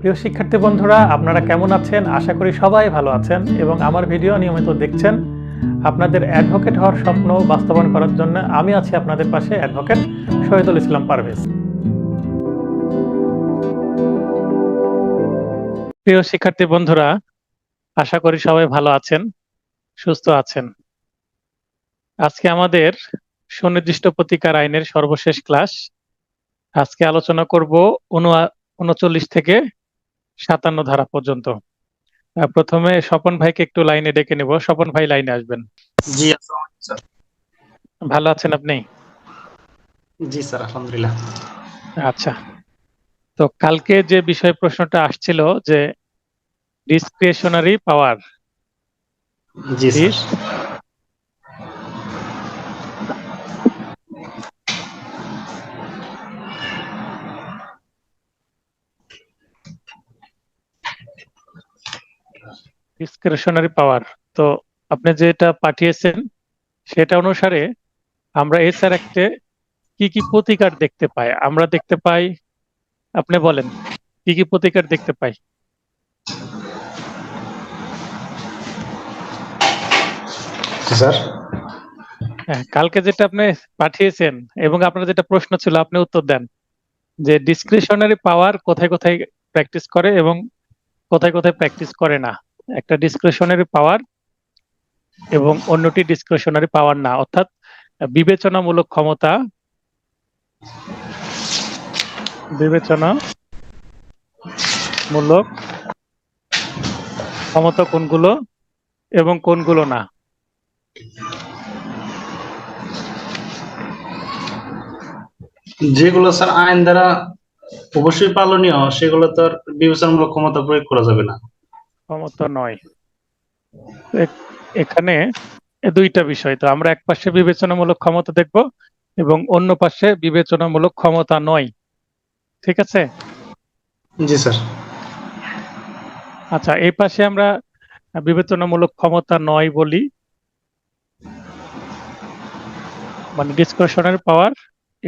প্রিয় শিক্ষার্থী বন্ধুরা, আপনারা কেমন আছেন? আশা করি সবাই ভালো আছেন এবং আমার ভিডিও নিয়মিত দেখছেন। আপনাদের অ্যাডভোকেট হওয়ার স্বপ্ন বাস্তবায়ন করার জন্য আমি আছি আপনাদের পাশে, অ্যাডভোকেট শহীদুল ইসলাম পারভেজ। প্রিয় শিক্ষার্থী বন্ধুরা, আশা করি সবাই ভালো আছেন, সুস্থ আছেন। আজকে আমাদের সুনির্দিষ্ট প্রতিকার আইনের সর্বশেষ ক্লাস। আজকে আলোচনা করব 39 থেকে 57 ধারা পর্যন্ত। প্রথমে স্বপন ভাইকে একটু লাইনে ডেকে নেব। স্বপন ভাই, লাইনে আসবেন। জি আসসালামু আলাইকুম স্যার। ভালো আছেন আপনি? জি স্যার, আলহামদুলিল্লাহ। আচ্ছা, তো কালকে যে বিষয় প্রশ্নটা আসছিল যে ডিসক্রিশনারি পাওয়ার, জি স্যার। ডিসক্রিশনারি পাওয়ার, তো আপনি যেটা পাঠিয়েছেন সেটা অনুসারে আমরা এসআর অ্যাক্টে কি কি প্রতিকার দেখতে পাই? আমরা দেখতে পাই, আপনি বলেন কি কি প্রতিকার দেখতে পাই? জি স্যার। হ্যাঁ, কালকে যেটা আপনি পাঠিয়েছেন এবং আপনার যেটা প্রশ্ন ছিল আপনি উত্তর দেন যে ডিসক্রিশনারি পাওয়ার কোথায় কোথায় প্র্যাকটিস করে এবং কোথায় কোথায় প্র্যাকটিস করে না। একটা ডিসক্রিশনারি পাওয়ার এবং অন্যটি ডিসক্রিশনারি পাওয়ার না, অর্থাৎ বিবেচনামূলক ক্ষমতা, বিবেচনামূলক ক্ষমতা কোনগুলো এবং কোনগুলো না। যেগুলো স্যার আইন দ্বারা অবশ্যই পালনীয় সেগুলো তো আর বিবেচনামূলক ক্ষমতা প্রয়োগ করা যাবে না। ক্ষমতা নয়। এখানে দুইটা বিষয়, তো আমরা এক পাশে বিবেচনামূলক ক্ষমতা দেখব এবং অন্য পাশে বিবেচনামূলক ক্ষমতা নয়। ঠিক আছে? জি স্যার। আচ্ছা, এই পাশে আমরা বিবেচনামূলক ক্ষমতা নয় বলি, মানে ডিসক্রিশনারি পাওয়ার,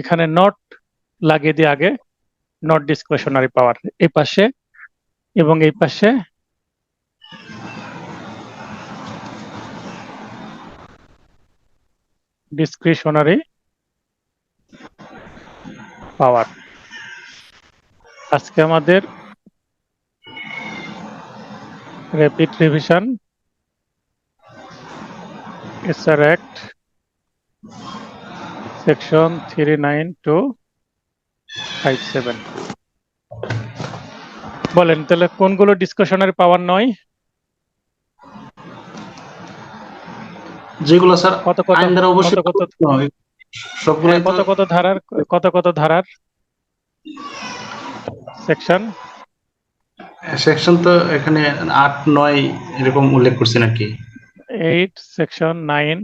এখানে নট লাগিয়ে দিয়ে আগে নট ডিসক্রিশনারি পাওয়ার এই পাশে, এবং এই পাশে ডিসক্রিশনারি পাওয়ার। আজকে আমাদের rapid revision SR act section 3927। বলেন তাহলে কোনগুলো ডিসকাশনারি পাওয়ার নয়? যেগুলো স্যার কত কত আইন দ্বারা অবশ্যই কত কত সবগুলোই তো কত কত ধারার সেকশন? সেকশন তো এখানে 8, 9 এরকম উল্লেখ করছেন আর কি। 8, সেকশন 9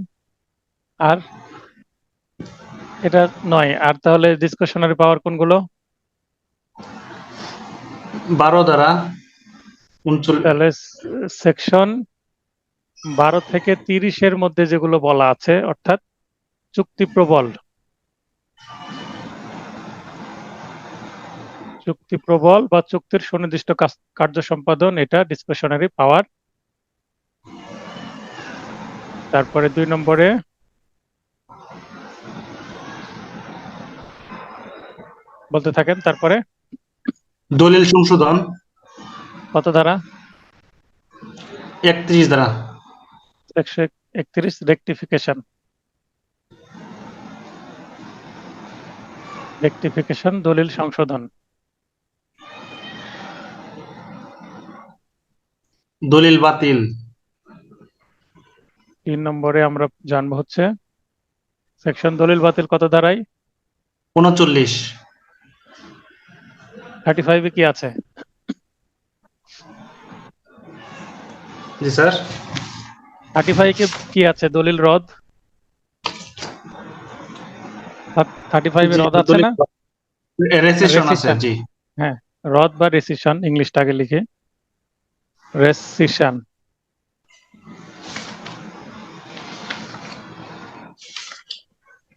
আর এটা 9। আর তাহলে ডিসকাশনারি পাওয়ার কোনগুলো? 12 দ্বারা 39। তাহলে সেকশন 12 থেকে 30 এর মধ্যে যেগুলো বলা আছে, অর্থাৎ চুক্তিপ্রবল বা চুক্তির সুনির্দিষ্ট কার্য সম্পাদন, এটা ডিসক্রিশনারি পাওয়ার। তারপরে 2 নম্বরে বলতে থাকেন। তারপরে দলিল সংশোধন কত ধারা? 31 দ্বারা। 131 রেকটিফিকেশন দলিল সংশোধন। দলিল বাতিল 3 নম্বরে আমরা জানবো হচ্ছে সেকশন দলিল বাতিল কত ধারায়? 39। 35 এ কি আছে? জি স্যার। 35 কে কি আছে? দলিল রদ। 35 এ রদ আছে না? রেসিশন আছে। রেসিশন। জি। হ্যাঁ, রদ বা রেসিশন, ইংলিশটা আগে লিখে। রেসিশন,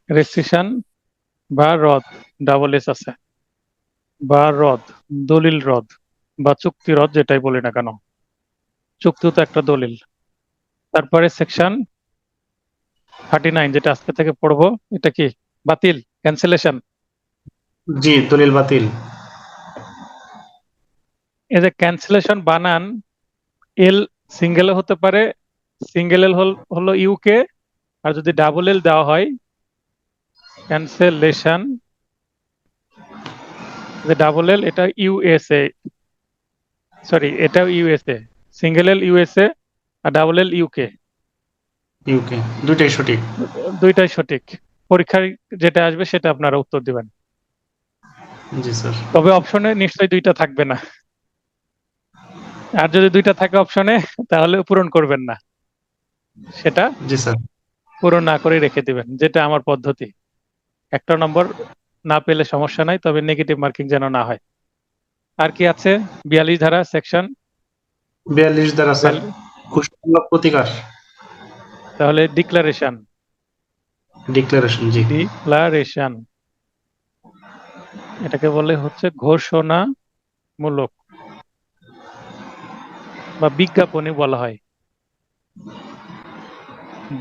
রেসিশন বা রদ, ডাবল এস আছে, বা রদ, দলিল রদ। বা চুক্তিরদ, যেটাই বলি না কেন, চুক্তিও তো একটা দলিল। তারপরে সেকশন 39 যেটা আজকে থেকে পড়বো, এটা কি বাতিল, ক্যান্সেলেশন। জি, দলিল বাতিল। এই যে ক্যান্সেলেশন বানান, এল সিঙ্গেল হতে পারে, সিঙ্গেল এল হলো ইউকে, আর যদি ডাবল এল দেওয়া হয় ক্যান্সেলেশন, যে ডাবল এল এটা ইউএসএ, সরি এটাও ইউএসএ, সিঙ্গেল এল ইউএসএ আর ডাবল এল ইউকে, ইউকে, দুইটাই সঠিক। দুইটাই সঠিক। পরীক্ষায় যেটা আসবে সেটা আপনারা উত্তর দিবেন। জি স্যার। তবে অপশনে নিশ্চয়ই দুইটা থাকবে না, আর যদি দুইটা থাকে অপশনে তাহলে পূরণ করবেন না, সেটা জি স্যার। পূরণ না করে রেখে দিবেন, যেটা আমার পদ্ধতি। একটা নম্বর না পেলে সমস্যা নাই, তবে নেগেটিভ মার্কিং যেন না হয়। আর কি আছে? 42 ধারা সেকশন 42 দ্বারা স্যার ঘোষণামূলক প্রতিকার, তাহলে ডিক্লারেশন, ডিক্লারেশন। জি। ডিক্লারেশন এটাকে বলে হচ্ছে ঘোষণামূলক বা বিজ্ঞাপনী বলা হয়,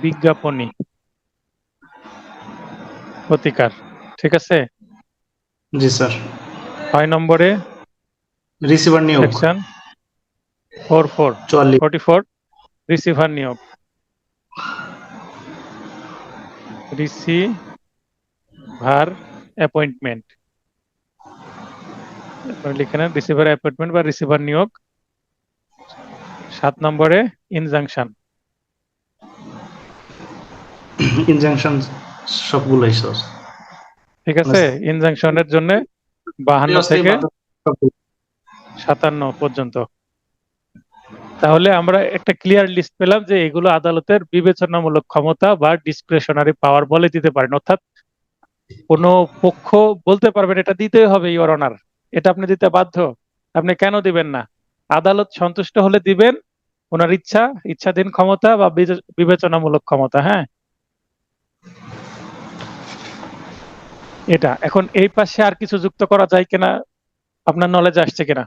বিজ্ঞাপনী প্রতিকার। ঠিক আছে। জি স্যার। 6 নম্বরে রিসিভার নিয়োগ সেকশন 44। 44 রিসিভার নিয়োগ, রিসিভার অ্যাপয়েন্টমেন্ট, লিখে নেন রিসিভার অ্যাপয়েন্টমেন্ট বা রিসিভার নিয়োগ। 7 নম্বরে ইনজাংশন, ইনজাংশন সবগুলোই স্যার। ঠিক আছে। ইনজাংশনের জন্য 52 অস্থায়ী থেকে বাধ্যতা সবগুলো। 57 পর্যন্ত। তাহলে আমরা একটা ক্লিয়ার লিস্ট পেলাম যে এগুলো আদালতের বিবেচনামূলক ক্ষমতা বা ডিসক্রিশনারি পাওয়ার বলে দিতে পারেন, অর্থাৎ কোনো পক্ষ বলতে পারবেন এটা দিতেই হবে ইওর অনার, এটা আপনি দিতে বাধ্য, আপনি কেন দিবেন না? আদালত সন্তুষ্ট হলে দিবেন, ওনার ইচ্ছাধীন ক্ষমতা বা বিবেচনামূলক ক্ষমতা। হ্যাঁ, এটা এখন এই পাশে আর কিছু যুক্ত করা যায় কিনা, আপনার নলেজ আসছে কিনা?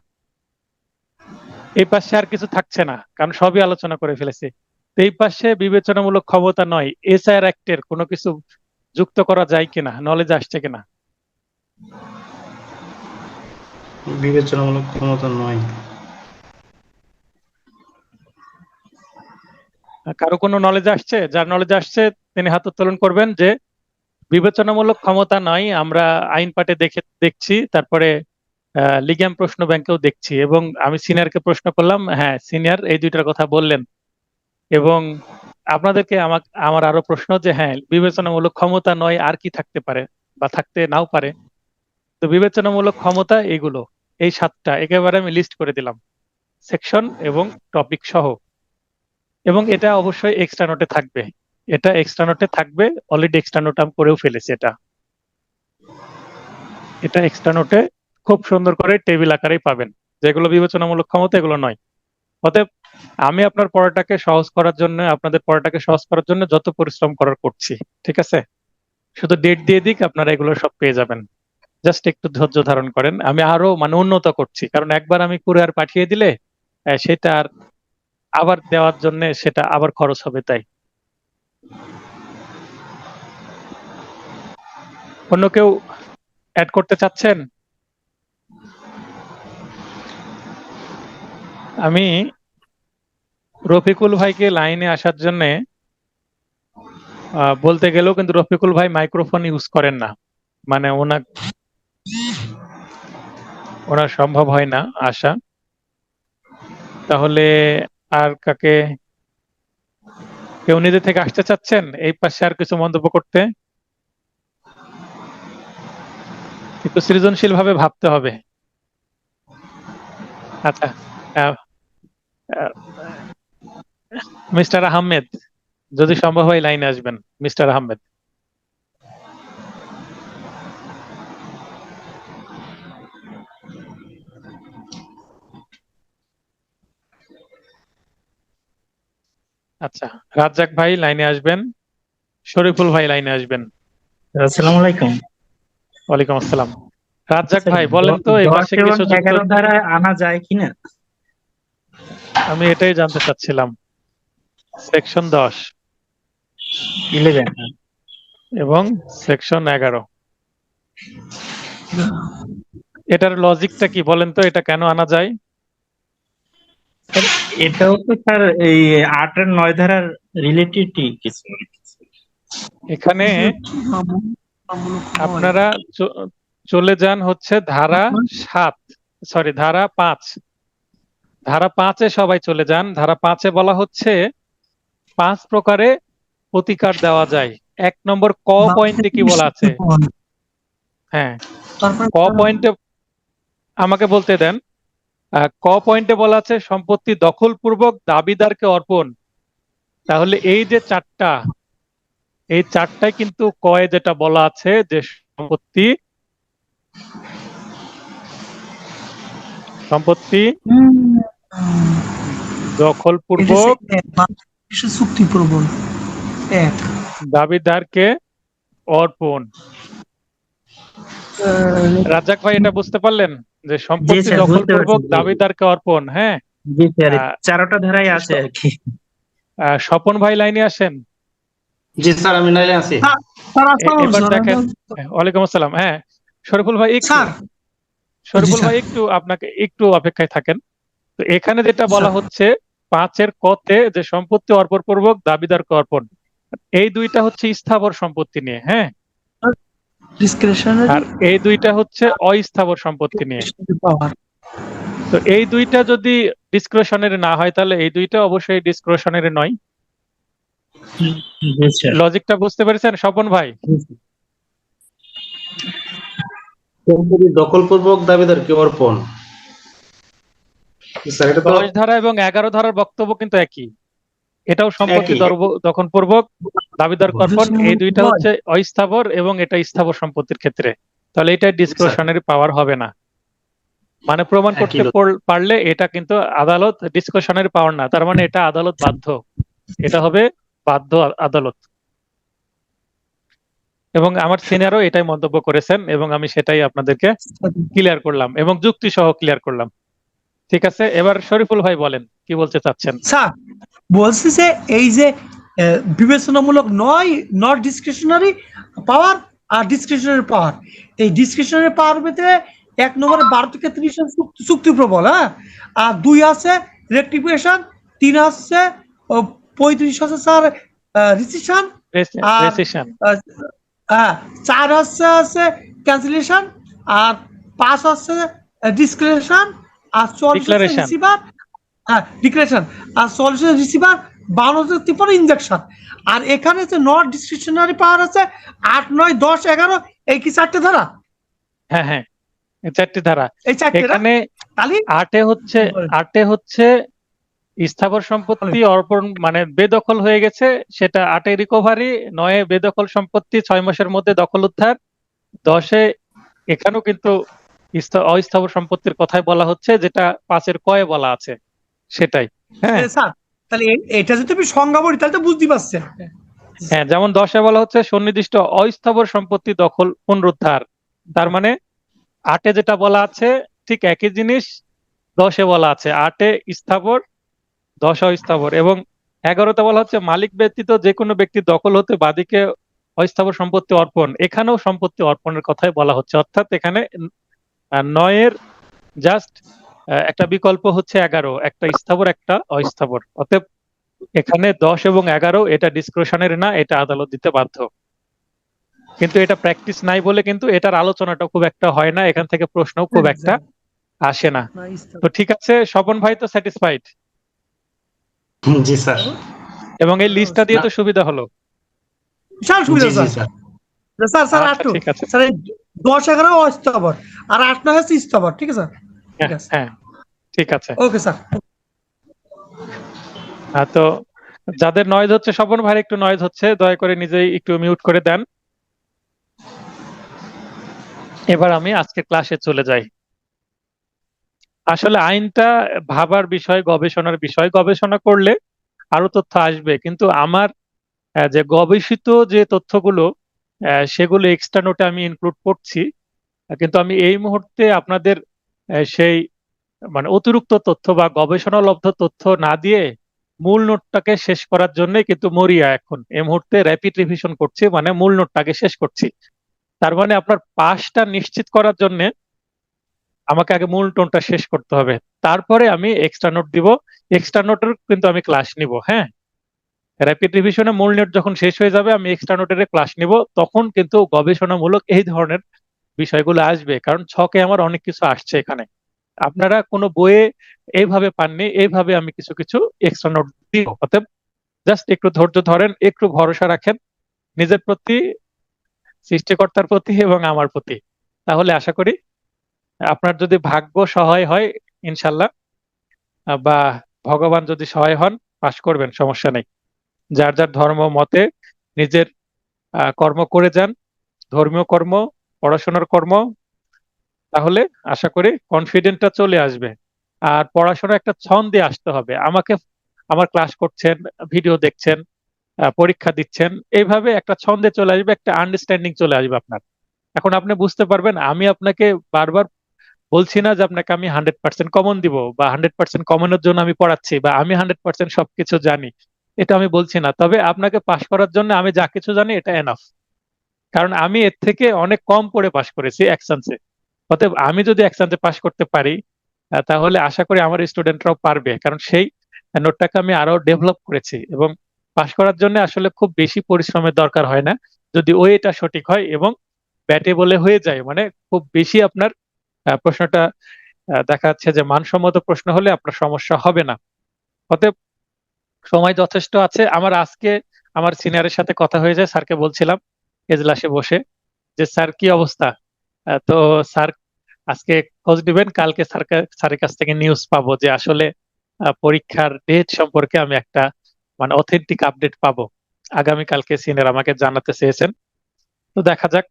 এই পাশে আর কিছু থাকছে না, কারণ সবই আলোচনা করে ফেলেছি। তো এই পাশে বিবেচনামূলক ক্ষমতা নয়, এসআইআর অ্যাক্টের কোনো কিছু যুক্ত করা যায় কিনা, নলেজ আসছে কিনা? বিবেচনামূলক ক্ষমতা নয়। কারো কোনো নলেজ আসছে? যার নলেজ আসছে তিনি হাত উত্তোলন করবেন যে বিবেচনামূলক ক্ষমতা নয়, আমরা আইন পাঠে দেখছি, তারপরে লিগ্যাম প্রশ্ন ব্যাংকেও দেখছি, এবং আমি সিনিয়রকে প্রশ্ন করলাম, হ্যাঁ সিনিয়র এই দুইটার কথা বললেন। এবং আপনাদেরকে আমার আরো প্রশ্ন যে হ্যাঁ বিবেচনামূলক ক্ষমতা নয় আর কি থাকতে পারে বা থাকতে নাও পারে। তো বিবেচনামূলক ক্ষমতা এগুলো, এই 7টা একেবারে আমি লিস্ট করে দিলাম, সেকশন এবং টপিক সহ। এবং এটা অবশ্যই এক্সট্রা নোটে থাকবে, এটা এক্সট্রা নোটে থাকবে, অলরেডি এক্সট্রা নোট আমি করেও ফেলেছি। এটা এক্সট্রা নোটে খুব সুন্দর করে টেবিল আকারেই পাবেন, যেগুলো বিবেচনামূলক ক্ষমতা এগুলো নয়। অতএব আমি আপনার পড়াটাকে সহজ করার জন্য, আপনাদের পড়াটাকে সহজ করার জন্য যত পরিশ্রম করার করছি, ঠিক আছে। শুধু ডেট দিয়ে দিক, আপনারা এগুলো সব পেয়ে যাবেন। জাস্ট একটু ধৈর্য ধারণ করেন, আমি আরো উন্নত করছি, কারণ একবার আমি কুরিয়ার পাঠিয়ে দিলে সেটা আর আবার দেওয়ার জন্য সেটা আবার খরচ হবে, তাই। অন্য কেউ অ্যাড করতে চাচ্ছেন? আমি রফিকুল ভাইকে লাইনে আসার জন্য বলতে গেলেও, কিন্তু রফিকুল ভাই মাইক্রোফোন ইউজ করেন না, মানে ওনার সম্ভব হয় না আসা। তাহলে আর কাকে, কেউ নিজে থেকে আসতে চাচ্ছেন এই পাশে আর কিছু মন্তব্য করতে? একটু সৃজনশীল ভাবে ভাবতে হবে। আচ্ছা, মিস্টার আহমেদ, যদি সম্ভব হয় লাইনে আসবেন, মিস্টার আহমেদ। আচ্ছা, রাজ্জাক ভাই লাইনে আসবেন, শরীফুল ভাই লাইনে আসবেন। আসসালামু আলাইকুম। ওয়ালাইকুম আসসালাম। রাজ্জাক স্যার, ভাই বলেন তো এই 10 পাশে এবং কিছু যুক্ত 11 দ্বারা আনা যায় কিনা? আমি এটাই জানতে চাচ্ছিলাম। সেকশন 10 11। এবং সেকশন 11, এটার লজিকটা কি বলেন তো, এটা কেন আনা যায়? স্যার, এটাও তো স্যার এই 8 আর 9 ধারার রিলেটেডই কিছু। এখানে আপনারা চলে যান হচ্ছে ধারা 7, সরি ধারা 5। ধারা 5-এ সবাই চলে যান। ধারা 5-এ বলা হচ্ছে 5 প্রকারে প্রতিকার দেওয়া যায়। 1 নম্বর ক পয়েন্টে কি বলা আছে? হ্যাঁ, ক পয়েন্টে আমাকে বলতে দেন। ক পয়েন্টে বলা আছে সম্পত্তি দখলপূর্বক দাবিদারকে অর্পণ। তাহলে এই যে চারটা, এই চারটায় কিন্তু কয়ে যেটা বলা আছে যে সম্পত্তি দখলপূর্বক চুক্তি প্রবল এক দাবিদারকে অর্পণ। রাজ্জাক ভাই এটা বুঝতে পারলেন যে সম্পত্তি স্যার, বুঝতে দখলপূর্বক পারছি, জি। দাবিদারকে অর্পণ। হ্যাঁ, জি স্যার, আহ, 4টা ধারায় আছে আর কি। স্বপন ভাই লাইনে আসেন। জি স্যার, আমি নাইলে আছি। এবার দেখেন। ওয়ালাইকুম আসসালাম। হ্যাঁ, শরীফুল ভাই একটু, স্যার শরীফুল স্যার। ভাই একটু আপনাকে একটু অপেক্ষায় থাকেন। তো এখানে যেটা বলা স্যার। হচ্ছে 5-এর কতে যে সম্পত্তি অর্পণপূর্বক দাবিদারকে অর্পণ, এই দুইটা হচ্ছে স্থাবর সম্পত্তি নিয়ে। হ্যাঁ, ডিসক্রিশনারি আর এই দুইটা হচ্ছে অস্থাবর সম্পত্তি নিয়ে। পাওয়ার। তো এই দুইটা যদি ডিসক্রিশনারি না হয় তাহলে এই দুইটা অবশ্যই ডিসক্রিশনারি নয়। জি স্যার। লজিকটা বুঝতে পেরেছেন স্বপন ভাই? সম্পত্তি দখলপূর্বক দাবিদারকে অর্পণ। স্যার, এটা তো 10 ধারা এবং 11 ধারার বক্তব্য কিন্তু একই। এটাও সম্পত্তি একই। দখলপূর্বক দাবিদার অর্পণ। এই দুইটা হচ্ছে অস্থাবর এবং এটা স্থাবর সম্পত্তির ক্ষেত্রে। তাহলে এটা ডিসক্রিশনারি পাওয়ার হবে না। মানে প্রমাণ করতে একই পারলে এটা কিন্তু আদালত ডিসক্রিশনারি পাওয়ার না, তার মানে এটা আদালত বাধ্য, এটা হবে বাধ্য আদালত। এবং আমার সিনিয়রও এটাই মন্তব্য করেছেন এবং আমি সেটাই আপনাদেরকে ক্লিয়ার করলাম এবং যুক্তি সহ ক্লিয়ার করলাম। ঠিক আছে, এবার শরীফুল ভাই বলেন কি বলতে চাচ্ছেন। স্যার বলছি যে এই যে বিবেচনামূলক নয়, নট ডিসক্রিশনারি পাওয়ার আর ডিসক্রিশনারি পাওয়ার, এই ডিসক্রিশনারি পাওয়ার ভিতরে 1 নম্বরে 12 থেকে 30 চুক্তি প্রবল, হ্যাঁ, আর 2 আছে রেক্টিফিকেশন, 3 আছে 35 আছে স্যার রিসিশন, আর রেসিশন, হ্যাঁ 4 আছে ক্যান্সেলেশন, আর 5 আছে ডিসক্রিশন, আর 40 আছে ডিক্লারেশন। রিসিভার, হ্যাঁ ডিক্লারেশন, আর 40 রিসিভার, 52 ইনজেকশন। আর এখানে যে নট ডিসক্রিশনারি পাওয়ার আছে 8, 9, 10, 11, এই কি 4টে ধারা? হ্যাঁ হ্যাঁ, এই 4টি ধারা। এই 4টে এখানে তাহলে 8-এ হচ্ছে স্থাবর সম্পত্তি অর্পণ, মানে বেদখল হয়ে গেছে সেটা 8-এ রিকভারি, 9-এ বেদখল সম্পত্তি 6 মাসের মধ্যে দখল উদ্ধার, 10-এ এখানেও কিন্তু অস্থাবর সম্পত্তির কথাই বলা হচ্ছে, যেটা 5-এর কয়ে বলা আছে সেটাই। হ্যাঁ স্যার তাহলে এটা যদি আমি সংজ্ঞা বলি তাহলে তো বুঝতে পারছেন। হ্যাঁ, যেমন 10-এ বলা হচ্ছে সুনির্দিষ্ট অস্থাবর সম্পত্তি দখল পুনরুদ্ধার, তার মানে 8-এ যেটা বলা আছে ঠিক একই জিনিস 10-এ বলা আছে। 8-এ স্থাবর, 10 অস্থাবর। এবং 11-তে বলা হচ্ছে মালিক ব্যতীত যে কোনো ব্যক্তি দখল হতে বাদীকে অস্থাবর সম্পত্তি অর্পণ, এখানেও সম্পত্তি অর্পণের কথাই বলা হচ্ছে। অর্থাৎ এখানে 9-এর জাস্ট একটা বিকল্প হচ্ছে 11, একটা স্থাবর একটা অস্থাবর। অতএব এখানে 10 এবং 11 এটা ডিসক্রিশনারি না, এটা আদালত দিতে বাধ্য। কিন্তু এটা প্র্যাকটিস নাই বলে কিন্তু এটার আলোচনাটা খুব একটা হয় না, এখান থেকে প্রশ্নও খুব একটা আসে না। তো ঠিক আছে, স্বপন ভাই তো স্যাটিসফাইড? জি স্যার। এবং এই লিস্টটা দিয়ে তো সুবিধা হলো। বিশাল সুবিধা জি জি স্যার। স্যার। স্যার স্যার আচ্ছা, 8, ঠিক আছে। স্যার 10, 11 অস্থাবর আর 8, 9 হচ্ছে স্থাবর, ঠিক আছে? ঠিক আছে, হ্যাঁ ঠিক আছে। Okay sir. তো যাদের নয়েজ হচ্ছে, স্বপন ভাই একটু নয়েজ হচ্ছে, দয়া করে নিজেই একটু মিউট করে দেন। এবার আমি আজকে ক্লাসে চলে যাই। আসলে আইনটা ভাবার বিষয়, গবেষণার বিষয়, গবেষণা করলে আরো তথ্য আসবে, কিন্তু আমার যে গবেষিত যে তথ্যগুলো সেগুলো এক্সট্রা নোটে আমি ইনক্লুড করছি। কিন্তু আমি এই মুহূর্তে আপনাদের সেই মানে অতিরিক্ত তথ্য বা গবেষণালব্ধ তথ্য না দিয়ে মূল নোটটাকে শেষ করার জন্য কিন্তু মরিয়া এখন এই মুহূর্তে র্যাপিড রিভিশন করছি, মানে মূল নোটটাকে শেষ করছি। তার মানে আপনার পাসটা নিশ্চিত করার জন্য আমাকে আগে মূল টোনটা শেষ করতে হবে, তারপরে আমি এক্সট্রা নোট দিব। এক্সট্রা নোটের কিন্তু আমি ক্লাস নিব। হ্যাঁ, র্যাপিড রিভিশনে মূল নোট যখন শেষ হয়ে যাবে আমি এক্সট্রা নোটের ক্লাস নিব, তখন কিন্তু গবেষণামূলক এই ধরনের বিষয়গুলো আসবে, কারণ ছকে আমার অনেক কিছু আসছে এখানে। আপনারা কোনো বইয়ে এইভাবে পাননি, এইভাবে আমি কিছু কিছু এক্সট্রা নোট দিব। অতএব জাস্ট একটু ধৈর্য ধরেন, একটু ভরসা রাখেন নিজের প্রতি, সৃষ্টিকর্তার প্রতি এবং আমার প্রতি। তাহলে আশা করি আপনার যদি ভাগ্য সহায় হয় ইনশাল্লাহ, বা ভগবান যদি সহায় হন, পাশ করবেন, সমস্যা নেই। যার যার ধর্ম মতে নিজের কর্ম করে যান, ধর্মীয় কর্ম, পড়াশোনার কর্ম, তাহলে আশা করি কনফিডেন্টটা চলে আসবে। আর পড়াশোনা একটা ছন্দে আসতে হবে। আমাকে আমার ক্লাস করছেন, ভিডিও দেখছেন, পরীক্ষা দিচ্ছেন, এইভাবে একটা ছন্দে চলে আসবে, একটা আন্ডারস্ট্যান্ডিং চলে আসবে আপনার। এখন আপনি বুঝতে পারবেন আমি আপনাকে বারবার বলছি না যে আপনাকে আমি 100% কমন দিব, বা 100% কমনের জন্য আমি পড়াচ্ছি, বা আমি 100% সবকিছু জানি, এটা আমি বলছি না। তবে আপনাকে পাশ করার জন্য আমি যা কিছু জানি এটা এনাফ, কারণ আমি এর থেকে অনেক কম পড়ে পাশ করেছি এক চান্সে। অতএব আমি যদি এক চান্সে পাশ করতে পারি, তাহলে আশা করি আমার স্টুডেন্টরাও পারবে, কারণ সেই নোটটাকে আমি আরো ডেভেলপ করেছি। এবং পাশ করার জন্য আসলে খুব বেশি পরিশ্রমের দরকার হয় না, যদি ওয়েটা সঠিক হয় এবং ব্যাটে বলে হয়ে যায়, মানে খুব বেশি আপনার প্রশ্নটা দেখা যাচ্ছে যে মানসম্মত প্রশ্ন হলে আপনার সমস্যা হবে না। অতএব সময় যথেষ্ট আছে। আমার আজকে আমার সিনিয়রের সাথে কথা হয়ে যায়, স্যারকে বলছিলাম এজলাসে বসে যে স্যার কি অবস্থা। তো স্যার আজকে খোঁজ দিবেন, কালকে স্যারের কাছ থেকে নিউজ পাবো যে আসলে পরীক্ষার ডেট সম্পর্কে আমি একটা মানে অথেন্টিক আপডেট পাবো। আগামীকালকে সিনিয়র আমাকে জানাতে চেয়েছেন, তো দেখা যাক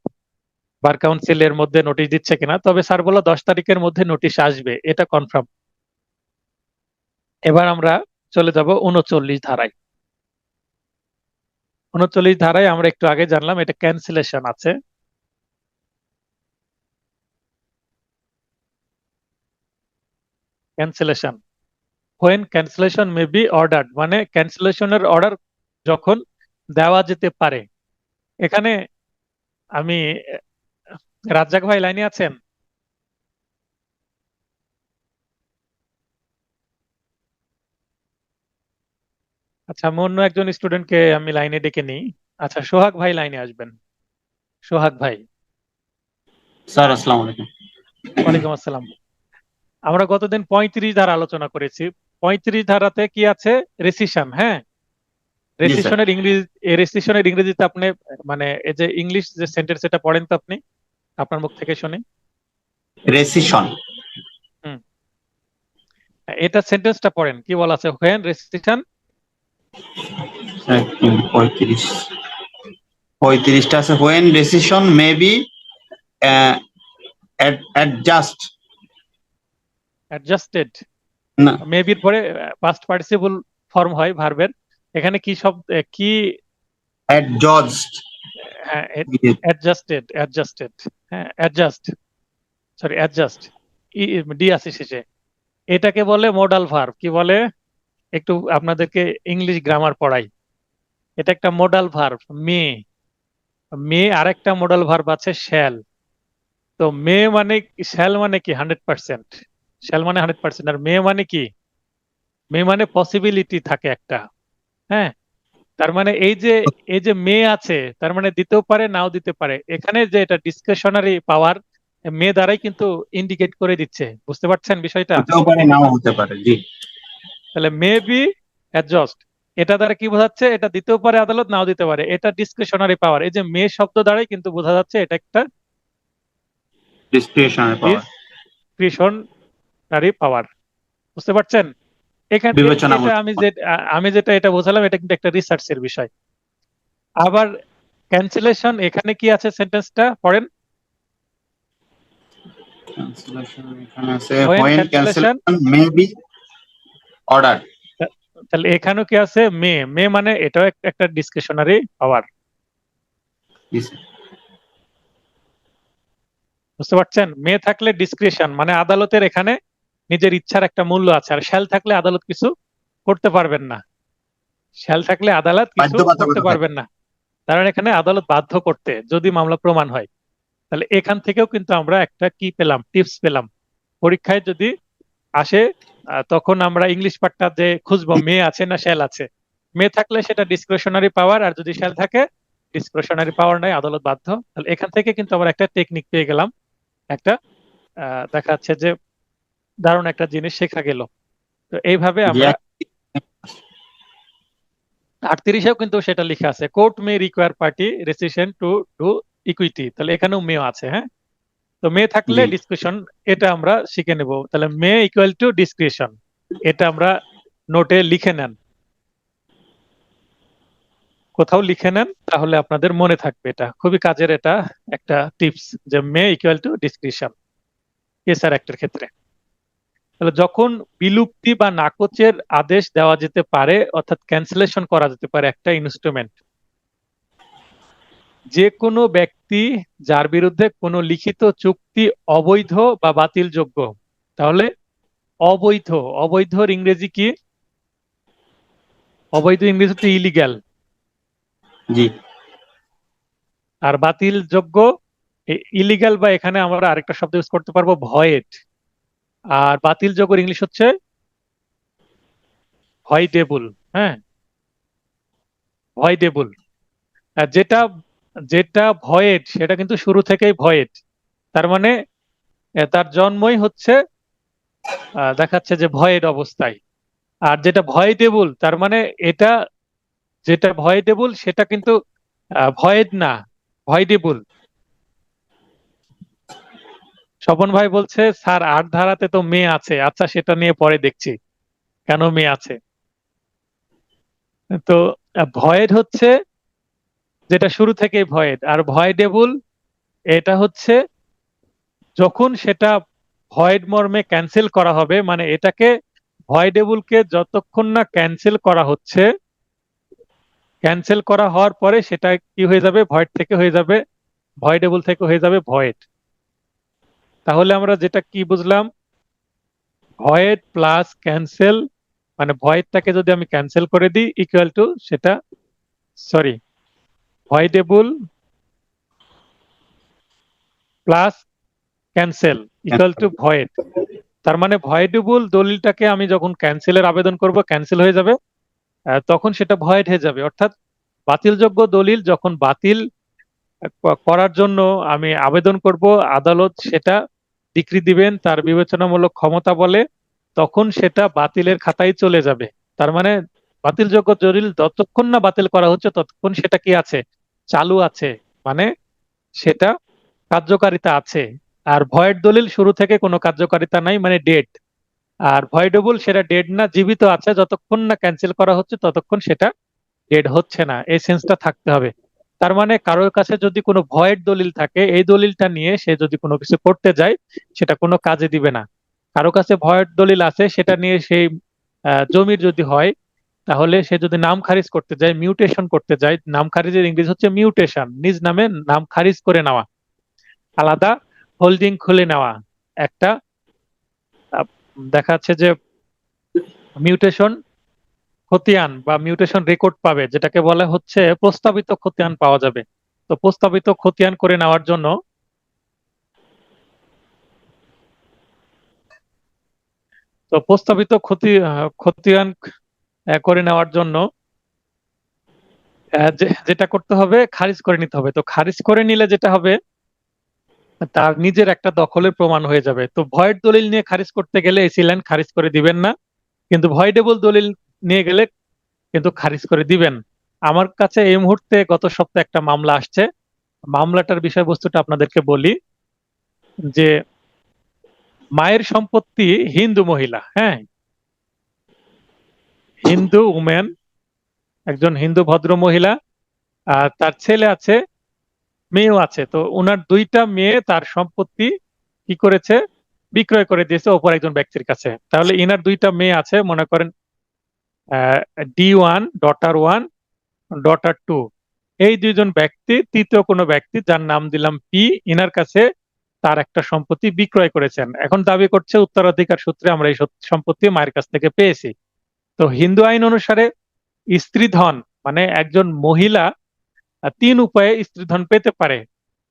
বার কাউন্সিল এর মধ্যে নোটিশ দিচ্ছে কিনা। তবে স্যার বলল 10 তারিখের মধ্যে নোটিশ আসবে, এটা কনফার্ম। এবার আমরা চলে যাব 39 ধারায়। 39 ধারায় আমরা একটু আগে জানলাম এটা ক্যান্সেলেশন আছে। Cancellation, when cancellation may be ordered, মানে ক্যান্সেলেশনের অর্ডার যখন দেওয়া যেতে পারে। এখানে আমি রাজ্জাক ভাই লাইনে আছেন? আচ্ছা, আমি অন্য একজন স্টুডেন্টকে আমি লাইনে ডেকে নিই। আচ্ছা, সোহাগ ভাই লাইনে আসবেন। সোহাগ ভাই। স্যার আসসালামু আলাইকুম। ওয়ালাইকুম আসসালাম। আমরা গতদিন 35 ধারা আলোচনা করেছি। 35 ধারাতে কি আছে? রেসিশন। হ্যাঁ, জি স্যার। রেসিশনের ইংরেজিতে আপনি মানে এই যে ইংলিশ যে সেন্টেন্স এটা পড়েন তো আপনি, আপনার মুখ থেকে শুনি। রেসিশন। হুম, এটা সেন্টেন্সটা পড়েন, কি বলা আছে? হোয়েন রেসিশন, 35 35টা আছে when rescission may be adjust adjusted. না মেবির পরে পাস্ট পার্টিসিপল ফর্ম হয় ভার্বের। এখানে কি শব্দ, কি? অ্যাডজস্ট। হ্যাঁ, অ্যাডজাস্টেড। হ্যাঁ, অ্যাডজাস্ট, সরি অ্যাডজাস্ট, ডি আছে শেষে। এটাকে বলে মোডাল ভার্ব। কি বলে? একটু আপনাদেরকে ইংলিশ গ্রামার পড়াই। এটা একটা মোডাল ভার্ব। মে, মে আরেকটা মোডাল ভার্ব আছে শ্যাল। তো মে মানে, শ্যাল মানে কি 100%, শ্যাল মানে 100%, আর মে মানে কি? মে মানে পসিবিলিটি থাকে একটা। হ্যাঁ, তার মানে এই যে মে আছে, তার মানে দিতেও পারে নাও দিতে পারে। এখানে যে এটা ডিসক্রিশনারি পাওয়ার মে দ্বারাই কিন্তু ইন্ডিকেট করে দিচ্ছে। বুঝতে পারছেন বিষয়টা? হতেও পারে নাও হতে পারে। জি তাহলে মে বি অ্যাডজাস্ট, এটা দ্বারা কি বোঝাচ্ছে? এটা দিতেও পারে আদালত, নাও দিতে পারে। এটা ডিসক্রিশনারি পাওয়ার। এই যে মে শব্দ দ্বারাই কিন্তু বোঝা যাচ্ছে এটা একটা ডিসক্রিশনারি পাওয়ার, ডিসক্রিশনারি পাওয়ার। বুঝতে পারছেন? এখানে বিবেচনা এটা আমি যেটা এটা বোঝালাম, এটা কিন্তু একটা রিসার্চের বিষয়। আবার ক্যান্সেলেশন, এখানে কি আছে সেন্টেন্সটা পড়েন। ক্যান্সেলেশন এখানে আছে when when cancellation, cancellation may be order. তাহলে এখানেও কি আছে? মে, মে মানে এটাও একটা ডিসক্রিশনারি পাওয়ার। বুঝতে পারছেন? মে থাকলে ডিসক্রিশন, মানে আদালতের এখানে নিজের ইচ্ছার একটা মূল্য আছে, আর শ্যাল থাকলে আদালত কিছু করতে পারবেন না। শ্যাল থাকলে আদালত কিছু করতে বাধ্যবাধকতা থাকে। পারবেন না, কারণ এখানে আদালত বাধ্য করতে যদি মামলা প্রমাণ হয়। তাহলে এখান থেকেও কিন্তু আমরা একটা কি পেলাম, টিপস পেলাম। পরীক্ষায় যদি আসে তখন আমরা ইংলিশ পার্টটা যে খুঁজবো মে আছে না শ্যাল আছে। মে থাকলে সেটা ডিসক্রিশনারি পাওয়ার, আর যদি শ্যাল থাকে ডিসক্রিশনারি পাওয়ার নাই, আদালত বাধ্য। তাহলে এখান থেকে কিন্তু আমরা একটা টেকনিক পেয়ে গেলাম, একটা দেখা যাচ্ছে যে দারুণ একটা জিনিস শেখা গেল। তো এইভাবে জি, আমরা 38-এও কিন্তু সেটা লেখা আছে, court may require party rescission to do equity. তাহলে এখানেও মে আছে, হ্যাঁ। তো মে থাকলে জি। ডিসক্রিশন, এটা আমরা শিখে নেব। তাহলে মে ইকুয়াল টু ডিসক্রিশন, এটা আমরা নোটে লিখে নেন, কোথাও লিখে নেন, তাহলে আপনাদের মনে থাকবে। এটা খুবই কাজের এটা একটা টিপস, যে মে ইকুয়াল টু ডিসক্রিশন এসআর অ্যাক্টের ক্ষেত্রে। তাহলে যখন বিলুপ্তি বা নাকচের আদেশ দেওয়া যেতে পারে, অর্থাৎ ক্যান্সেলেশন করা যেতে পারে একটা ইনস্ট্রুমেন্ট, যে কোনো ব্যক্তি যার বিরুদ্ধে কোনো লিখিত চুক্তি অবৈধ বা বাতিলযোগ্য। তাহলে অবৈধ, অবৈধর ইংরেজি কি? অবৈধ ইংরেজি হচ্ছে ইলিগ্যাল, জি। আর বাতিলযোগ্য ইলিগ্যাল, বা এখানে আমরা আরেকটা শব্দ ইউজ করতে পারবো ভয়েড। আর বাতিলযোগ্যর ইংলিশ হচ্ছে ভয়েডেবল, হ্যাঁ, ভয়েডেবল। আর যেটা যেটা ভয়েড সেটা কিন্তু শুরু থেকেই ভয়েড, তার মানে তার জন্মই হচ্ছে দেখাচ্ছে যে ভয়েড অবস্থায়। আর যেটা ভয়েডেবল তার মানে এটা, যেটা ভয়েডেবল সেটা কিন্তু ভয়েড না, ভয়েডেবল। স্বপন ভাই বলছে স্যার 8 ধারাতে তো মেয়ে আছে, আচ্ছা সেটা নিয়ে পরে দেখছি কেন মেয়ে আছে। তো ভয়েড হচ্ছে যেটা শুরু থেকেই ভয়েড, আর ভয়েডেবল এটা হচ্ছে যখন সেটা ভয়েড মর্মে ক্যান্সেল করা হবে, মানে এটাকে ভয়েডেবলকে যতক্ষণ না ক্যান্সেল করা হচ্ছে, ক্যান্সেল করা হওয়ার পরে সেটা কি হয়ে যাবে, ভয়েড থেকে হয়ে যাবে, ভয়েডেবল থেকে হয়ে যাবে ভয়েড। তাহলে আমরা যেটা কি বুঝলাম, ভয়েড প্লাস ক্যান্সেল, মানে ভয়েডটাকে যদি আমি ক্যান্সেল করে দিই ইকুয়াল টু সেটা, sorry, voidable plus cancel equal to void. তার মানে ভয়েডেবল দলিলটাকে আমি যখন ক্যান্সেলের আবেদন করব ক্যান্সেল হয়ে যাবে, তখন সেটা ভয়েড হয়ে যাবে। অর্থাৎ বাতিলযোগ্য দলিল যখন বাতিল করার জন্য আমি আবেদন করব, আদালত সেটা ডিক্রি দিবেন তার বিবেচনামূলক ক্ষমতা বলে, তখন সেটা বাতিলের খাতায় চলে যাবে। তার মানে বাতিলযোগ্য দলিল যতক্ষণ না বাতিল করা হচ্ছে ততক্ষণ সেটা কি আছে, চালু আছে, মানে সেটা কার্যকারিতা আছে। আর ভয়েড দলিল শুরু থেকে কোনো কার্যকারিতা নাই, মানে ডেড। আর ভয়েডেবল সেটা ডেড না, জীবিত আছে, যতক্ষণ না ক্যান্সেল করা হচ্ছে ততক্ষণ সেটা ডেড হচ্ছে না, এই সেন্সটা থাকতে হবে। তার মানে কারোর কাছে যদি কোনো ভয়েড দলিল থাকে, এই দলিলটা নিয়ে সে যদি কোনো কিছু করতে যায় সেটা কোনো কাজে দিবে না। কারো কাছে ভয়েড দলিল আছে, সেটা নিয়ে সেই জমির যদি হয়, তাহলে সে যদি নাম খারিজ করতে যায়, মিউটেশন করতে যায়, নাম খারিজের ইংরেজি হচ্ছে মিউটেশন, নিজ নামে নাম খারিজ করে নেওয়া, আলাদা হোল্ডিং খুলে নেওয়া, একটা দেখা যাচ্ছে যে মিউটেশন খতিয়ান বা মিউটেশন রেকর্ড পাবে, যেটাকে বলা হচ্ছে প্রস্তাবিত খতিয়ান পাওয়া যাবে। তো প্রস্তাবিত খতিয়ান করে নেওয়ার জন্য খতিয়ান করে নেওয়ার জন্য যেটা করতে হবে, খারিজ করে নিতে হবে। তো খারিজ করে নিলে যেটা হবে, তার নিজের একটা দখলের প্রমাণ হয়ে যাবে। তো ভয়েড দলিল নিয়ে খারিজ করতে গেলে এসি ল্যান্ড খারিজ করে দিবেন না, কিন্তু ভয়েডেবল দলিল নিয়ে গেলে কিন্তু খারিজ করে দিবেন। আমার কাছে এই মুহূর্তে গত সপ্তাহে একটা মামলা আসছে, মামলাটার বিষয়বস্তুটা আপনাদেরকে বলি। যে মায়ের সম্পত্তি, হিন্দু মহিলা, হ্যাঁ, হিন্দু উমেন, একজন হিন্দু ভদ্র মহিলা, আর তার ছেলে আছে, মেয়েও আছে। তো ওনার 2টা মেয়ে তার সম্পত্তি কি করেছে, বিক্রয় করে দিয়েছে অপর একজন ব্যক্তির কাছে। তাহলে ইনার 2টা মেয়ে আছে, মনে করেন D1, ডটার 1, ডটার 2। এই 2জন ব্যক্তি, তৃতীয় কোনো ব্যক্তি যার নাম দিলাম পি, ইনার কাছে তার একটা সম্পত্তি বিক্রয় করেছেন, এখন দাবি করছে উত্তরাধিকার সূত্রে আমরা এই সম্পত্তি মায়ের কাছ থেকে পেয়েছি। তো হিন্দু আইন অনুসারে স্ত্রী ধন মানে একজন মহিলা 3 উপায়ে স্ত্রী ধন পেতে পারে,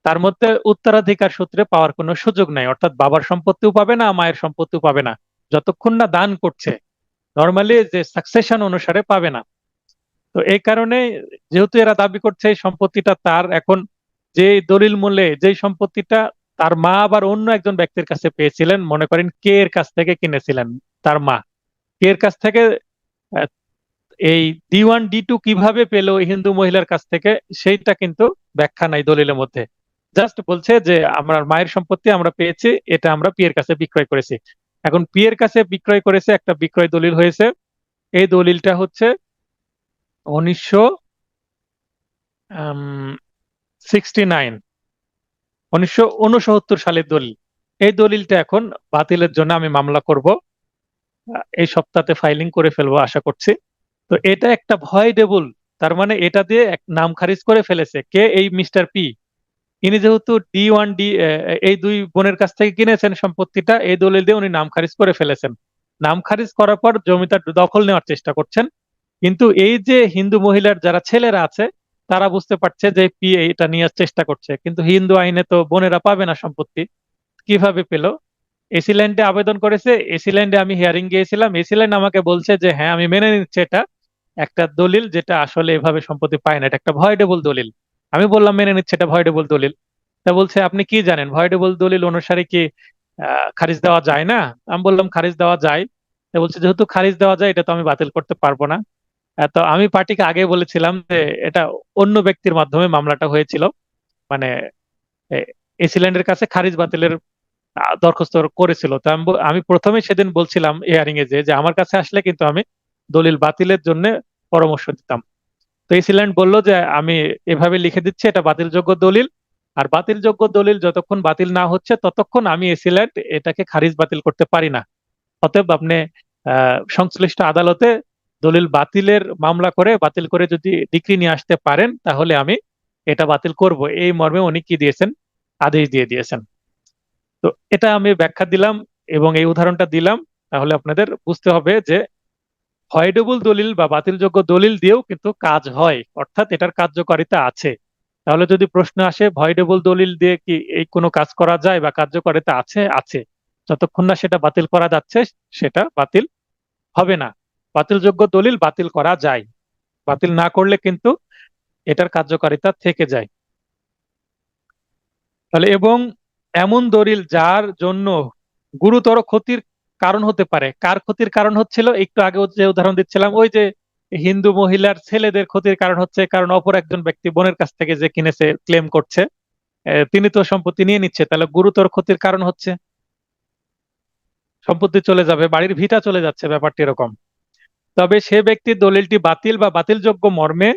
তার মধ্যে উত্তরাধিকার সূত্রে পাওয়ার কোনো সুযোগ নাই, অর্থাৎ বাবার সম্পত্তিও পাবে না, মায়ের সম্পত্তিও পাবে না, যতক্ষণ না দান করছে। নর্মালি যে সাকসেশন অনুসারে পাবে না। তো এই কারণে যেহেতু এরা দাবি করছে এই সম্পত্তিটা তার, এখন যে দলিল মূল্যে যেই সম্পত্তিটা তার মা আবার অন্য একজন ব্যক্তির কাছে পেয়েছিলেন, মনে করেন কে এর কাছ থেকে কিনেছিলেন, তার মা কে এর কাছ থেকে আহ, এই D1 D2 কিভাবে পেলো এই হিন্দু মহিলার কাছ থেকে, সেইটা কিন্তু ব্যাখ্যা নাই দলিলের মধ্যে। জাস্ট বলছে যে আমার মায়ের সম্পত্তি আমরা পেয়েছি, এটা আমরা পিয়ের কাছে বিক্রয় করেছি। এখন পিয়ের কাছে বিক্রয় করেছে, একটা বিক্রয় দলিল হয়েছে। এই দলিলটা হচ্ছে 1969 সালের দলিল। এই দলিলটা এখন বাতিলের জন্য আমি মামলা করব, এই সপ্তাহে ফাইলিং করে ফেলবো আশা করছি। তো এটা একটা ভয়েডেবল, তার মানে এটা দিয়ে এক নাম খারিজ করে ফেলেছে কে, এই মিস্টার পি। ইনি যেহেতু D1 D এই দুই বোনের কাছ থেকে কিনেছেন সম্পত্তিটা, এই দলিল দিয়ে উনি নাম খারিজ করে ফেলেছেন। নাম খারিজ করার পর জমিটা দখল নেওয়ার চেষ্টা করছেন, কিন্তু এই যে হিন্দু মহিলার যারা ছেলেরা আছে তারা বুঝতে পারছে যে পি এটা নেওয়ার চেষ্টা করছে, কিন্তু হিন্দু আইনে তো বোনেরা পাবে না সম্পত্তি, কিভাবে পেল? এসি ল্যান্ডে আবেদন করেছে, এসি ল্যান্ডে আমি হিয়ারিং গিয়েছিলাম, এসি ল্যান্ড আমাকে বলছে যে হ্যাঁ আমি মেনে নিচ্ছি এটা একটা দলিল যেটা আসলে এভাবে সম্পত্তি পায় না, এটা একটা ভয়েডেবল দলিল। আমি বললাম মেনে নিচ্ছে এটা ভয়েডেবল দলিল। তা বলছে আপনি কি জানেন ভয়েডেবল দলিল অনুসারে কি খারিজ দেওয়া যায় না? আমি বললাম খারিজ দেওয়া যায়। তা বলছে যেহেতু খারিজ দেওয়া যায় এটা তো আমি বাতিল করতে পারবো না। তো আমি পার্টিকে আগে বলেছিলাম যে এটা অন্য ব্যক্তির মাধ্যমে মামলাটা হয়েছিল, মানে এসিল্যান্ডের কাছে খারিজ বাতিলের দরখাস্ত করেছিল। তো আমি প্রথমে সেদিন বলছিলাম হিয়ারিং এ যে আমার কাছে আসলে কিন্তু আমি দলিল বাতিলের জন্য পরামর্শ দিতাম। তো এসিল্যান্ড বলল যে আমি এভাবে লিখে দিচ্ছি এটা বাতিলযোগ্য দলিল, আর বাতিলযোগ্য দলিল যতক্ষণ বাতিল না হচ্ছে ততক্ষণ আমি এসিল্যান্ড এটাকে খারিজ বাতিল করতে পারি না। অতএব আপনি সংশ্লিষ্ট আদালতে দলিল বাতিলের মামলা করে বাতিল করে যদি ডিক্রি নিয়ে আসতে পারেন তাহলে আমি এটা বাতিল করব, এই মর্মে উনি কি দিয়েছেন, আদেশ দিয়ে দিয়েছেন। তো এটা আমি ব্যাখ্যা দিলাম এবং এই উদাহরণটা দিলাম, তাহলে আপনাদের বুঝতে হবে যে ভয়েডেবল দলিল বা বাতিলযোগ্য দলিল দিয়েও কিন্তু কাজ হয়, অর্থাৎ এটার কার্যকারিতা আছে। তাহলে যদি প্রশ্ন আসে ভয়েডেবল দলিল দিয়ে কি এই কোনো কাজ করা যায় বা কার্যকারিতা আছে, আছে। যতক্ষণ না সেটা বাতিল করা যাচ্ছে সেটা বাতিল হবে না। বাতিলযোগ্য দলিল বাতিল করা যায়, বাতিল না করলে কিন্তু এটার কার্যকারিতা থেকে যায়। তাহলে এবং এমন দলিল যার জন্য গুরুতর ক্ষতির কারণ হতে পারে, কার ক্ষতির কারণ হচ্ছিল একটু আগে যে উদাহরণ দিচ্ছিলাম, ওই যে হিন্দু মহিলার ছেলেদের ক্ষতির কারণ হচ্ছে, কারণ অপর একজন ব্যক্তি বোনের কাছ থেকে যে কিনেছে ক্লেম করছে তিনি তো সম্পত্তি নিয়ে নিচ্ছে, তাহলে গুরুতর ক্ষতির কারণ হচ্ছে, সম্পত্তি চলে যাবে, বাড়ির ভিটা চলে যাচ্ছে, ব্যাপারটি এরকম। তবে সে ব্যক্তি দলিলটি বাতিল বা বাতিলযোগ্য মর্মে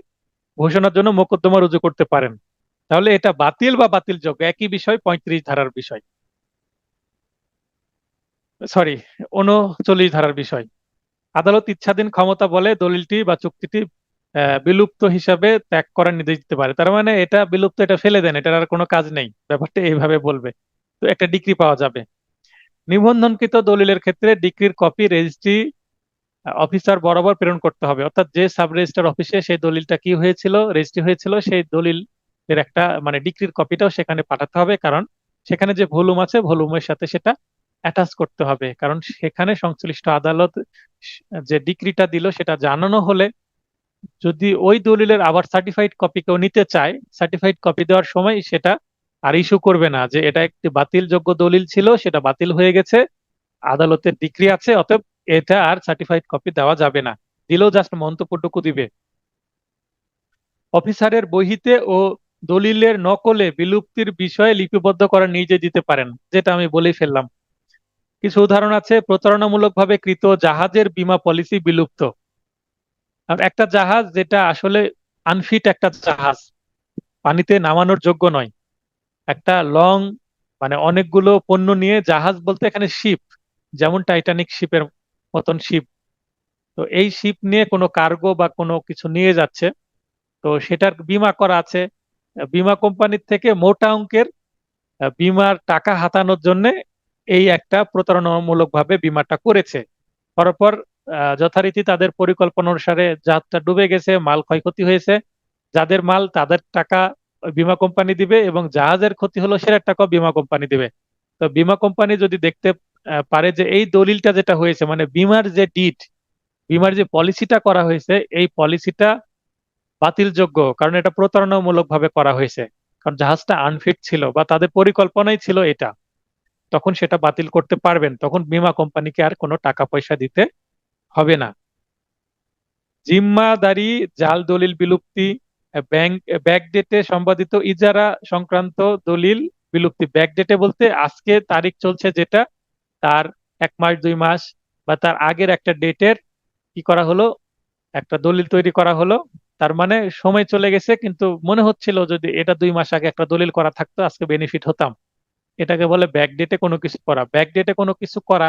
ঘোষণার জন্য মোকদ্দমা রুজু করতে পারেন। তাহলে এটা বাতিল বা বাতিলযোগ্য একই বিষয়, 35 ধারার বিষয়, সরি 39 ধারার বিষয়। আদালত ইচ্ছাধীন ক্ষমতা বলে দলিলটি বা চুক্তিটি বিলুপ্ত হিসাবে ত্যাগ করার নির্দেশ দিতে পারে। তার মানে এটা বিলুপ্ত, এটা ফেলে দেন, এটার আর কোনো কাজ নেই, ব্যাপারটা এইভাবে বলবে। তো একটা ডিক্রি পাওয়া যাবে। নিবন্ধনকৃত দলিলের ক্ষেত্রে ডিক্রির কপি রেজিস্ট্রি অফিসার বরাবর প্রেরণ করতে হবে, অর্থাৎ যে সাব রেজিস্ট্রার অফিসে সেই দলিলটা কি হয়েছিল, রেজিস্ট্রি হয়েছিল, সেই দলিল এর একটা মানে ডিক্রির কপিটাও সেখানে পাঠাতে হবে, কারণ সেখানে যে ভলিউম আছে ভলিউমের সাথে সেটা অ্যাটাচ করতে হবে, কারণ সেখানে সংশ্লিষ্ট আদালত যে ডিক্রিটা দিল সেটা জানানো হলে যদি ওই দলিলের আবার সার্টিফাইড কপি কেউ নিতে চায়, সার্টিফাইড কপি দেওয়ার সময় সেটা আর ইস্যু করবে না যে এটা একটি বাতিলযোগ্য দলিল ছিল, সেটা বাতিল হয়ে গেছে, আদালতের ডিক্রি আছে, অতএব এটা আর সার্টিফাইড কপি দেওয়া যাবে না, দিলেও জাস্ট মন্তব্যটুকু দিবে। অফিসারের বহিতে ও দলিলের নকলে বিলুপ্তির বিষয়ে লিপিবদ্ধ করা নির্দেশ দিতে পারেন, যেটা আমি বলেই ফেললাম। কিছু উদাহরণ আছে, প্রতারণামূলকভাবে কৃত জাহাজের বীমা পলিসি বিলুপ্ত। আর একটা জাহাজ যেটা আসলে আনফিট একটা জাহাজ, পানিতে নামানোর যোগ্য নয়, একটা লং মানে অনেকগুলো পণ্য নিয়ে জাহাজ বলতে এখানে শিপ, যেমন টাইটানিক শিপের মতন শিপ, তো এই শিপ নিয়ে কোনো কার্গো বা কোনো কিছু নিয়ে যাচ্ছে, তো সেটার বীমা করা আছে, বীমা কোম্পানির থেকে মোটা অঙ্কের বিমার টাকা হাতানোর জন্য এই একটা প্রতারণামূলক ভাবে বিমাটা করেছে। করার পর যথারীতি তাদের পরিকল্পনা অনুসারে জাহাজটা ডুবে গেছে, মাল ক্ষয়ক্ষতি হয়েছে। যাদের মাল তাদের টাকা বীমা কোম্পানি দিবে, এবং জাহাজের ক্ষতি হলো সেটার টাকা বীমা কোম্পানি দিবে। তো বীমা কোম্পানি যদি দেখতে পারে যে এই দলিলটা যেটা হয়েছে, মানে বিমার যে ডিড, বিমার যে পলিসিটা করা হয়েছে, এই পলিসিটা বাতিলযোগ্য, কারণ এটা প্রতারণামূলক ভাবে করা হয়েছে, কারণ জাহাজটা আনফিট ছিল বা তাদের পরিকল্পনাই ছিল এটা, তখন সেটা বাতিল করতে পারবেন, তখন বীমা কোম্পানিকে আর কোনো টাকা পয়সা দিতে হবে না। জিম্মাদারি, জাল দলিল বিলুপ্তি, ব্যাংক ব্যাকডেটে সম্পাদিত ইজারা সংক্রান্ত দলিল বিলুপ্তি। ব্যাকডেটে বলতে আজকে তারিখ চলছে যেটা, তার 1 মাস 2 মাস বা তার আগের একটা ডেটের কি করা হলো, একটা দলিল তৈরি করা হলো। তার মানে সময় চলে গেছে, কিন্তু মনে হচ্ছিল যদি এটা 2 মাস আগে একটা দলিল করা থাকতো আজকে বেনিফিট হতাম। এটাকে বলে ব্যাকডেটে কোনো কিছু করা। ব্যাকডেটে কোনো কিছু করা,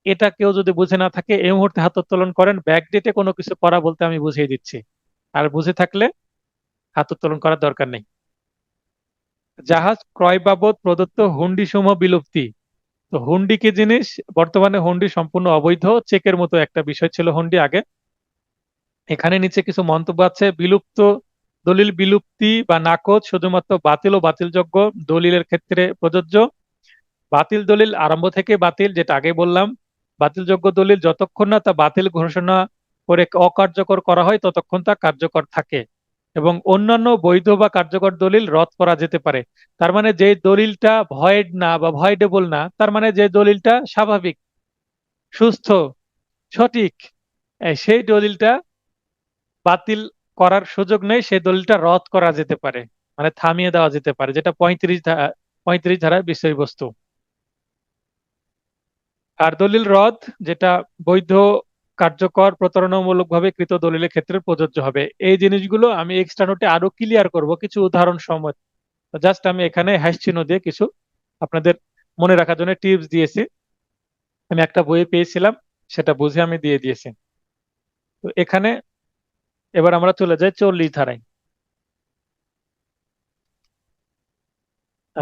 এটা কেউ যদি বুঝে না থাকে এই মুহূর্তে হাত উত্তোলন করেন, ব্যাকডেটে কোনো কিছু করা বলতে আমি বুঝিয়ে দিচ্ছি, আর বুঝে থাকলে হাত উত্তোলন করার দরকার নেই। জাহাজ ক্রয় বাবদ প্রদত্ত হুন্ডি সমূহ বিলুপ্তি। তো হুন্ডি কি জিনিস? বর্তমানে হুন্ডি সম্পূর্ণ অবৈধ, চেকের মতো একটা বিষয় ছিল হুন্ডি আগে। এখানে নিচে কিছু মন্তব্য আছে। বিলুপ্ত দলিল বিলুপ্তি বা নাকচ শুধুমাত্র বাতিল ও বাতিলযোগ্য দলিলের ক্ষেত্রে প্রযোজ্য। বাতিল দলিল আরম্ভ থেকে বাতিল, যেটা আগে বললাম। বাতিলযোগ্য দলিল যতক্ষণ না তা বাতিল ঘোষণা করে অকার্যকর করা হয় ততক্ষণ তা কার্যকর থাকে, এবং অন্যান্য বৈধ বা কার্যকর দলিল রদ করা যেতে পারে। তার মানে যে দলিলটা ভয়েড না বা ভয়েডেবল না, তার মানে যে দলিলটা স্বাভাবিক, সুস্থ, সঠিক, সেই দলিলটা বাতিল করার সুযোগ নেই, সেই দলিলটা রদ করা যেতে পারে, মানে থামিয়ে দেওয়া যেতে পারে, যেটা 35 ধারার বিষয়বস্তু। আর দলিল রদ, যেটা বৈধ, কার্যকর, প্রতারণামূলকভাবে কৃত দলিলের ক্ষেত্রে প্রযোজ্য হবে। এই জিনিসগুলো আমি এক্সট্রা নোটে আরো ক্লিয়ার করব কিছু উদাহরণ সমেত। জাস্ট আমি এখানে হ্যাশ চিহ্ন দিয়ে কিছু আপনাদের মনে রাখার জন্য টিপস দিয়েছি। আমি একটা বইয়ে পেয়েছিলাম, সেটা বুঝে আমি দিয়ে দিয়েছি। তো এখানে এবার আমরা চলে যাই 40 ধারায়।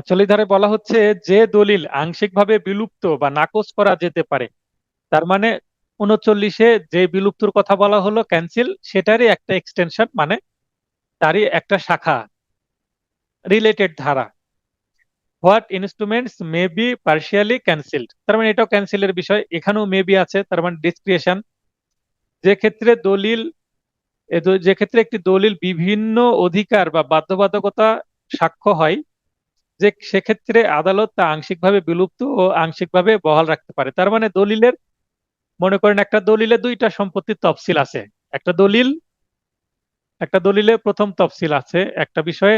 40 ধারায় বলা হচ্ছে যে দলিল আংশিকভাবে বিলুপ্ত বা নাকচ করা যেতে পারে। তার মানে 39-এ যে বিলুপ্তর কথা বলা হলো, ক্যান্সেল, সেটারই একটা এক্সটেনশন, মানে তারই একটা শাখা, রিলেটেড ধারা। What instruments may be partially cancelled, তার মানে এটাও ক্যান্সেলের বিষয়, এখানেও মে বি আছে, তার মানে ডিসক্রিশন। যে ক্ষেত্রে দলিল যে ক্ষেত্রে একটি দলিল বিভিন্ন অধিকার বা বাধ্যবাধকতা সাক্ষ্য হয়, যে সেক্ষেত্রে আদালত তা আংশিকভাবে বিলুপ্ত ও আংশিকভাবে বহাল রাখতে পারে। তার মানে দলিলের, মনে করেন একটা দলিলে 2টা সম্পত্তির তফসিল আছে, একটা দলিলে প্রথম তফসিল আছে একটা বিষয়ে,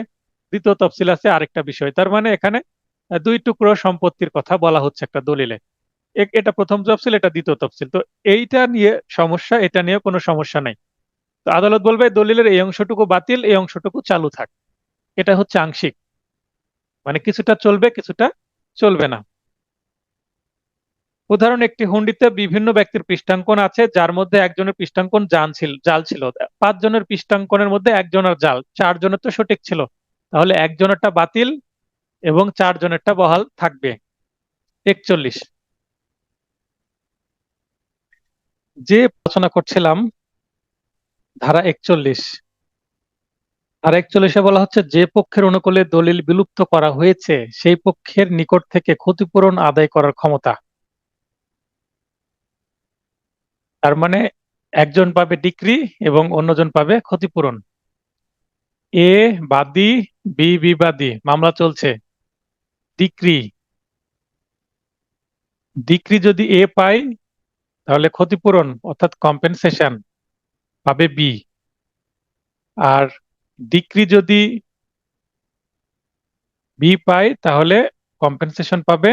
দ্বিতীয় তফসিল আছে আরেকটা বিষয়। তার মানে এখানে 2 টুকরো সম্পত্তির কথা বলা হচ্ছে একটা দলিলে। এটা প্রথম তফসিল, এটা দ্বিতীয় তফসিল। তো এইটা নিয়ে সমস্যা, এটা নিয়ে কোনো সমস্যা নাই। তো আদালত বলবে দলিলের এই অংশটুকু বাতিল, এই অংশটুকু চালু থাক। এটা হচ্ছে আংশিক, মানে কিছুটা চলবে কিছুটা চলবে না। উদাহরণ, একটি হুন্ডিতে বিভিন্ন ব্যক্তির পৃষ্ঠাঙ্কন আছে, যার মধ্যে একজনের পৃষ্ঠাঙ্কন জাল ছিল। 5 জনের পৃষ্ঠাঙ্কনের মধ্যে একজনের জাল, 4 জনের তো সঠিক ছিল, তাহলে একজনেরটা বাতিল এবং 4 জনেরটা বহাল থাকবে। 41, যে আলোচনা করছিলাম, ধারা 41। আর 41-এ বলা হচ্ছে যে পক্ষের অনুকূলে দলিল বিলুপ্ত করা হয়েছে সেই পক্ষের নিকট থেকে ক্ষতিপূরণ আদায় করার ক্ষমতা। তার মানে একজন পাবে ডিক্রি এবং অন্যজন পাবে ক্ষতিপূরণ। এ বাদী, বি বিবাদী, মামলা চলছে, ডিক্রি ডিক্রি যদি এ পায় তাহলে ক্ষতিপূরণ অর্থাৎ কম্পেনসেশন পাবে বি, আর ডিক্রি যদি বি পায় তাহলে কম্পেনসেশন পাবে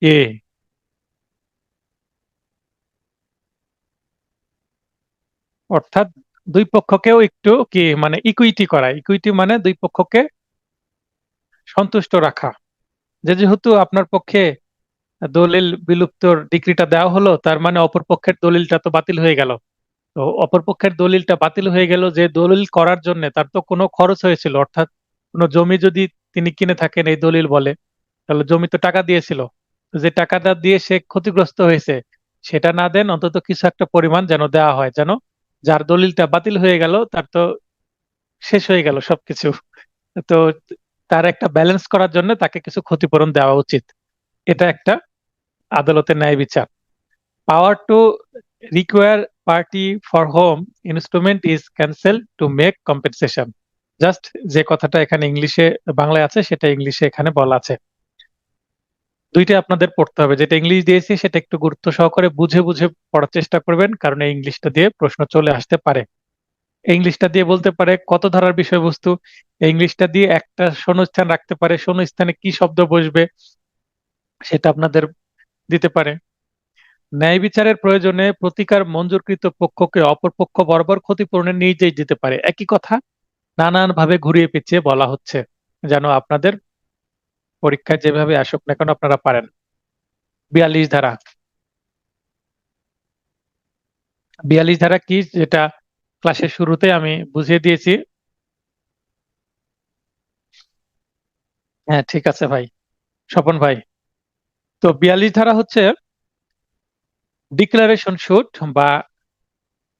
এ। অর্থাৎ দুই পক্ষকেও একটু কি মানে ইকুইটি করা, ইকুইটি মানে দুই পক্ষকে সন্তুষ্ট রাখা। যেহেতু আপনার পক্ষে দলিল বিলুপ্তর ডিক্রিটা দেওয়া হলো, তার মানে অপর পক্ষের দলিলটা তো বাতিল হয়ে গেল। তো অপর পক্ষের দলিলটা বাতিল হয়ে গেল, যে দলিল করার জন্য তার তো কোনো খরচ হয়েছিল, অর্থাৎ কোনো জমি যদি তিনি কিনে থাকেন, এই দলিল বলে, তাহলে জমি তো টাকা দিয়েছিল, তো যে টাকাটা দিয়ে সে ক্ষতিগ্রস্ত হয়েছে সেটা না দেন, অন্তত কিছু একটা পরিমাণ যেন দেওয়া হয়, যেন যার দলিলটা বাতিল হয়ে গেল তার তো শেষ হয়ে গেল সবকিছু। তো তার একটা ব্যালেন্স করার জন্য তাকে কিছু ক্ষতিপূরণ দেওয়া উচিত। এটা একটা আদালতের ন্যায় বিচার। Power to require party for home instrument is cancel to make compensation. Just যে কথাটা এখানে ইংলিশে বাংলায় আছে সেটা ইংলিশে এখানে বলা আছে। দুইটা আপনাদের পড়তে হবে, যেটা ইংলিশ দিয়েছি সেটা একটু গুরুত্ব সহকারে বুঝে বুঝে পড়ার চেষ্টা করবেন, কারণ এই ইংলিশটা দিয়ে প্রশ্ন চলে আসতে পারে। এই ইংলিশটা দিয়ে বলতে পারে কত ধারার বিষয়বস্তু, এই ইংলিশটা দিয়ে একটা শূন্যস্থান রাখতে পারে, শূন্যস্থানে কি শব্দ বসবে সেটা আপনাদের দিতে পারে। ন্যায় বিচারের প্রয়োজনে প্রতিকার মঞ্জুরকৃত পক্ষকে অপর পক্ষ বরাবর ক্ষতিপূরণের নির্দেশ দিতে পারে। একই কথা নানান ভাবে ঘুরিয়ে পেঁচিয়ে বলা হচ্ছে, যেন আপনাদের পরীক্ষায় যেভাবে আসুক না কেন আপনারা পারেন। 42 ধারা। 42 ধারা কি, যেটা ক্লাসের শুরুতে আমি বুঝিয়ে দিয়েছি। হ্যাঁ ঠিক আছে ভাই, স্বপন ভাই। তো 42 ধারা হচ্ছে ডিক্লারেশন শুট বা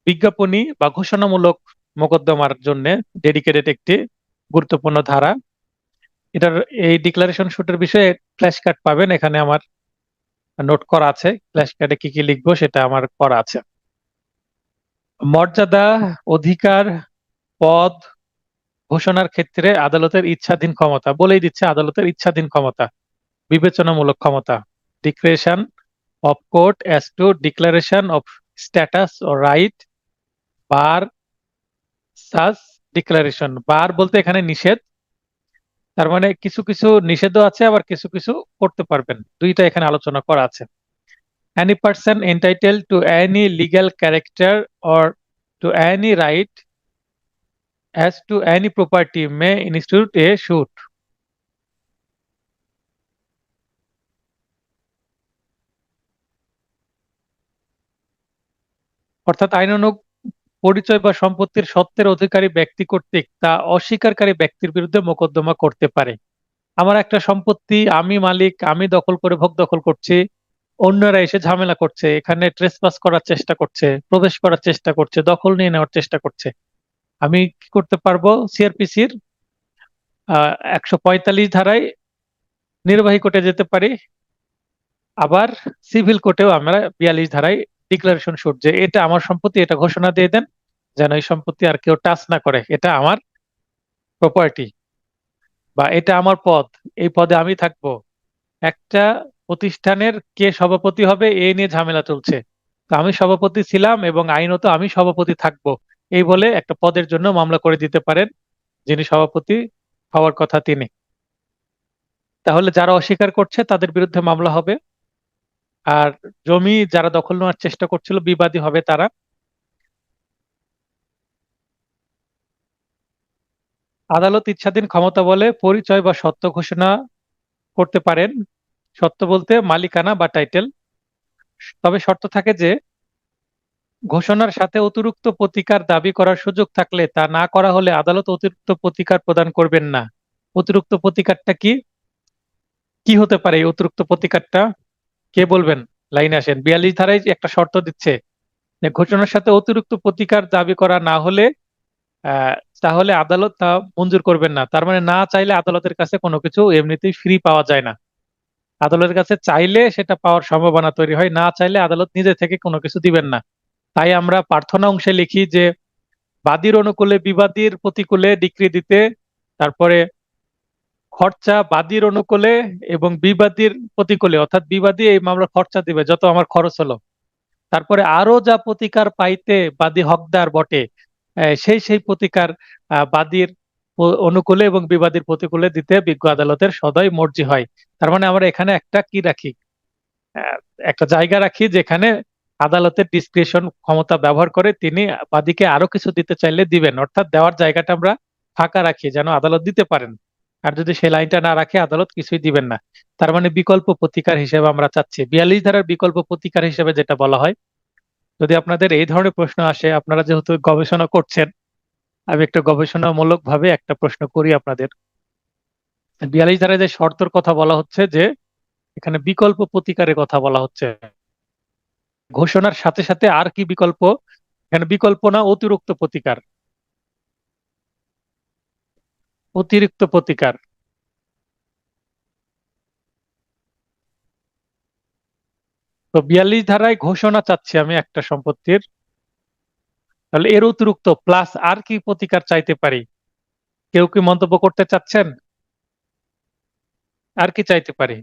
বিজ্ঞাপনী বা ঘোষণামূলক মোকদ্দমার জন্য ডেডিকেটেড একটি গুরুত্বপূর্ণ ধারা। এটার এই ডিক্লারেশন শুটের বিষয়ে ফ্ল্যাশ কার্ড পাবেন, এখানে আমার নোট করা আছে, ফ্ল্যাশ কার্ডে কি কি লিখবো সেটা আমার করা আছে। মর্যাদা, অধিকার, পদ ঘোষণার ক্ষেত্রে আদালতের ইচ্ছাধীন ক্ষমতা, বলেই দিচ্ছে আদালতের ইচ্ছাধীন ক্ষমতা, বিবেচনামূলক ক্ষমতা। Discretion of court as to declaration of status ও রাইট বার সাস ডিক্লারেশন। বার বলতে এখানে নিষেধ, তার মানে কিছু কিছু নিষেধও আছে, আবার কিছু কিছু করতে পারবেন, দুইটা এখানে আলোচনা করা আছে। any person entitled to any legal character or to any right as to any property may institute a suit. অর্থাৎ আইনানুগ পরিচয় বা সম্পত্তির সত্ত্বের অধিকারী ব্যক্তি কর্তৃক তা অস্বীকারী ব্যক্তির বিরুদ্ধে মোকদ্দমা করতে পারে। আমার একটা সম্পত্তি, আমি মালিক, আমি দখল করে ভোগ দখল করছি, অন্যরা এসে ঝামেলা করছে, এখানে ট্রেসপাস করার চেষ্টা করছে, প্রবেশ করার চেষ্টা করছে, দখল নিয়ে নেওয়ার চেষ্টা করছে, আমি কি করতে পারবো? সিআরপিসির 145 ধারায় নির্বাহী কোর্টে যেতে পারি, আবার সিভিল কোর্টেও আমরা 42 ধারায় ডিক্লারেশন শুট, যে এটা আমার সম্পত্তি, এটা ঘোষণা দিয়ে দেন যেন এই সম্পত্তি আর কেউ টাচ না করে, এটা আমার প্রপার্টি, বা এটা আমার পদ, এই পদে আমি থাকবো। একটা প্রতিষ্ঠানের কে সভাপতি হবে এ নিয়ে ঝামেলা চলছে, তো আমি সভাপতি ছিলাম এবং আইনত আমি সভাপতি থাকবো, এই বলে একটা পদের জন্য মামলা করে দিতে পারেন যিনি সভাপতি হওয়ার কথা তিনি। তাহলে যারা অস্বীকার করছে তাদের বিরুদ্ধে মামলা হবে, আর জমি যারা দখল নেওয়ার চেষ্টা করছিল বিবাদী হবে তারা। আদালত ইচ্ছাধীন ক্ষমতা বলে পরিচয় বা সত্ত্ব ঘোষণা করতে পারেন, সত্ত্ব বলতে মালিকানা বা টাইটেল। তবে শর্ত থাকে যে ঘোষণার সাথে অতিরিক্ত প্রতিকার দাবি করার সুযোগ থাকলে তা না করা হলে আদালত অতিরিক্ত প্রতিকার প্রদান করবেন না। অতিরিক্ত প্রতিকারটা কি, কি হতে পারে এই অতিরিক্ত প্রতিকারটা, কে বলবেন? লাইনে আসেন। 42 ধারায় একটা শর্ত দিচ্ছে যে ঘোষণার সাথে অতিরিক্ত প্রতিকার দাবি করা না হলে আহ তাহলে আদালত তা মঞ্জুর করবেন না। তার মানে না চাইলে আদালতের কাছে কোনো কিছু এমনিতেই ফ্রি পাওয়া যায় না, আদালতের কাছে চাইলে সেটা পাওয়ার সম্ভাবনা তৈরি হয়, না চাইলে আদালত নিজে থেকে কোনো কিছু দিবেন না। তাই আমরা প্রার্থনা অংশে লিখি যে বাদীর অনুকূলে বিবাদীর প্রতিকূলে ডিক্রি দিতে, তারপরে খরচা বাদীর অনুকূলে এবং বিবাদীর প্রতিকূলে, অর্থাৎ বিবাদী এই মামলার খরচা দিবে যত আমার খরচ হলো, তারপরে আরো যা প্রতিকার পাইতে বাদী হকদার বটে সেই প্রতিকার বাদীর অনুকূলে এবং বিবাদীর প্রতিকূলে দিতে বিজ্ঞ আদালতের সদয় মর্জি হয়। তার মানে আমরা এখানে একটা কি রাখি, আহ, একটা জায়গা রাখি যেখানে আদালতের ডিসক্রিশন ক্ষমতা ব্যবহার করে তিনি বাদীকে আরো কিছু দিতে চাইলে দিবেন, অর্থাৎ দেওয়ার জায়গাটা আমরা ফাঁকা রাখি যেন আদালত দিতে পারেন। আর যদি সেই লাইনটা না রাখে আদালত কিছুই দিবেন না। তার মানে বিকল্প প্রতিকার হিসেবে আমরা চাচ্ছি 42 ধারার বিকল্প প্রতিকার হিসেবে যেটা বলা হয়, যদি আপনাদের এই ধরনের প্রশ্ন আসে, আপনারা যেহেতু গবেষণা করছেন, আমি একটা গবেষণামূলক ভাবে একটা প্রশ্ন করি আপনাদের। 42 ধারায় যে শর্তর কথা বলা হচ্ছে যে এখানে বিকল্প প্রতিকারের কথা বলা হচ্ছে। ঘোষণার সাথে সাথে আর কি বিকল্প? এখানে বিকল্প না, অতিরিক্ত প্রতিকার। অতিরিক্ত প্রতিকার। তো 42 ধারায় ঘোষণা চাচ্ছি আমি একটা সম্পত্তির, তাহলে এর অতিরিক্ত প্লাস আর কি প্রতিকার চাইতে পারি? কেউ কি মন্তব্য করতে চাচ্ছেন? আর কি চাইতে পারি?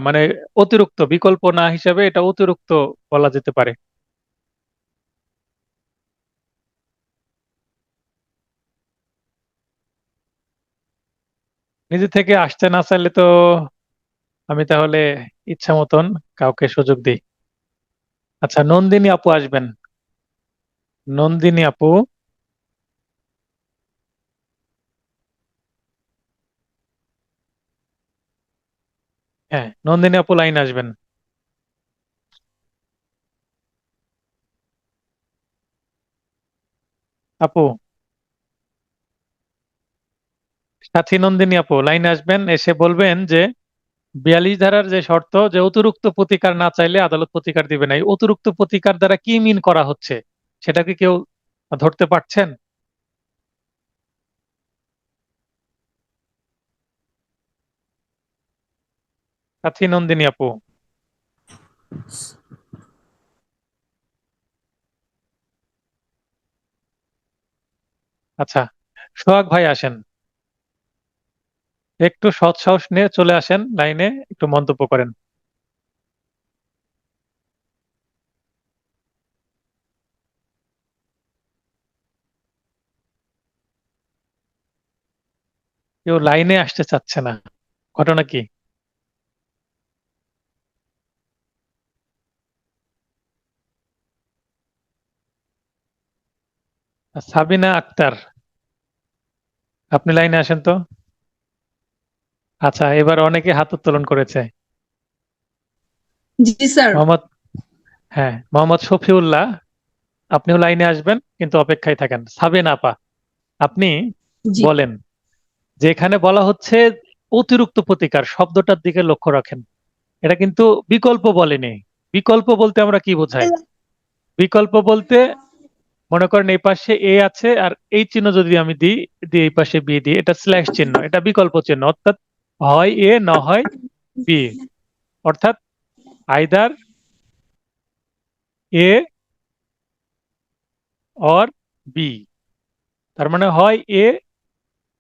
মানে অতিরিক্ত, বিকল্প না হিসাবে এটা অতিরিক্ত বলা যেতে পারে। নিজে থেকে আসতে না চাইলে তো আমি তাহলে ইচ্ছা মতন কাউকে সুযোগ দিই। আচ্ছা, নন্দিনী আপু আসবেন। নন্দিনী আপু। হ্যাঁ, নন্দিনী আপু লাইন আসবেন। আপু, সাথী নন্দিনী আপু লাইনে আসবেন, এসে বলবেন যে 42 ধারার যে শর্ত যে অতিরিক্ত প্রতিকার না চাইলে আদালত প্রতিকার দিবে না, এই অতিরিক্ত প্রতিকার দ্বারা কি মিন করা হচ্ছে সেটা কি কেউ ধরতে পারছেন? সাথী নন্দিনী আপু। আচ্ছা, সোহাগ ভাই আসেন, একটু সৎ সাহস নিয়ে চলে আসেন লাইনে, একটু মন্তব্য করেন। কেউ লাইনে আসতে চাচ্ছে না, ঘটনা কি? সাবিনা আক্তার, আপনি লাইনে আসেন তো। আচ্ছা, এবার অনেকে হাত উত্তোলন করেছে। জি স্যার। মোহাম্মদ, হ্যাঁ, মোহাম্মদ শফিউল্লাহ, আপনিও লাইনে আসবেন, কিন্তু অপেক্ষায় থাকেন। সাবিনা আপা, আপনি জি বলেন যে এখানে বলা হচ্ছে অতিরিক্ত প্রতিকার, শব্দটার দিকে লক্ষ্য রাখেন। এটা কিন্তু বিকল্প বলেনি। বিকল্প বলতে আমরা কি বোঝাই? বিকল্প বলতে মনে করেন এই পাশে এ আছে আর এই চিহ্ন যদি আমি দিই, এই পাশে বি দিই, এটা স্ল্যাশ চিহ্ন, এটা বিকল্প চিহ্ন, অর্থাৎ হয় এ না হয় বি, অর্থাৎ আইদার এ অর বি। তার মানে হয় এ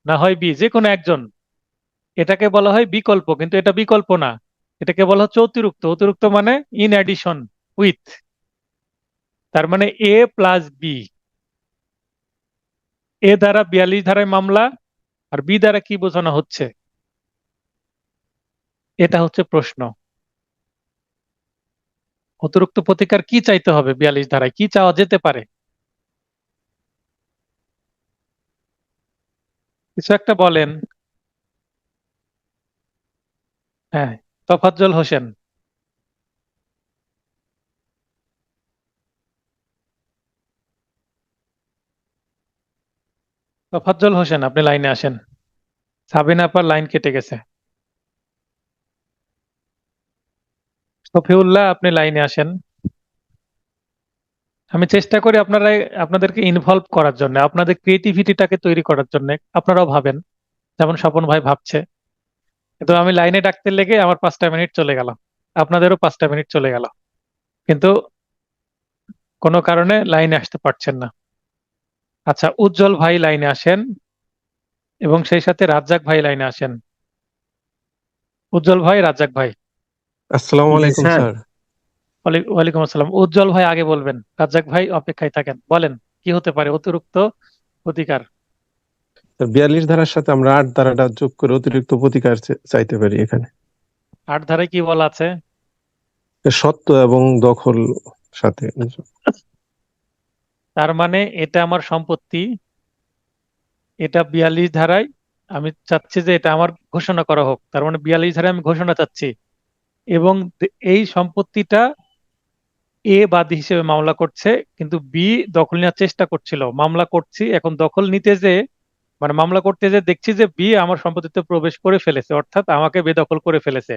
না হয় বি, যে কোনো একজন। এটাকে বলা হয় বিকল্প, কিন্তু এটা বিকল্প না, এটাকে বলা হচ্ছে অতিরিক্ত। অতিরিক্ত মানে ইন অ্যাডিশন, উইথ। তার মানে এ প্লাস বি। এ দ্বারা 42 ধারায় মামলা, আর বি দ্বারা কি বোঝানো হচ্ছে, এটা হচ্ছে প্রশ্ন। অতিরিক্ত প্রতিকার কি চাইতে হবে? 42 ধারায় কি চাওয়া যেতে পারে? কিছু একটা বলেন। হ্যাঁ, তফাজ্জল হোসেন। তফাজ্জল হোসেন, আপনি লাইনে আসেন। সাবিনা আপার লাইন কেটে গেছে। শফিউল্লাহ, আপনি লাইনে আসেন। আমি চেষ্টা করি আপনাদেরকে ইনভলভ করার জন্য, আপনাদের ক্রিয়েটিভিটিটাকে তৈরি করার জন্য। আপনারাও ভাবেন যেমন স্বপন ভাই ভাবছে, কিন্তু আমি লাইনে ডাকতে লেগে আমার 5টা মিনিট চলে গেল, আপনাদেরও 5টা মিনিট চলে গেল, কিন্তু কোনো কারণে লাইনে আসতে পারছেন না। আচ্ছা, উজ্জ্বল ভাই লাইনে আসেন, এবং সেই সাথে রাজ্জাক ভাই লাইনে আসেন। উজ্জ্বল ভাই, রাজ্জাক ভাই। আসসালামু জি আলাইকুম স্যার। স্যার। ওয়ালাইকুম আসসালাম। উজ্জ্বল ভাই আগে বলবেন, রাজ্জাক ভাই অপেক্ষায় থাকেন, বলেন কি হতে পারে অতিরিক্ত অধিকার? 42 ধারার সাথে আমরা 8 ধারাটা যোগ করে অতিরিক্ত প্রতিকার চাইতে পারি এখানে। 8 ধারায় কি বলা আছে? সত্ত্ব এবং দখল সাথে। তার মানে এটা আমার সম্পত্তি, এটা 42 ধারায় আমি চাচ্ছি যে এটা আমার ঘোষণা করা হোক। তার মানে 42 ধারায় আমি ঘোষণা চাচ্ছি, এবং এই সম্পত্তিটা এ বাদী হিসেবে মামলা করছে, কিন্তু বি দখল নেওয়ার চেষ্টা করছিল, মামলা করছি, এখন দখল নিতে যে মানে মামলা করতে যে দেখছি যে বি আমার সম্পত্তিতে প্রবেশ করে ফেলেছে, অর্থাৎ আমাকে বেদখল করে ফেলেছে।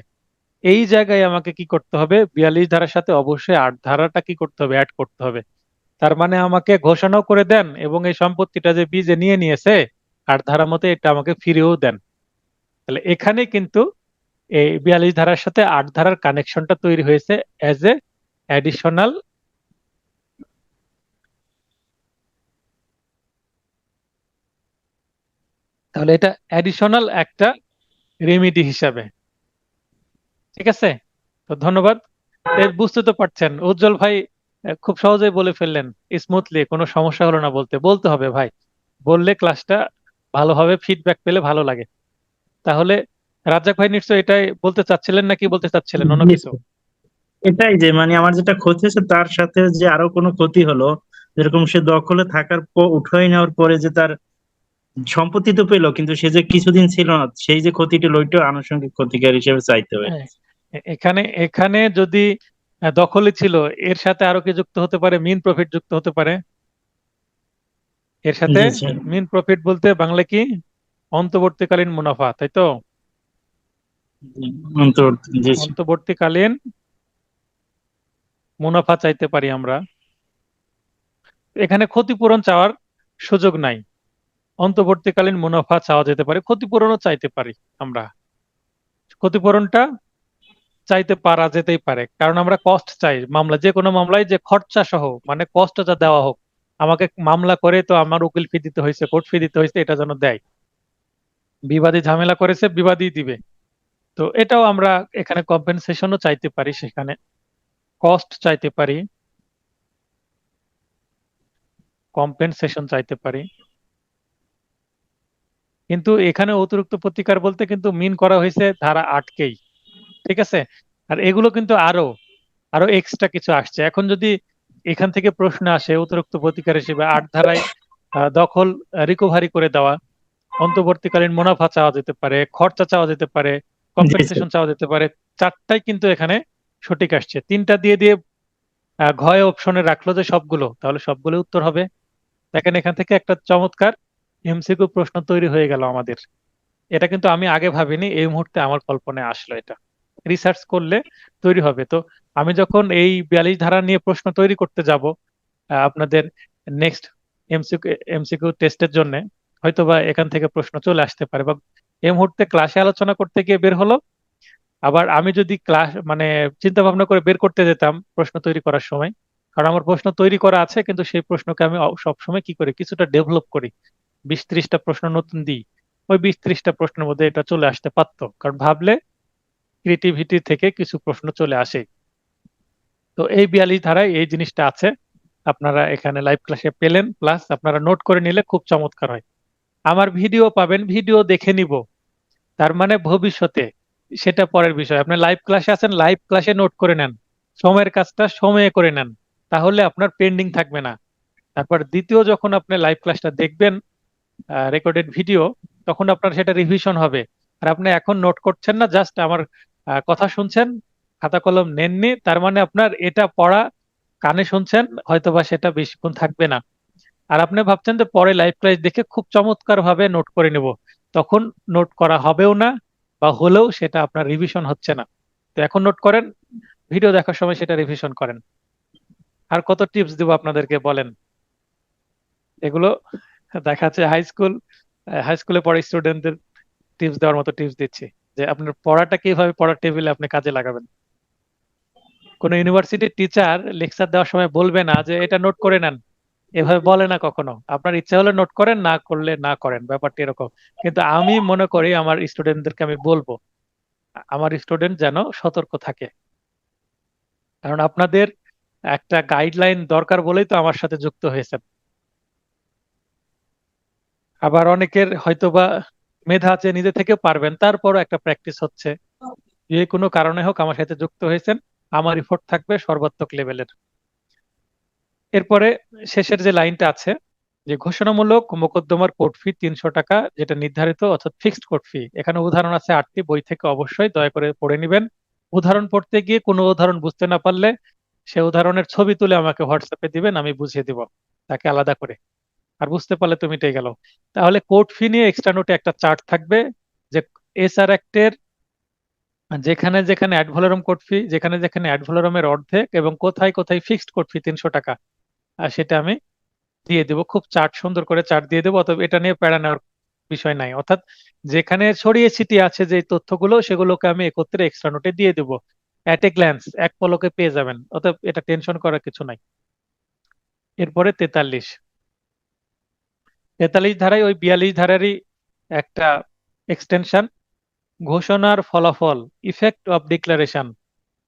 এই জায়গায় আমাকে কি করতে হবে, 42 ধারার সাথে অবশ্যই 8 ধারাটা কি করতে হবে, অ্যাড করতে হবে। তার মানে আমাকে ঘোষণাও করে দেন এবং এই সম্পত্তিটা যে বি যে নিয়ে নিয়েছে 8 ধারা মতে এটা আমাকে ফিরিয়েও দেন। তাহলে এখানে কিন্তু এই 42 ধারার সাথে 8 ধারার কানেকশনটা তৈরি হয়েছে অ্যাজ এ অ্যাডিশনাল, তাহলে এটা অ্যাডিশনাল একটা রেমিডি হিসাবে। ঠিক আছে, তো ধন্যবাদ। বুঝতে তো পারছেন উজ্জ্বল ভাই, খুব সহজেই বলে ফেললেন, স্মুথলি, কোনো সমস্যা হলো না। বলতে বলতে হবে ভাই, বললে ক্লাসটা ভালোভাবে ফিডব্যাক পেলে ভালো লাগে। তাহলে রাজ্জাক ভাই নিশ্চয়ই এটাই বলতে চাচ্ছিলেন, নাকি বলতে চাচ্ছিলেন অন্য জি কিছু? স্যার। এটাই যে মানে আমার যেটা ক্ষতি হয়েছে তার সাথে যে আরো কোনো ক্ষতি হলো, যেরকম সে দখলে থাকার পর উঠাই নেওয়ার পরে যে তার সম্পত্তি তো পেলো, কিন্তু সে যে কিছুদিন ছিল না, সেই যে ক্ষতিটা ওইটাও আনুষঙ্গিক ক্ষতিকার হিসেবে চাইতে হবে। হ্যাঁ, এখানে এখানে যদি দখলই ছিল, এর সাথে আরো কি যুক্ত হতে পারে, মিন প্রফিট যুক্ত হতে পারে এর সাথে। জি স্যার। মিন প্রফিট বলতে বাংলা কি, অন্তর্বর্তীকালীন মুনাফা, তাই তো? জি, অন্তর্বর্তী, জি স্যার। অন্তর্বর্তীকালীন মুনাফা চাইতে পারি আমরা। এখানে ক্ষতিপূরণ চাওয়ার সুযোগ নাই, অন্তর্বর্তীকালীন মুনাফা চাওয়া যেতে পারে, ক্ষতিপূরণও চাইতে পারি আমরা। ক্ষতিপূরণটা চাইতে পারা যেতেই পারে, কারণ আমরা কস্ট চাই মামলা, যে কোনো মামলায় যে খরচা সহ মানে কষ্টটা দেওয়া হোক। আমাকে মামলা করে তো আমার উকিল ফি দিতে হয়েছে, কোর্ট ফি দিতে হয়েছে, এটা যেন দেয়। বিবাদী ঝামেলা করেছে, বিবাদী দিবে। তো এটাও আমরা এখানে কম্পেনসেশনও চাইতে পারি, সেখানে কস্ট চাইতে পারি, কম্পেনসেশন চাইতে পারি। কিন্তু এখানে অতিরিক্ত প্রতিকার বলতে কিন্তু মিন করা হয়েছে ধারা 8কেই। ঠিক আছে, আর এগুলো কিন্তু আরো আরো এক্সট্রা কিছু আসছে। এখন যদি এখান থেকে প্রশ্ন আসে অতিরিক্ত প্রতিকার হিসেবে 8 ধারায় দখল রিকভারি করে দেওয়া, অন্তর্বর্তীকালীন মুনাফা চাওয়া যেতে পারে, খরচা চাওয়া যেতে পারে, জি স্যার। কম্পেনসেশন চাওয়া যেতে পারে, চারটাই কিন্তু এখানে সঠিক আসছে। তিনটা দিয়ে দিয়ে ঘয় অপশনে রাখলো যে সবগুলো, তাহলে সবগুলো উত্তর হবে। দেখেন এখান থেকে একটা চমৎকার এমসিকিউ প্রশ্ন তৈরি হয়ে গেল আমাদের। এটা কিন্তু আমি আগে ভাবিনি, এই মুহূর্তে আমার কল্পনায় আসলো, এটা রিসার্চ করলে তৈরি হবে। তো আমি যখন এই 42 ধারা নিয়ে প্রশ্ন তৈরি করতে যাব আপনাদের নেক্সট এমসিকিউ টেস্টের জন্য, হয়তোবা এখান থেকে প্রশ্ন চলে আসতে পারে, বা এই মুহূর্তে ক্লাসে আলোচনা করতে গিয়ে বের হলো। আবার আমি যদি ক্লাস মানে চিন্তা ভাবনা করে বের করতে যেতাম প্রশ্ন তৈরি করার সময়, কারণ আমার প্রশ্ন তৈরি করা আছে, কিন্তু সেই প্রশ্নকে আমি সবসময় কি করি, কিছুটা ডেভেলপ করি, 20-30টা প্রশ্ন নতুন দিই। ওই 20-30টা প্রশ্নের মধ্যে এটা চলে আসতে পারতো, কারণ ভাবলে ক্রিয়েটিভিটি থেকে কিছু প্রশ্ন চলে আসে। তো এই 42 ধারায় এই জিনিসটা আছে, আপনারা এখানে লাইভ ক্লাসে পেলেন, প্লাস আপনারা নোট করে নিলে খুব চমৎকার হয়। আমার ভিডিও পাবেন, ভিডিও দেখে নিব, তার মানে ভবিষ্যতে সেটা পরের বিষয়। আপনি লাইভ ক্লাসে আছেন, লাইভ ক্লাসে নোট করে নেন, সময়ের কাজটা সময়ে করে নেন, তাহলে আপনার পেন্ডিং থাকবে না। তারপর দ্বিতীয় যখন আপনি লাইভ ক্লাসটা দেখবেন, রেকর্ডেড ভিডিও, তখন আপনার সেটা রিভিশন হবে। আর আপনি এখন নোট করছেন না, জাস্ট আমার কথা শুনছেন, খাতা কলম নেননি, তার মানে আপনার এটা পড়া কানে শুনছেন, হয়তোবা সেটা বেশিক্ষণ থাকবে না। আর আপনি ভাবছেন যে পরে লাইভ ক্লাস দেখে খুব চমৎকার ভাবে নোট করে নেব, তখন নোট করা হবেও না, বা হলেও সেটা আপনার রিভিশন হচ্ছে না। তো এখন নোট করেন, ভিডিও দেখার সময় সেটা রিভিশন করেন। আর কত টিপস দিব আপনাদেরকে বলেন, এগুলো দেখা যাচ্ছে হাই স্কুলে পড়া স্টুডেন্টদের টিপস দেওয়ার মতো টিপস দিচ্ছি, যে আপনার পড়াটা কিভাবে পড়ার টেবিলে আপনি কাজে লাগাবেন। কোন ইউনিভার্সিটির টিচার লেকচার দেওয়ার সময় বলবে না যে এটা নোট করে নেন, এভাবে বলে না কখনো। আপনার ইচ্ছা হলে নোট করেন, না করলে না করেন, ব্যাপারটা এরকম। কিন্তু আমি মনে করি আমার স্টুডেন্টদেরকে আমি বলবো, আমার স্টুডেন্ট যেন সতর্ক থাকে, কারণ আপনাদের একটা গাইডলাইন দরকার বলেই তো আমার সাথে যুক্ত হয়েছেন। আবার অনেকের হয়তোবা মেধা আছে, নিজে থেকে পারবেন, তারপরও একটা প্র্যাকটিস হচ্ছে, যে কোনো কারণে হোক আমার সাথে যুক্ত হয়েছেন, আমার এফোর্ট থাকবে সর্বাত্মক লেভেলের। এরপরে শেষের যে লাইনটা আছে, যে ঘোষণামূলক মোকদ্দমার কোর্ট ফি 300 টাকা, যেটা নির্ধারিত অর্থাৎ ফিক্সড কোর্ট ফি। এখানে উদাহরণ আছে 8টি, বই থেকে অবশ্যই দয়া করে পড়ে নেবেন। উদাহরণ পড়তে গিয়ে কোনো উদাহরণ বুঝতে না পারলে সে উদাহরণের ছবি তুলে আমাকে হোয়াটসঅ্যাপে দিবেন, আমি বুঝিয়ে দিব তাকে আলাদা করে। আর বুঝতে পারলে তো মিটে গেল। তাহলে কোর্ট ফি নিয়ে এক্সট্রা নোটে একটা চার্ট থাকবে যে এসআর অ্যাক্টের যেখানে যেখানে অ্যাড ভ্যালোরাম কোর্ট ফি, যেখানে যেখানে অ্যাড ভ্যালোরামের অর্ধেক এবং কোথায় কোথায় ফিক্সড কোর্ট ফি 300 টাকা, আর সেটা আমি দিয়ে দেবো। খুব চার্ট, সুন্দর করে চার্ট দিয়ে দেবো, অতএব এটা নিয়ে প্যারা নেওয়ার বিষয় নাই। অর্থাৎ যেখানে ছড়িয়ে ছিটিয়ে আছে যে তথ্যগুলো, সেগুলোকে আমি একত্রে এক্সট্রা নোটে দিয়ে দেবো। অ্যাট এ গ্ল্যান্স, এক পলকে পেয়ে যাবেন, অতএব এটা টেনশন করার কিছু নাই। এরপরে 43 ধারায় ওই 42 ধারারই একটা এক্সটেনশন, ঘোষণার ফলাফল, ইফেক্ট অফ ডিক্লারেশন।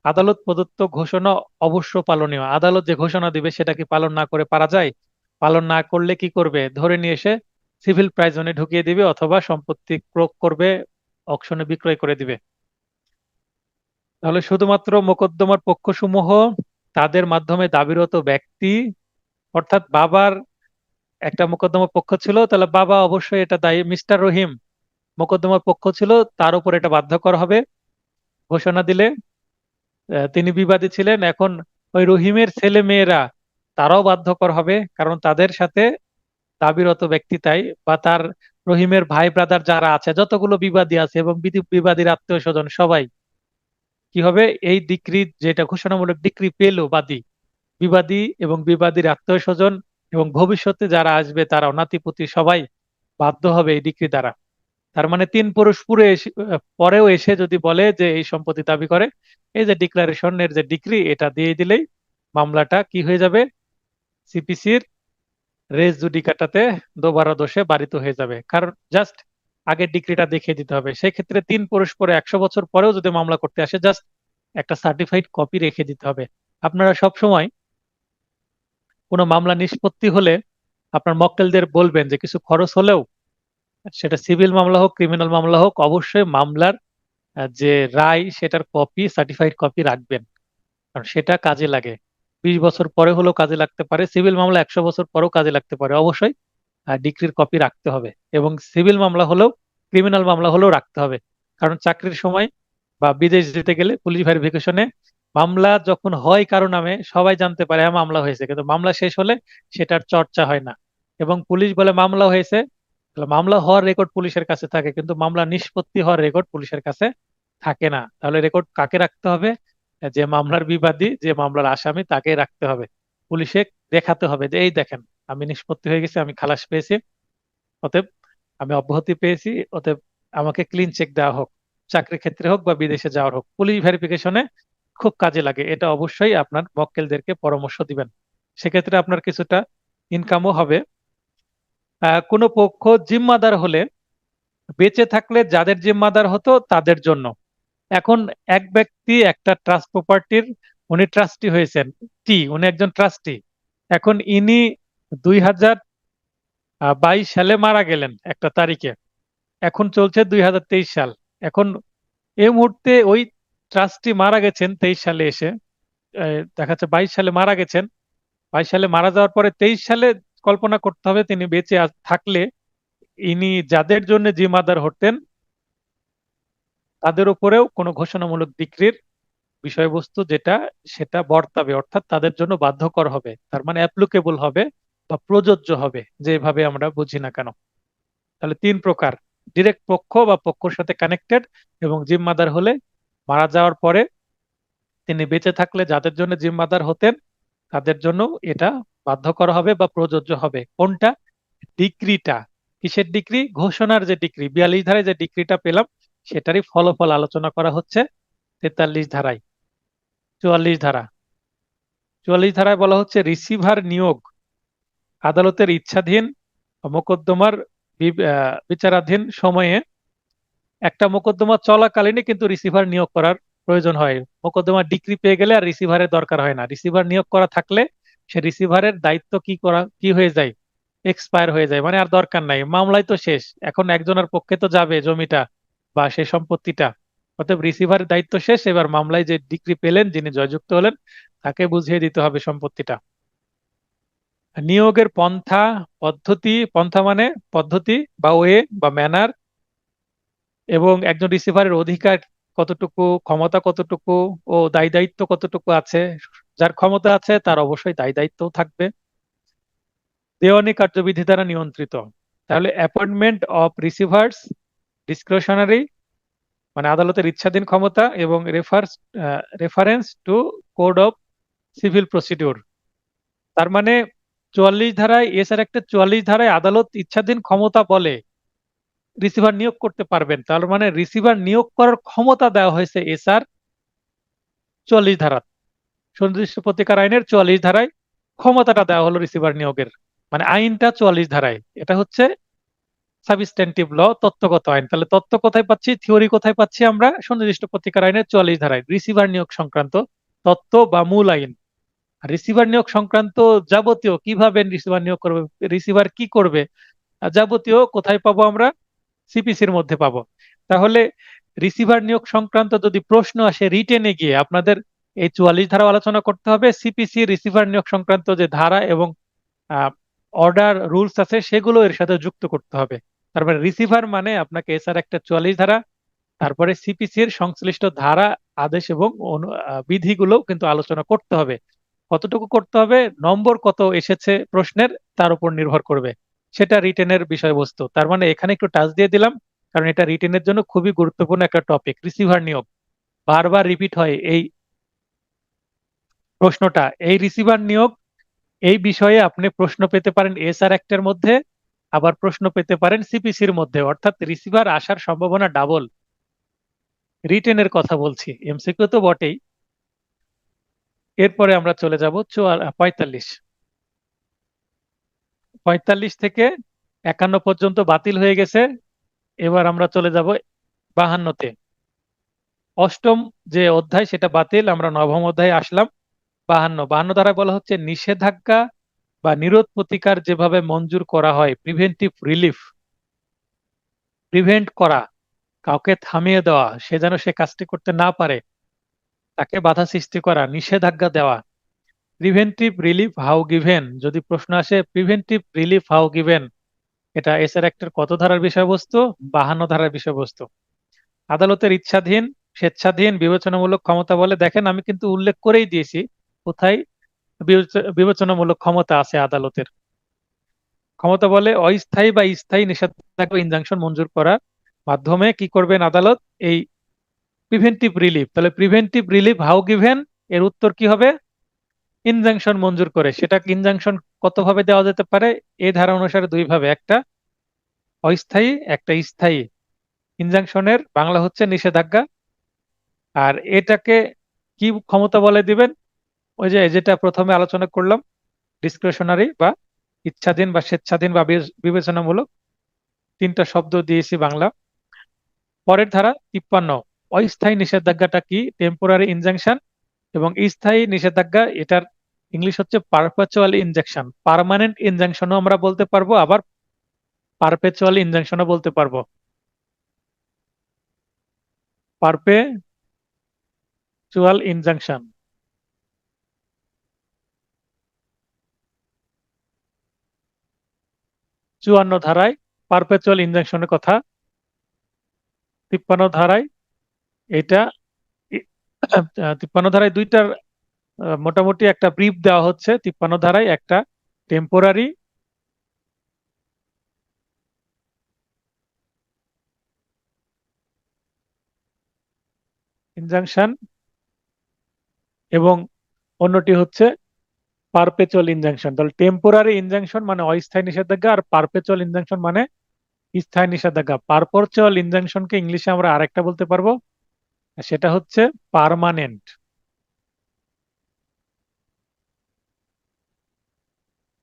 আদালত প্রদত্ত ঘোষণা অবশ্য পালনীয়। আদালত যে ঘোষণা দিবে সেটা কি পালন না করে পারা যায়? পালন না করলে কি করবে? ধরে নিয়ে এসে সিভিল প্রাইজনে ঢুকিয়ে দিবে অথবা সম্পত্তি ক্রয় করবে, অকশনে বিক্রয় করে দিবে। তাহলে শুধুমাত্র মোকদ্দমার পক্ষসমূহ, তাদের মাধ্যমে দাবিরত ব্যক্তি, অর্থাৎ বাবার একটা মোকদ্দমার পক্ষ ছিল, তাহলে বাবা অবশ্যই এটা দায়ী। মিস্টার রহিম মোকদ্দমার পক্ষ ছিল, তার উপর এটা বাধ্যকর হবে ঘোষণা দিলে। তিনি বিবাদী ছিলেন, এখন ওই রহিমের ছেলে মেয়েরা তারাও বাধ্যকর হবে, কারণ তাদের সাথে দাবিরত ব্যক্তি তাই, বা তার রহিমের ভাই ব্রাদার যারা আছে, যতগুলো বিবাদী আছে এবং বিবাদীর আত্মীয় স্বজন সবাই কি হবে, এই ডিক্রি, যেটা ঘোষণামূলক ডিক্রি পেল বাদী, বিবাদী এবং বিবাদীর আত্মীয় স্বজন এবং ভবিষ্যতে যারা আসবে তারা নাতিপুতি সবাই বাধ্য হবে এই ডিক্রি দ্বারা। তার মানে 3 পুরুষ পরেও এসে যদি বলে যে এই সম্পত্তি দাবি করে, এই যে ডিক্লারেশনের যে ডিক্রি, এটা দিয়ে দিলেই মামলাটা কি হয়ে যাবে, সিপিসির রেস জুডিকাটাতে দোবারা দোষে বারিত হয়ে যাবে। কারণ জাস্ট আগের ডিগ্রিটা দেখিয়ে দিতে হবে। সেই ক্ষেত্রে 3 পুরুষ পরে 100 বছর পরেও যদি মামলা করতে আসে, জাস্ট একটা সার্টিফাইড কপি রেখে দিতে হবে। আপনারা সব সময় কোনো মামলা নিষ্পত্তি হলে আপনার মক্কেলদের বলবেন যে কিছু খরচ হলেও, সেটা সিভিল মামলা হোক ক্রিমিনাল মামলা হোক, অবশ্যই মামলার যে রায় সেটার কপি, সার্টিফাইড কপি রাখবেন, কারণ সেটা কাজে লাগে। 20 বছর পরে হলেও কাজে লাগতে পারে, সিভিল মামলা 100 বছর পরেও কাজে লাগতে পারে। অবশ্যই ডিগ্রির কপি রাখতে হবে, এবং সিভিল মামলা হলেও ক্রিমিনাল মামলা হলেও রাখতে হবে। কারণ চাকরির সময় বা বিদেশ যেতে গেলে পুলিশ ভেরিফিকেশনে মামলা যখন হয় কারো নামে, সবাই জানতে পারে হ্যাঁ মামলা হয়েছে, কিন্তু মামলা শেষ হলে সেটার চর্চা হয় না। এবং পুলিশ বলে মামলা হয়েছে, তাহলে মামলা হওয়ার রেকর্ড পুলিশের কাছে থাকে, কিন্তু মামলা নিষ্পত্তি হওয়ার রেকর্ড পুলিশের কাছে থাকে না। তাহলে রেকর্ড কাকে রাখতে হবে? যে মামলার বিবাদী, যে মামলার আসামি, তাকে রাখতে হবে। পুলিশে দেখাতে হবে যে এই দেখেন, আমি নিষ্পত্তি হয়ে গেছি, আমি খালাস পেয়েছি, অতএব আমি অব্যাহতি পেয়েছি, অতএব আমাকে ক্লিন চেক দেওয়া হোক, চাকরির ক্ষেত্রে হোক বা বিদেশে যাওয়ার হোক। পুলিশ ভেরিফিকেশনে খুব কাজে লাগে, এটা অবশ্যই আপনার মক্কেলদেরকে পরামর্শ দিবেন। সেক্ষেত্রে আপনার কিছুটা ইনকামও হবে। কোনো পক্ষ জিম্মাদার হলে, বেঁচে থাকলে যাদের জিম্মাদার হতো তাদের জন্য, এখন এক ব্যক্তি একটা ট্রাস্ট প্রপার্টির, উনি ট্রাস্টি হয়েছেন, উনি একজন ট্রাস্টি, এখন ইনি 2022 সালে মারা গেলেন একটা তারিখে, এখন চলছে 2023 সাল। এখন এই মুহূর্তে ওই ট্রাস্টি মারা গেছেন 23 সালে এসে, দেখা যাচ্ছে 22 সালে মারা গেছেন। 22 সালে মারা যাওয়ার পরে 23 সালে কল্পনা করতে হবে তিনি বেঁচে থাকলে ইনি যাদের জন্য জিম্মাদার হতেন তাদের উপরেও কোনো ঘোষণামূলক ডিক্রির বিষয়বস্তু যেটা, সেটা বর্তাবে, অর্থাৎ তাদের জন্য বাধ্যকর হবে, তার মানে অ্যাপ্লিকেবল হবে বা প্রযোজ্য হবে, যেভাবে আমরা বুঝি না কেন। তাহলে 3 প্রকার: ডিরেক্ট পক্ষ বা পক্ষর সাথে কানেক্টেড, এবং জিম্মাদার হলে, মারা যাওয়ার পরে তিনি বেঁচে থাকলে যাদের জন্য জিম্মাদার হতেন তাদের জন্য এটা বাধ্যকর হবে বা প্রযোজ্য হবে। কোনটা? ডিক্রিটা। কিসের ডিক্রি? ঘোষণার যে ডিক্রি, 42 ধারায় যে ডিক্রিটা পেলাম সেটারই ফলাফল আলোচনা করা হচ্ছে 43 ধারায়। 44 ধারায় বলা হচ্ছে রিসিভার নিয়োগ। আদালতের ইচ্ছাধীন মোকদ্দমার বিচারাধীন সময়ে একটা মোকদ্দমা চলাকালীনই কিন্তু রিসিভার নিয়োগ করার প্রয়োজন হয়। মোকদ্দমা ডিক্রি পেয়ে গেলে আর রিসিভারের দরকার হয় না। রিসিভার নিয়োগ করা থাকলে সে রিসিভারের দায়িত্ব কি হয়ে যায়, এক্সপায়ার হয়ে যায়, মানে আর দরকার নাই, মামলায় তো শেষ, এখন একজনের পক্ষে তো যাবে জমিটা বা সে সম্পত্তিটা, অতএব রিসিভারের দায়িত্ব শেষ। এবার মামলায় যে ডিক্রি পেলেন, যিনি জয়যুক্ত হলেন, তাকে বুঝিয়ে দিতে হবে সম্পত্তিটা। নিয়োগের পন্থা মানে পদ্ধতি বা ওয়ে বা ম্যানার, এবং একজন রিসিভারের অধিকার কতটুকু, ক্ষমতা কতটুকু, ও দায় দায়িত্ব কতটুকু আছে। যার ক্ষমতা আছে তার অবশ্যই দায় দায়িত্বও থাকবে। দেওয়ানি কার্যবিধি দ্বারা নিয়ন্ত্রিত। তাহলে অ্যাপয়েন্টমেন্ট অফ রিসিভার্স ডিসক্রিশনারি মানে আদালতের ইচ্ছাধীন ক্ষমতা এবং reference to code of civil procedure. তার মানে 44 ধারায় এসআর একটা 44 ধারায় আদালত ইচ্ছাধীন ক্ষমতা বলে রিসিভার নিয়োগ করতে পারবেন। তার মানে রিসিভার নিয়োগ করার ক্ষমতা দেওয়া হয়েছে এসআর 44 ধারা, সুনির্দিষ্ট প্রতিকার আইনের 44 ধারায় ক্ষমতাটা দেওয়া হলো রিসিভার নিয়োগের। মানে আইনটা 44 ধারায়, এটা হচ্ছে সাবস্ট্যান্টিভ ল, তত্ত্বগত আইন। তাহলে তত্ত্ব কোথায় পাচ্ছি, থিওরি কোথায় পাচ্ছি আমরা? সুনির্দিষ্ট প্রতিকার আইনের 44 ধারায় রিসিভার নিয়োগ সংক্রান্ত তত্ত্ব বা মূল আইন। রিসিভার নিয়োগ সংক্রান্ত যাবতীয় কিভাবে রিসিভার নিয়োগ করবে, রিসিভার কি করবে, যাবতীয় কোথায় পাবো আমরা? সিপিসির মধ্যে পাবো। তাহলে রিসিভার নিয়োগ সংক্রান্ত যদি প্রশ্ন আসে রিটেনে গিয়ে আপনাদের এই 44 ধারা আলোচনা করতে হবে, সিপিসি রিসিভার নিয়োগ সংক্রান্ত যে ধারা এবং অর্ডার রুলস আছে সেগুলো এর সাথে যুক্ত করতে হবে। তারপরে রিসিভার মানে আপনাকে এসআর একটা 44 ধারা, তারপরে সিপিসির সংশ্লিষ্ট ধারা, আদেশ এবং বিধিগুলো কিন্তু আলোচনা করতে হবে। কতটুকু করতে হবে, নম্বর কত এসেছে প্রশ্নের তার উপর নির্ভর করবে, সেটা রিটেনের বিষয়বস্তু। তার মানে এখানে একটু টাচ দিয়ে দিলাম, কারণ এটা রিটেনের জন্য খুবই গুরুত্বপূর্ণ একটা টপিক। রিসিভার নিয়োগ বারবার রিপিট হয় এই প্রশ্নটা। এই রিসিভার নিয়োগ এই বিষয়ে আপনি প্রশ্ন পেতে পারেন এসআর অ্যাক্টের মধ্যে, আবার প্রশ্ন পেতে পারেন সিপিসির মধ্যে, অর্থাৎ রিসিভার আসার সম্ভাবনা ডাবল। রিটেনের কথা বলছি, এমসিকিউ তো বটেই। এরপরে আমরা চলে যাব 45। 45 থেকে 51 পর্যন্ত বাতিল হয়ে গেছে। এবার আমরা চলে যাব 52-তে। অষ্টম যে অধ্যায় সেটা বাতিল, আমরা নবম অধ্যায়ে আসলাম। 52 দ্বারা বলা হচ্ছে নিষেধাজ্ঞা বা নিরোধ প্রতিকার যেভাবে মঞ্জুর করা হয়, প্রিভেন্টিভ রিলিফ, প্রিভেন্ট করা, কাউকে থামিয়ে দেওয়া, সে যেন সে কাজটি করতে না পারে, তাকে বাধা সৃষ্টি করা, নিষেধাজ্ঞা দেওয়া। প্রিভেন্টিভ রিলিফ হাউ গিভেন, যদি প্রশ্ন আসে প্রিভেন্টিভ রিলিফ হাউ গিভেন, এটা এসআর অ্যাক্টের কত ধারার বিষয়বস্তু? 52 ধারার বিষয়বস্তু। আদালতের ইচ্ছাধীন, স্বেচ্ছাধীন, বিবেচনামূলক ক্ষমতা বলে, দেখেন আমি কিন্তু উল্লেখ করেই দিয়েছি কোথায় বিবেচনামূলক ক্ষমতা আছে আদালতের। ক্ষমতা বলে অস্থায়ী বা স্থায়ী নিষেধাজ্ঞা ইনজাংশন মঞ্জুর করার মাধ্যমে কি করবেন আদালত? এই প্রিভেন্টিভ রিলিফ। তাহলে প্রিভেন্টিভ রিলিফ হাউ গিভেন এর উত্তর কি হবে? ইনজাংশন মঞ্জুর করে। সেটা ইনজাংশন কত ভাবে দেওয়া যেতে পারে? এই ধারা অনুসারে দুই ভাবে, একটা অস্থায়ী একটা স্থায়ী। ইনজাংশনের বাংলা হচ্ছে নিষেধাজ্ঞা। আর এটাকে কি ক্ষমতা বলে দিবেন? ওই যে যেটা প্রথমে আলোচনা করলাম, ডিসক্রিশনারি বা ইচ্ছাধীন বা স্বেচ্ছাধীন বা বিবেচনামূলক, তিনটা শব্দ দিয়েছি বাংলা। পরের ধারা 53, অস্থায়ী নিষেধাজ্ঞাটা কি? Temporary injunction. এবং স্থায়ী নিষেধাজ্ঞা এটার ইংলিশ হচ্ছে পারপেচুয়াল ইনজাংশন। পার্মানেন্ট ইনজাংশনও আমরা বলতে পারবো, আবার পারপেচুয়াল ইনজাংশনও বলতে পারবো। Perpetual injunction. চুয়ান্ন ধারায় পারপেচুয়াল ইনজাংশনের কথা, 53 ধারায় এটা 53 ধারায় দুইটার মোটামুটি একটা ব্রিফ দেওয়া হচ্ছে। 53 ধারায় একটা টেম্পোরারি ইনজাংশন এবং অন্যটি হচ্ছে পারপেচুয়াল ইনজাংশন। তাহলে টেম্পোরারি ইনজাংশন মানে অস্থায়ী নিষেধাজ্ঞা, আর পারপেচুয়াল ইনজাংশন মানে স্থায়ী নিষেধাজ্ঞা। পারপেচুয়াল ইনজাংশনকে ইংলিশে আমরা আরেকটা বলতে পারবো, সেটা হচ্ছে permanent.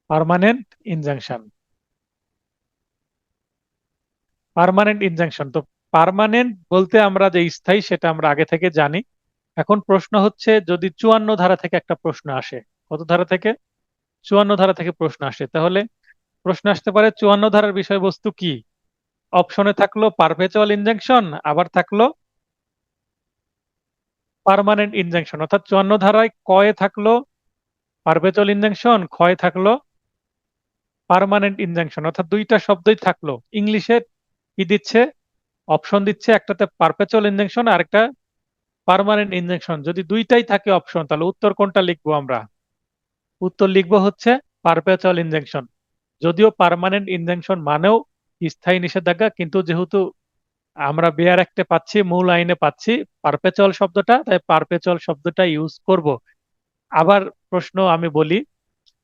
Permanent injunction. Permanent injunction তো পার্মানেন্ট বলতে আমরা যে স্থায়ী সেটা আমরা আগে থেকে জানি। এখন প্রশ্ন হচ্ছে যদি 54 ধারা থেকে একটা প্রশ্ন আসে, কত ধারা থেকে? 54 ধারা থেকে প্রশ্ন আসে, তাহলে প্রশ্ন আসতে পারে 54 ধারার বিষয়বস্তু কি? অপশনে থাকলো পারপেচুয়াল ইনজাংশন, আবার থাকলো পার্মানেন্ট ইনজাংশন। অর্থাৎ 54 ধারায় কয়ে থাকলো পারপেচুয়াল ইনজাংশন, ক্ষয় থাকলো পার্মানেন্ট ইনজাংশন, অর্থাৎ দুইটা শব্দই থাকলো। ইংলিশে কি দিচ্ছে? অপশন দিচ্ছে, একটাতে পারপেচুয়াল ইনজাংশন আর একটা পার্মানেন্ট ইনজাংশন। যদি দুইটাই থাকে অপশন, তাহলে উত্তর কোনটা লিখবো আমরা? উত্তর লিখবো হচ্ছে পারপেচুয়াল ইনজাংশন। যদিও পার্মানেন্ট ইনজাংশন মানেও স্থায়ী নিষেধাজ্ঞা, কিন্তু যেহেতু আমরা বেয়ার অ্যাক্টে পাচ্ছি, মূল আইনে পাচ্ছি পারপেচুয়াল শব্দটা, তাই পারপেচুয়াল শব্দটা ইউজ করব। আবার প্রশ্ন আমি বলি,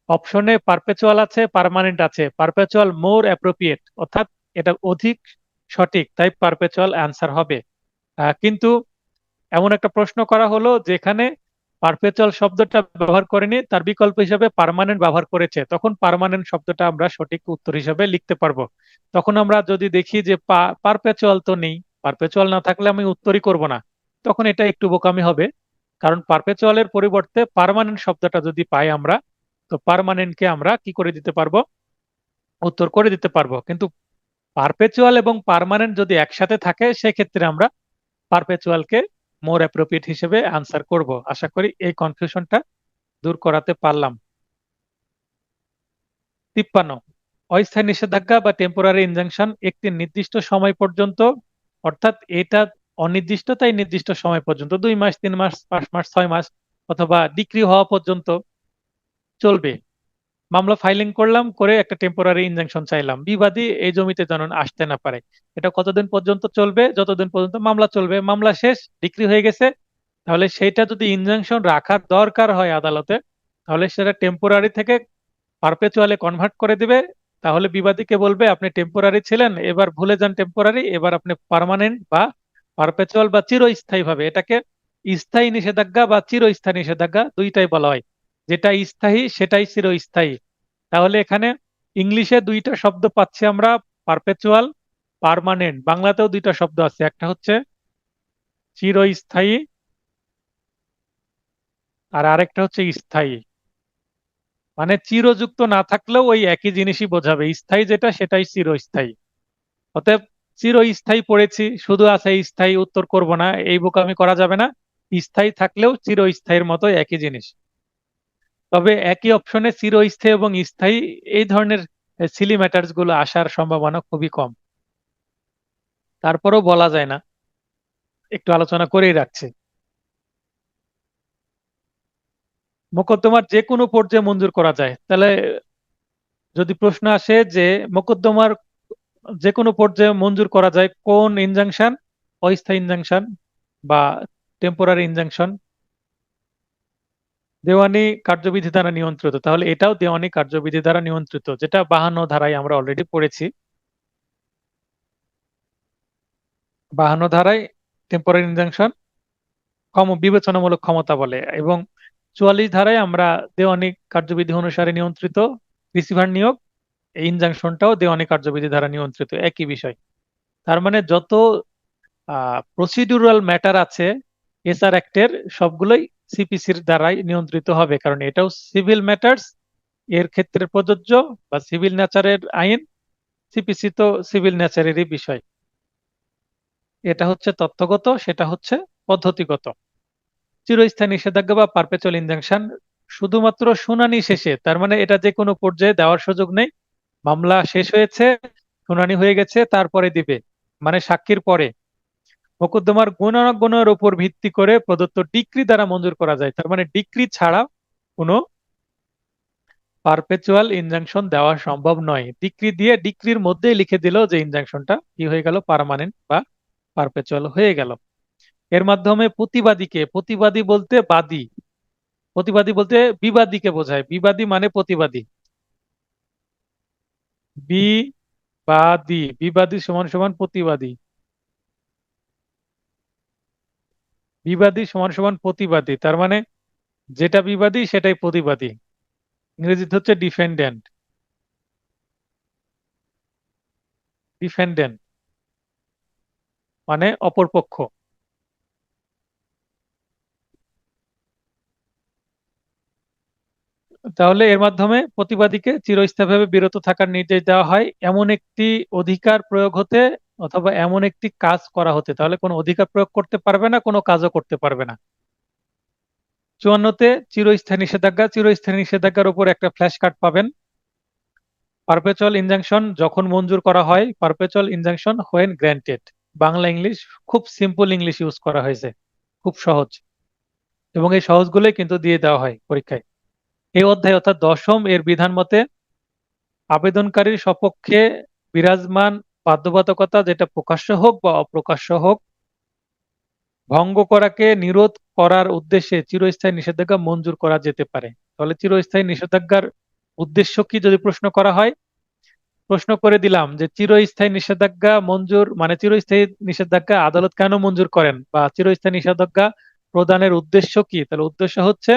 অপশনে পারপেচুয়াল আছে, পার্মানেন্ট আছে, পারপেচুয়াল মোর অ্যাপ্রোপ্রিয়েট, অর্থাৎ এটা অধিক সঠিক, তাই পারপেচুয়াল অ্যান্সার হবে। কিন্তু এমন একটা প্রশ্ন করা হলো যেখানে পারপেচুয়াল শব্দটা ব্যবহার করেনি, তার বিকল্প হিসেবে পার্মানেন্ট ব্যবহার করেছে, তখন পার্মানেন্ট শব্দটা আমরা সঠিক উত্তর হিসেবে লিখতে পারবো। তখন আমরা যদি দেখি যে পারপেচুয়াল তো নেই, পারপেচুয়াল না থাকলে আমি উত্তরই করব না, তখন এটা একটু বোকামি হবে। কারণ পারপেচুয়ালের পরিবর্তে পার্মানেন্ট শব্দটা যদি পাই আমরা, তো পার্মানেন্টকে আমরা কি করে দিতে পারবো, উত্তর করে দিতে পারবো। কিন্তু পারপেচুয়াল এবং পার্মানেন্ট যদি একসাথে থাকে, সেক্ষেত্রে আমরা পারপেচুয়ালকে মোর অ্যাপ্রোপ্রিয়েট হিসেবে আনসার করব। আশা করি এই কনফিউশনটা দূর করাতে পারলাম। 53, অস্থায়ী নিষেধাজ্ঞা বা টেম্পোরারি ইনজাংশন একটি নির্দিষ্ট সময় পর্যন্ত, অর্থাৎ এটা অনির্দিষ্ট তাই নির্দিষ্ট সময় পর্যন্ত, 2 মাস, 3 মাস, 5 মাস, 6 মাস, অথবা ডিক্রি হওয়া পর্যন্ত চলবে। মামলা ফাইলিং করলাম, করে একটা টেম্পোরারি ইনজাংশন চাইলাম, বিবাদী এই জমিতে যেন আসতে না পারে। এটা কতদিন পর্যন্ত চলবে? যতদিন পর্যন্ত মামলা চলবে। মামলা শেষ, ডিক্রি হয়ে গেছে, তাহলে সেইটা যদি ইনজাংশন রাখার দরকার হয় আদালতে, তাহলে সেটা টেম্পোরারি থেকে পারপেচুয়ালে কনভার্ট করে দিবে। তাহলে বিবাদীকে বলবে আপনি টেম্পোরারি ছিলেন, এবার ভুলে যান টেম্পোরারি, এবার আপনি পার্মানেন্ট বা পারপেচুয়াল বা চিরস্থায়ী ভাবে, এটাকে স্থায়ী নিষেধাজ্ঞা বা চিরস্থায়ী নিষেধাজ্ঞা দুইটাই বলা হয়। যেটা স্থায়ী সেটাই চিরস্থায়ী। তাহলে এখানে ইংলিশে দুইটা শব্দ পাচ্ছি আমরা, পারপেচুয়াল, পার্মানেন্ট। বাংলাতেও দুইটা শব্দ আছে, একটা হচ্ছে চিরস্থায়ী আর আরেকটা হচ্ছে স্থায়ী। মানে চিরযুক্ত না থাকলেও ওই একই জিনিসই বোঝাবে, স্থায়ী যেটা সেটাই চিরস্থায়ী। অতএব চিরস্থায়ী পড়েছি, শুধু আছে স্থায়ী, উত্তর করব না, এই বোকামি করা যাবে না। স্থায়ী থাকলেও চিরস্থায়ীর মতো একই জিনিস। তবে একই অপশনে চিরস্থায়ী এবং স্থায়ী এই ধরনের সিলি ম্যাটার্স গুলো আসার সম্ভাবনা খুবই কম। তারপরেও বলা যায় না, একটু আলোচনা করেই রাখছে। মোকদ্দমার যে কোনো পর্যায়ে মঞ্জুর করা যায়, তাহলে যদি প্রশ্ন আসে যে মোকদ্দমার যে কোনো পর্যায়ে মঞ্জুর করা যায় কোন ইনজাংশন, অস্থায়ী ইনজাংশন বা টেম্পোরারি ইনজাংশন? দেওয়ানি কার্যবিধি দ্বারা নিয়ন্ত্রিত, তাহলে এটাও দেওয়ানি কার্যবিধি দ্বারা নিয়ন্ত্রিত, যেটা 52 ধারায় আমরা অলরেডি পড়েছি। 52 ধারায় টেম্পোরারি ইনজাংশন বিবেচনামূলক ক্ষমতা বলে, এবং 44 ধারায় আমরা দেওয়ানি কার্যবিধি অনুসারে নিয়ন্ত্রিত রিসিভার নিয়োগ, এই ইনজাংশনটাও দেওয়ানি কার্যবিধি দ্বারা নিয়ন্ত্রিত, একই বিষয়। তার মানে যত প্রসিডিউরাল ম্যাটার আছে এসআর অ্যাক্টের, সবগুলোই সিপিসির দ্বারাই নিয়ন্ত্রিত হবে, কারণ এটাও সিভিল ম্যাটার্স, এর ক্ষেত্রে প্রযোজ্য, বা সিভিল নেচারের আইন। সিপিসি তো সিভিল নেচারেরই বিষয়। এটা হচ্ছে তথ্যগত, সেটা হচ্ছে পদ্ধতিগত। চিরস্থায়ী নিষেধাজ্ঞা বা পারপেচুয়াল ইনজাংশন শুধুমাত্র শুনানি শেষে, তার মানে এটা যে কোনো পর্যায়ে দেওয়ার সুযোগ নেই। মামলা শেষ হয়েছে, শুনানি হয়ে গেছে, তারপরে দিবে, মানে সাক্ষীর পরে। মোকদ্দমার গুণাগুণের উপর ভিত্তি করে প্রদত্ত ডিক্রি দ্বারা মঞ্জুর করা যায়, তার মানে ডিক্রি ছাড়া কোনো পারপেচুয়াল ইনজাংশন দেওয়া সম্ভব নয়। ডিক্রি দিয়ে ডিক্রির মধ্যেই লিখে দিল যে ইনজাংশনটা কি হয়ে গেল, পার্মানেন্ট বা পারপেচুয়াল হয়ে গেল। এর মাধ্যমে প্রতিবাদীকে, প্রতিবাদী বলতে বাদী, প্রতিবাদী বলতে বিবাদীকে বোঝায়, বিবাদী মানে প্রতিবাদী, বিবাদী, বিবাদী সমান সমান প্রতিবাদী, বিবাদী সমান সমান প্রতিবাদী, তার মানে যেটা বিবাদী সেটাই প্রতিবাদী। ইংরেজিতে হচ্ছে ডিফেন্ডেন্ট, ডিফেন্ডেন্ট মানে অপরপক্ষ। তাহলে এর মাধ্যমে প্রতিবাদীকে চিরস্থায়ীভাবে বিরত থাকার নির্দেশ দেওয়া হয় এমন একটি অধিকার প্রয়োগ হতে, অথবা এমন একটি কাজ করা হতে। তাহলে কোনো অধিকার প্রয়োগ করতে পারবে না, কোনো কাজও করতে পারবে না। 54-তে চিরস্থায়ী নিষেধাজ্ঞা, চিরস্থায়ী নিষেধাজ্ঞার উপর একটা ফ্ল্যাশ কার্ড পাবেন। পারপেচুয়াল ইনজাংশন যখন মঞ্জুর করা হয়, perpetual injunction when granted. Bangla English খুব সিম্পল ইংলিশ ইউজ করা হয়েছে, খুব সহজ, এবং এই সহজগুলোই কিন্তু দিয়ে দেওয়া হয় পরীক্ষায়। এই অধ্যায় অর্থাৎ 10ম এর বিধান মতে আবেদনকারীর সপক্ষে বিরাজমান বাধ্যবাধকতা, যেটা প্রকাশ্য হোক বা অপ্রকাশ্য হোক, ভঙ্গ করাকে নিরোধ করার উদ্দেশ্যে চিরস্থায়ী নিষেধাজ্ঞা মঞ্জুর করা যেতে পারে। তাহলে চিরস্থায়ী নিষেধাজ্ঞার উদ্দেশ্য কি যদি প্রশ্ন করা হয়, প্রশ্ন করে দিলাম যে চিরস্থায়ী নিষেধাজ্ঞা মঞ্জুর মানে চিরস্থায়ী নিষেধাজ্ঞা আদালত কেন মঞ্জুর করেন বা চিরস্থায়ী নিষেধাজ্ঞা প্রদানের উদ্দেশ্য কি, তাহলে উদ্দেশ্য হচ্ছে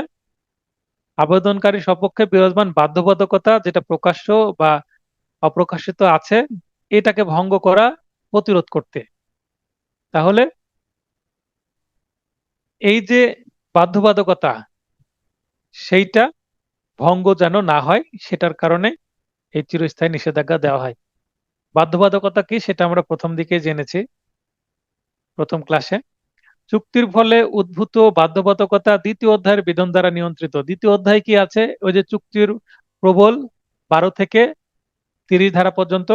আবেদনকারী সপক্ষে বিরাজমান বাধ্যবাধকতা, যেটা প্রকাশ্য বা অপ্রকাশিত আছে, এটাকে ভঙ্গ করা, প্রতিরোধ করতে। তাহলে এই যে বাধ্যবাধকতা, সেইটা ভঙ্গ যেন না হয়, সেটার কারণে এই চিরস্থায়ী নিষেধাজ্ঞা দেওয়া হয়। বাধ্যবাধকতা কি সেটা আমরা প্রথম দিকে জেনেছি, প্রথম ক্লাসে। চুক্তির ফলে উদ্ভূত বাধ্যবাধকতা দ্বিতীয় অধ্যায়ের বিধান দ্বারা নিয়ন্ত্রিত। দ্বিতীয় অধ্যায় কি আছে, ওই যে চুক্তির প্রবল 12 থেকে 30 ধারা পর্যন্ত।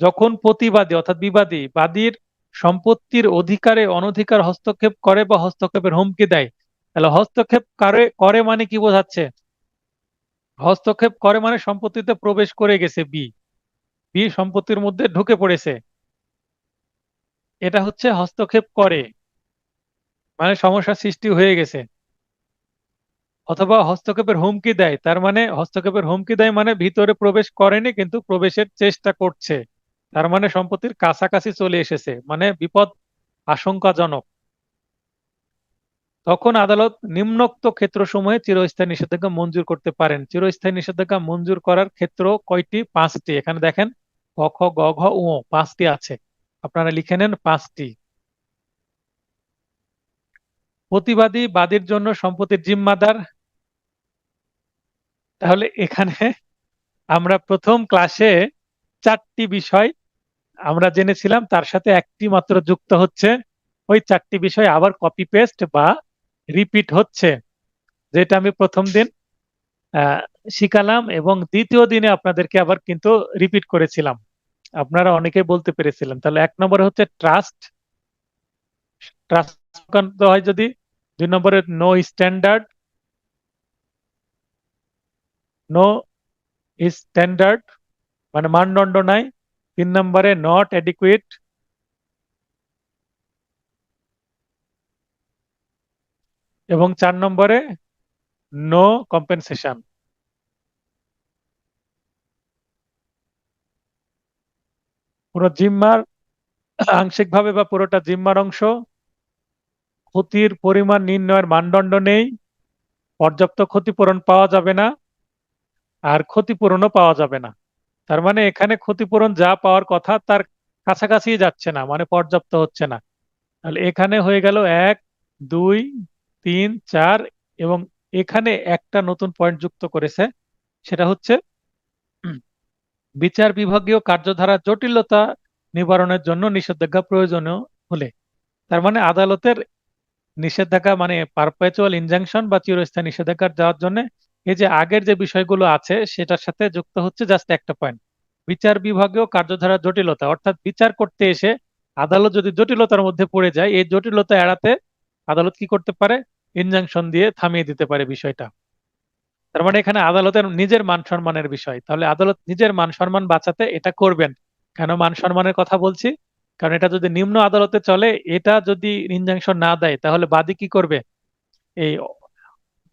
যখন প্রতিবাদী অর্থাৎ বিবাদী বাদীর সম্পত্তির অধিকারে অনধিকার হস্তক্ষেপ করে বা হস্তক্ষেপের হুমকি দেয়, তাহলে হস্তক্ষেপ করে করে মানে কি বোঝাচ্ছে, হস্তক্ষেপ করে মানে সম্পত্তিতে প্রবেশ করে গেছে, বি বি সম্পত্তির মধ্যে ঢুকে পড়েছে, এটা হচ্ছে হস্তক্ষেপ করে, মানে সমস্যা সৃষ্টি হয়ে গেছে। অথবা হস্তক্ষেপের হুমকি দেয়, তার মানে হস্তক্ষেপের হুমকি দেয় মানে ভিতরে প্রবেশ করেনি কিন্তু প্রবেশের চেষ্টা করছে, তার মানে সম্পত্তির কাছাকাছি চলে এসেছে, মানে বিপদ আশঙ্কাজনক। তখন আদালত নিম্নোক্ত ক্ষেত্রসমূহে চিরস্থায়ী নিষেধাজ্ঞা মঞ্জুর করতে পারেন। চিরস্থায়ী নিষেধাজ্ঞা মঞ্জুর করার ক্ষেত্র কয়টি? 5টি। এখানে দেখেন ক, খ, গ, ঘ, ঙ 5টি আছে, আপনারা লিখে নেন 5টি। প্রতিবাদী বাদীর জন্য সম্পত্তির জিম্মাদার। তাহলে এখানে আমরা প্রথম ক্লাসে 4টি বিষয় আমরা জেনেছিলাম, তার সাথে একটি মাত্র যুক্ত হচ্ছে। ওই 4টি বিষয় আবার কপি পেস্ট বা রিপিট হচ্ছে, যেটা আমি প্রথম দিন আহ, শিখালাম এবং দ্বিতীয় দিনে আপনাদেরকে আবার কিন্তু রিপিট করেছিলাম, আপনারা অনেকে বলতে পেরেছিলেন। তাহলে 1 নম্বরে হচ্ছে ট্রাস্ট, ট্রাস্ট সংক্রান্ত হয় যদি। 2 নম্বরে নো স্ট্যান্ডার্ড, নো স্ট্যান্ডার্ড মানে মানদণ্ড নাই। 3 নম্বরে নট অ্যাডিকুয়েট, এবং 4 নম্বরে নো কম্পেনসেশন। পুরো জিম্মার আংশিকভাবে বা পুরোটা জিম্মার অংশ, ক্ষতির পরিমাণ নির্ণয়ের মানদণ্ড নেই, পর্যাপ্ত ক্ষতিপূরণ পাওয়া যাবে না, আর ক্ষতিপূরণও পাওয়া যাবে না। তার মানে এখানে ক্ষতিপূরণ যা পাওয়ার কথা তার কাছাকাছি যাচ্ছে না, মানে পর্যাপ্ত হচ্ছে না। তাহলে এখানে হয়ে গেল 1, 2, 3, 4, এবং এখানে একটা নতুন পয়েন্ট যুক্ত করেছে, সেটা হচ্ছে বিচার বিভাগীয় কার্যধারা জটিলতা নিবারণের জন্য নিষেধাজ্ঞা প্রয়োজনীয় হলে। তার মানে আদালতের নিষেধাজ্ঞা মানে পারপেচুয়াল ইনজাংশন বা চিরস্থায়ী নিষেধাজ্ঞা দেওয়ার জন্য এই যে আগের যে বিষয়গুলো আছে সেটার সাথে যুক্ত হচ্ছে জাস্ট একটা পয়েন্ট, বিচার বিভাগীয় কার্যধারা জটিলতা। অর্থাৎ বিচার করতে এসে আদালত যদি জটিলতার মধ্যে পড়ে যায়, এই জটিলতা এড়াতে আদালত কি করতে পারে, ইনজাংশন দিয়ে থামিয়ে দিতে পারে বিষয়টা। তার মানে এখানে আদালতের নিজের মান সম্মানের বিষয়, তাহলে আদালত নিজের মান সম্মান বাঁচাতে এটা করবেন। কেন মান সম্মানের কথা বলছি, কারণ এটা যদি নিম্ন আদালতে চলে, এটা যদি ইনজাংশন না দেয় তাহলে বাদী কি করবে, এই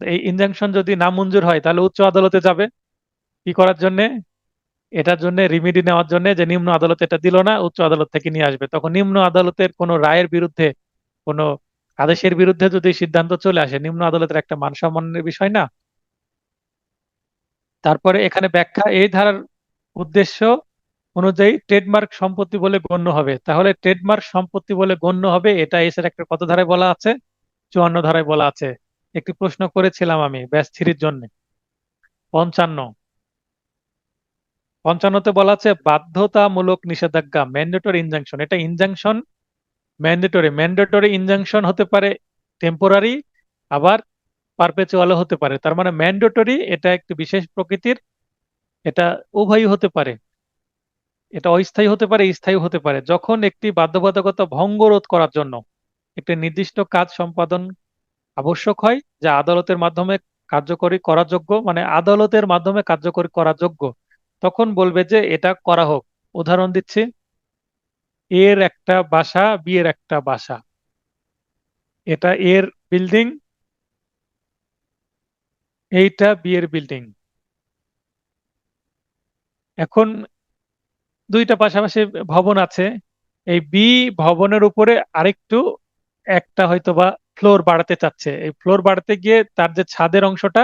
এই ইনজাংশন যদি না মঞ্জুর হয় তাহলে উচ্চ আদালতে যাবে কি করার জন্য, এটার জন্য রিমিডি নেওয়ার জন্য, যে নিম্ন আদালত এটা দিল না, উচ্চ আদালত থেকে নিয়ে আসবে। তখন নিম্ন আদালতের কোনো রায়ের বিরুদ্ধে, কোনো আদেশের বিরুদ্ধে যদি সিদ্ধান্ত চলে আসে, নিম্ন আদালতের একটা মান সম্মানের বিষয় না। তারপরে এখানে ব্যাখ্যা, এই ধারার উদ্দেশ্য অনুযায়ী ট্রেডমার্ক সম্পত্তি বলে গণ্য হবে। তাহলে ট্রেডমার্ক সম্পত্তি বলে গণ্য হবে, এটা এসের একটা কত ধারায় বলা আছে, 54 ধারায় বলা আছে। একটি প্রশ্ন করেছিলাম আমি ব্যাচ 3-র জন্য। 55তে বলা আছে বাধ্যতামূলক নিষেধাজ্ঞা, ম্যান্ডেটরি ইনজাংশন। এটা ইনজাংশন ম্যান্ডেটরি, ম্যান্ডেটরি ইনজাংশন হতে পারে টেম্পোরারি, আবার পারপেচুয়ালও হতে পারে। তার মানে ম্যান্ডেটরি এটা একটি বিশেষ প্রকৃতির, এটা উভয়ই হতে পারে, এটা অস্থায়ী হতে পারে, স্থায়ী হতে পারে। যখন একটি বাধ্যবাধকতা ভঙ্গ রোধ করার জন্য একটি নির্দিষ্ট কাজ সম্পাদন আবশ্যক হয়, যা আদালতের মাধ্যমে কার্যকরী করা যোগ্য, মানে আদালতের মাধ্যমে কার্যকরী করা যোগ্য, তখন বলবে যে এটা করা হোক। উদাহরণ দিচ্ছি, এর একটা বাসা, বি এর একটা বাসা, এটা এর বিল্ডিং, এইটা বি এর বিল্ডিং। এখন দুইটা পাশাপাশি ভবন আছে, এই বি ভবনের উপরে আরেকটু একটা হয়তো বা ফ্লোর বাড়াতে চাচ্ছে। এই ফ্লোর বাড়াতে গিয়ে তার যে ছাদের অংশটা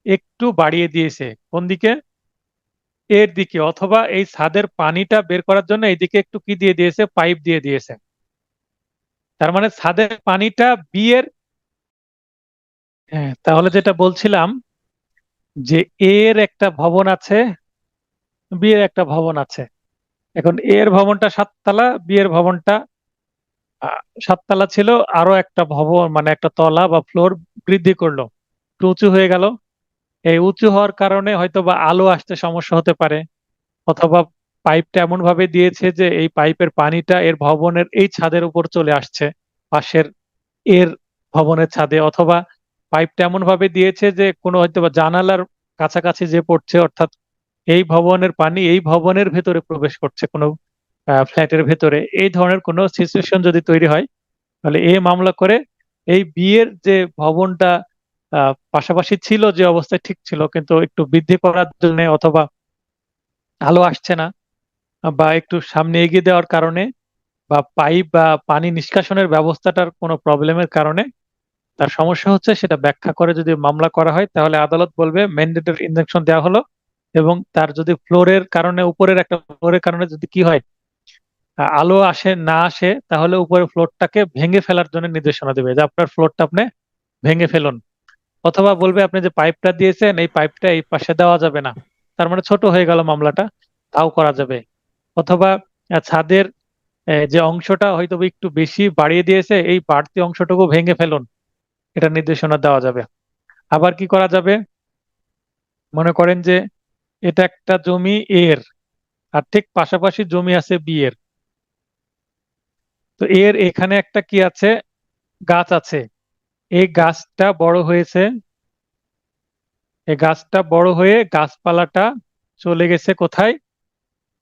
একটু বাড়িয়ে দিয়েছে কোন দিকে, এর দিকে, অথবা এই ছাদের পানিটা বের করার জন্য এইদিকে একটু কি দিয়ে দিয়েছে, পাইপ দিয়ে দিয়েছে। তার মানে ছাদের পানিটা বি এর, হ্যাঁ, তাহলে যেটা বলছিলাম যে এর একটা ভবন আছে, বি এর একটা ভবন আছে। এখন এর ভবনটা 7 তলা, বি এর ভবনটা 7 তলা ছিল, আরো একটা ভবন মানে একটা তলা বা ফ্লোর বৃদ্ধি করলো, একটু উঁচু হয়ে গেল। এই উঁচু হওয়ার কারণে হয়তো বা আলো আসতে সমস্যা হতে পারে, অথবা পাইপটা এমন ভাবে দিয়েছে যে এই পাইপের পানিটা এর ভবনের এই ছাদের উপর চলে আসছে, পাশের এর ভবনের ছাদে, অথবা পাইপটা এমন ভাবে দিয়েছে যে কোনো হয়তো বা জানালার কাছাকাছি যে পড়ছে, অর্থাৎ এই ভবনের পানি এই ভবনের ভেতরে প্রবেশ করছে কোনো ফ্ল্যাটের ভেতরে। এই ধরনের কোনো সিচুয়েশন যদি তৈরি হয়, তাহলে এ মামলা করে এই বিয়ের যে ভবনটা পাশাপাশি ছিল, যে অবস্থায় ঠিক ছিল, কিন্তু একটু বৃদ্ধি করার জন্য অথবা আলো আসছে না, বা একটু সামনে এগিয়ে দেওয়ার কারণে, বা পাইপ বা পানি নিষ্কাশনের ব্যবস্থাটার কোনো প্রবলেমের কারণে তার সমস্যা হচ্ছে, সেটা ব্যাখ্যা করে যদি মামলা করা হয়, তাহলে আদালত বলবে ম্যান্ডেটরি ইনজাংশন দেওয়া হলো। এবং তার যদি ফ্লোরের কারণে, উপরের একটা ফ্লোরের কারণে যদি কি হয়, আলো আসে না আসে, তাহলে উপরের ফ্লোরটাকে ভেঙে ফেলার জন্য নির্দেশনা দেবে যে আপনার ফ্লোরটা আপনি ভেঙে ফেলুন। অথবা বলবে আপনি যে পাইপটা দিয়েছেন এই পাইপটা এই পাশে দেওয়া যাবে না, তার মানে ছোট হয়ে গেল মামলাটা, তাও করা যাবে। অথবা ছাদের যে অংশটা হয়তো বা একটু বেশি বাড়িয়ে দিয়েছে, এই বাড়তি অংশটুকু ভেঙে ফেলুন, এটা নির্দেশনা দেওয়া যাবে। আবার কি করা যাবে, মনে করেন যে এটা একটা জমি এর, আর ঠিক পাশাপাশি জমি আছে বি এর। তো এর এখানে একটা কি আছে, গাছ আছে। এই গাছটা বড় হয়েছে, এই গাছটা বড় হয়ে গাছপালাটা চলে গেছে কোথায়,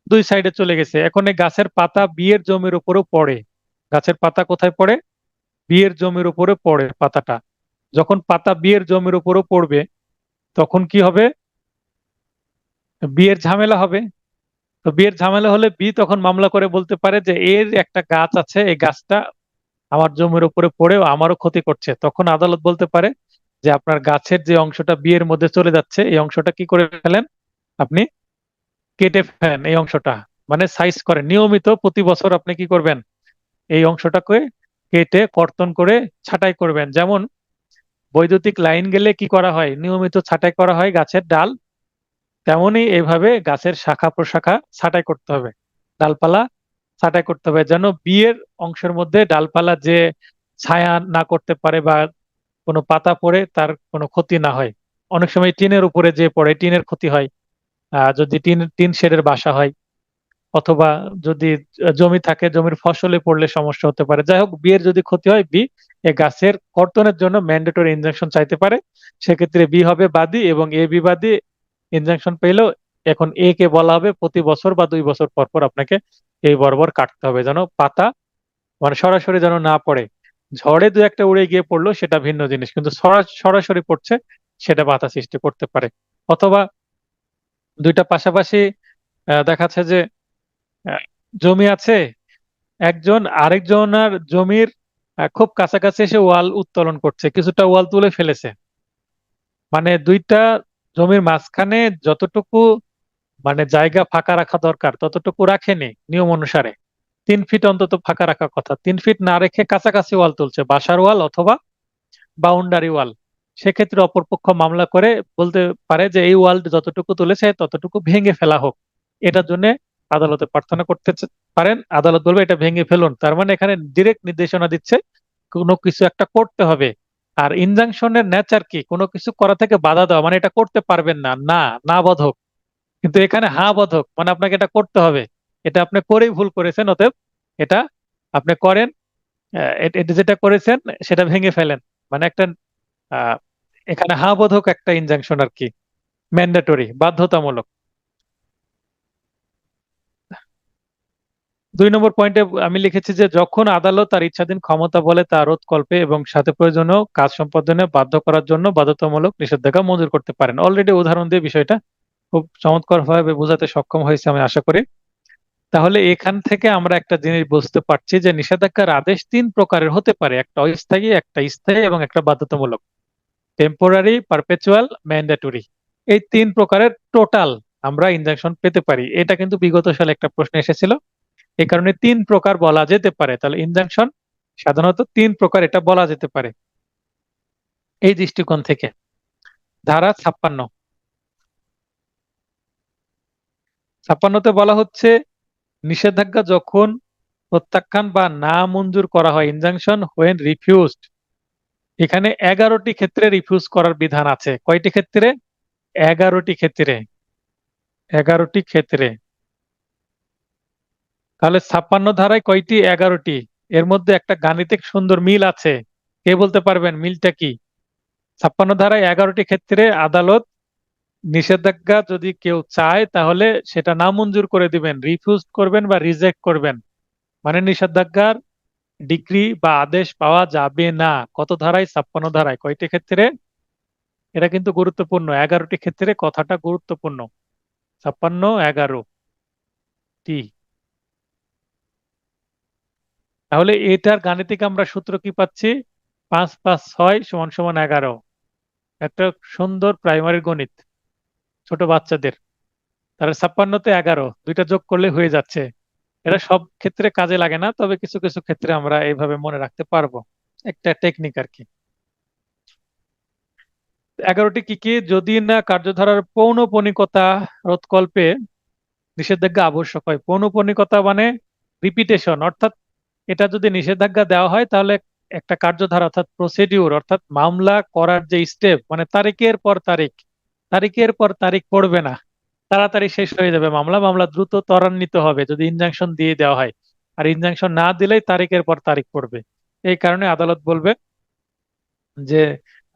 দুই সাইডে চলে গেছে। এখন এই গাছের পাতা বিয়ের জমির উপরও পড়ে। গাছের পাতা কোথায় পড়ে, বিয়ের জমির উপরে পড়ে পাতাটা। যখন পাতা বিয়ের জমির উপরও পড়বে, তখন কি হবে, বিয়ের ঝামেলা হবে। তো বিয়ের ঝামেলা হলে বি তখন মামলা করে বলতে পারে যে এর একটা গাছ আছে, এই গাছটা আমার জমির উপরে পড়েও আমারও ক্ষতি করছে। তখন আদালত বলতে পারে যে আপনার গাছের যে অংশটা বিয়ের মধ্যে চলে যাচ্ছে, এই অংশটা কি করে ফেলেন, আপনি কেটে ফেলেন এই অংশটা, মানে সাইজ করেন নিয়মিত। প্রতি বছর আপনি কি করবেন, এই অংশটাকে কেটে কর্তন করে ছাঁটাই করবেন। যেমন বৈদ্যুতিক লাইন গেলে কি করা হয়, নিয়মিত ছাঁটাই করা হয় গাছের ডাল, তেমনই এইভাবে গাছের শাখা প্রশাখা ছাঁটাই করতে হবে, ডালপালা ছাঁটাই করতে হবে, যেন বিয়ের অংশের মধ্যে ডালপালা যে ছায়া না করতে পারে বা কোনো পাতা পড়ে তার কোনো ক্ষতি না হয়। অনেক সময় টিনের উপরে যে পড়ে টিনের ক্ষতি হয়, যদি টিন টিন শেডের বাসা হয়, অথবা যদি জমি থাকে, জমির ফসলে পড়লে সমস্যা হতে পারে। যাই হোক, বি এর যদি ক্ষতি হয়, বি এ গাছের কর্তনের জন্য ম্যান্ডেটরি ইনজাংশন চাইতে পারে। সেক্ষেত্রে বি হবে বাদী এবং এ বিবাদী ইনজাংশন পেলেও এখন এ কে বলা হবে প্রতি বছর বা 2 বছর পর পর আপনাকে এই বরাবর কাটতে হবে, যেন পাতা মানে সরাসরি যেন না পড়ে। ঝড়ে দু একটা উড়ে গিয়ে পড়লো সেটা ভিন্ন জিনিস, কিন্তু সরাসরি পড়ছে সেটা বাধা সৃষ্টি করতে পারে। অথবা দুইটা পাশাপাশি দেখাচ্ছে যে আহ, জমি আছে, একজন আরেকজনের জমির খুব কাছাকাছি এসে ওয়াল উত্তোলন করছে, কিছুটা ওয়াল তুলে ফেলেছে। মানে দুইটা জমির মাঝখানে যতটুকু মানে জায়গা ফাঁকা রাখা দরকার ততটুকু রাখেনি নিয়ম অনুসারে। 3 ফিট অন্তত ফাঁকা রাখার কথা, 3 ফিট না রেখে কাছাকাছি ওয়াল তুলছে, বাসার ওয়াল অথবা বাউন্ডারি ওয়াল। সেক্ষেত্রে অপরপক্ষ মামলা করে বলতে পারে যে এই ওয়াল যতটুকু তুলেছে ততটুকু ভেঙে ফেলা হোক। এটার জন্য আদালতে প্রার্থনা করতে পারেন, আদালত বলবে এটা ভেঙে ফেলুন। তার মানে এখানে ডিরেক্ট নির্দেশনা দিচ্ছে কোনো কিছু একটা করতে হবে। আর ইনজাংশনের নেচার কি, কোনো কিছু করা থেকে বাধা দেওয়া, মানে এটা করতে পারবেন না, না না বোধক। কিন্তু এখানে হা বোধক, মানে আপনাকে এটা করতে হবে, এটা আপনি করেই ভুল করেছেন, অতএব এটা আপনি করেন। এটা যেটা করেছেন সেটা ভেঙে ফেলেন, মানে একটা আহ, এখানে হা বোধক একটা ইনজাংশন আর কি, ম্যান্ডেটরি বাধ্যতামূলক। 2 নম্বর পয়েন্টে আমি লিখেছি যে যখন আদালত তার ইচ্ছাধীন ক্ষমতা বলে তা রোধকল্পে এবং সাথে প্রয়োজনীয় কাজ সম্পাদনে বাধ্য করার জন্য বাধ্যতামূলক নিষেধাজ্ঞা মঞ্জুর করতে পারেন। অলরেডি উদাহরণ দিয়ে বিষয়টা খুব চমৎকারভাবে বোঝাতে সক্ষম হয়েছে আমি আশা করি। তাহলে এখান থেকে আমরা একটা জিনিস বুঝতে পারছি যে নিষেধাজ্ঞার আদেশ 3 প্রকারের হতে পারে, একটা অস্থায়ী, একটা স্থায়ী এবং একটা বাধ্যতামূলক। টেম্পোরারি, পারপেচুয়াল, ম্যান্ডেটরি, এই 3 প্রকারের টোটাল আমরা ইনজাংশন পেতে পারি। এটা কিন্তু বিগত সালে একটা প্রশ্ন এসেছিল, এই কারণে 3 প্রকার বলা যেতে পারে। তাহলে ইনজাংশন সাধারণত 3 প্রকার এটা বলা যেতে পারে এই দৃষ্টিকোণ থেকে। ধারা 56তে বলা হচ্ছে নিষেধাজ্ঞা যখন প্রত্যাখ্যান বা না মঞ্জুর করা হয়, ইনজাংশন হোয়েন রিফিউজড। এখানে 11টি ক্ষেত্রে রিফিউজ করার বিধান আছে। কয়টি ক্ষেত্রে? 11টি ক্ষেত্রে। 11টি ক্ষেত্রে। তাহলে 56 ধারায় কয়টি? 11টি। এর মধ্যে একটা গাণিতিক সুন্দর মিল আছে, কে বলতে পারবেন মিলটা কি? 56 ধারায় 11টি ক্ষেত্রে আদালত নিষেধাজ্ঞা যদি কেউ চায় তাহলে সেটা নামঞ্জুর করে দিবেন, রিফিউজ করবেন বা রিজেক্ট করবেন, মানে নিষেধাজ্ঞার ডিক্রি বা আদেশ পাওয়া যাবে না। কত ধারায়? 56 ধারায়। কয়টি ক্ষেত্রে? এটা কিন্তু গুরুত্বপূর্ণ, 11টি ক্ষেত্রে কথাটা গুরুত্বপূর্ণ। 56, 11টি। তাহলে এটার গাণিতিক আমরা সূত্র কি পাচ্ছি? 5 + 6 = 11। একটা সুন্দর প্রাইমারি গণিত ছোট বাচ্চাদের। তাহলে 56-তে 11, দুইটা যোগ করলে হয়ে যাচ্ছে। এটা সব ক্ষেত্রে কাজে লাগে না, তবে কিছু কিছু ক্ষেত্রে আমরা এইভাবে মনে রাখতে পারবো, একটা টেকনিক আর কি। 11টি কি কি? যদি না কার্যধারার পৌনঃপুনিকতা রোধকল্পে নিষেধাজ্ঞা আবশ্যক হয়। পৌনঃপুনিকতা মানে রিপিটেশন, অর্থাৎ এটা যদি নিষেধাজ্ঞা দেওয়া হয় তাহলে একটা কার্যধারা অর্থাৎ প্রসিডিউর অর্থাৎ মামলা করার যে স্টেপ, মানে তারিখের পর তারিখ, তারিখের পর তারিখ পড়বে না, তাড়াতাড়ি শেষ হয়ে যাবে মামলা। মামলা দ্রুত ত্বরান্বিত হবে যদি ইনজাংশন দিয়ে দেওয়া হয়, আর ইনজাংশন না দিলেই তারিখের পর তারিখ পড়বে। এই কারণে আদালত বলবে যে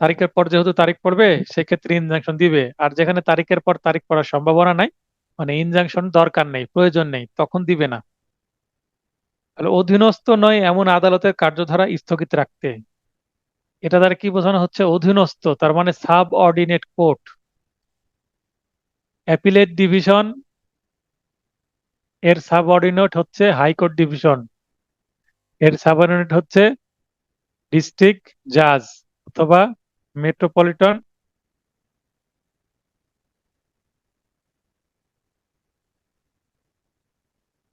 তারিখের পর যেহেতু তারিখ পড়বে সেক্ষেত্রে ইনজাংশন দিবে, আর যেখানে তারিখের পর তারিখ পড়ার সম্ভাবনা নাই, মানে ইনজাংশন দরকার নেই, প্রয়োজন নেই, তখন দিবে না। তাহলে অধীনস্থ নয় এমন আদালতের কার্যধারা স্থগিত রাখতে, এটা দ্বারা কি বোঝানো হচ্ছে? অধীনস্থ তার মানে sub ordinate court. Appellate division এর সাব অর্ডিনেট হচ্ছে হাইকোর্ট ডিভিশন, এর সাব অর্ডিনেট হচ্ছে ডিস্ট্রিক্ট জাজ অথবা মেট্রোপলিটন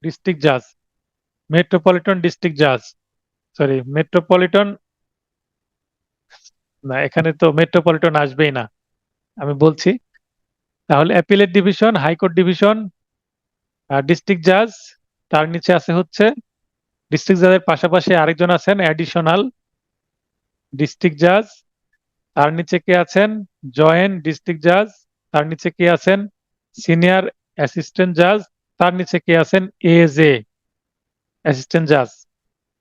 ডিস্ট্রিক্ট জাজ, মেট্রোপলিটন ডিস্ট্রিক্ট জাজ, সরি মেট্রোপলিটন, না এখানে তো মেট্রোপলিটন আসবেই না, আমি বলছি। তাহলে appellate division, high court division, district জাজ, তার নিচে আছে হচ্ছে ডিস্ট্রিক্ট জাজের পাশাপাশি আরেকজন আছেন অ্যাডিশনাল ডিস্ট্রিক্ট জাজ, তার নিচে কে আছেন? জয়েন্ট ডিস্ট্রিক্ট জাজ, তার নিচে কে আছেন? সিনিয়র অ্যাসিস্ট্যান্ট জাজ, তার নিচে কে আছেন? এজে অ্যাসিস্ট্যান্ট জাজ।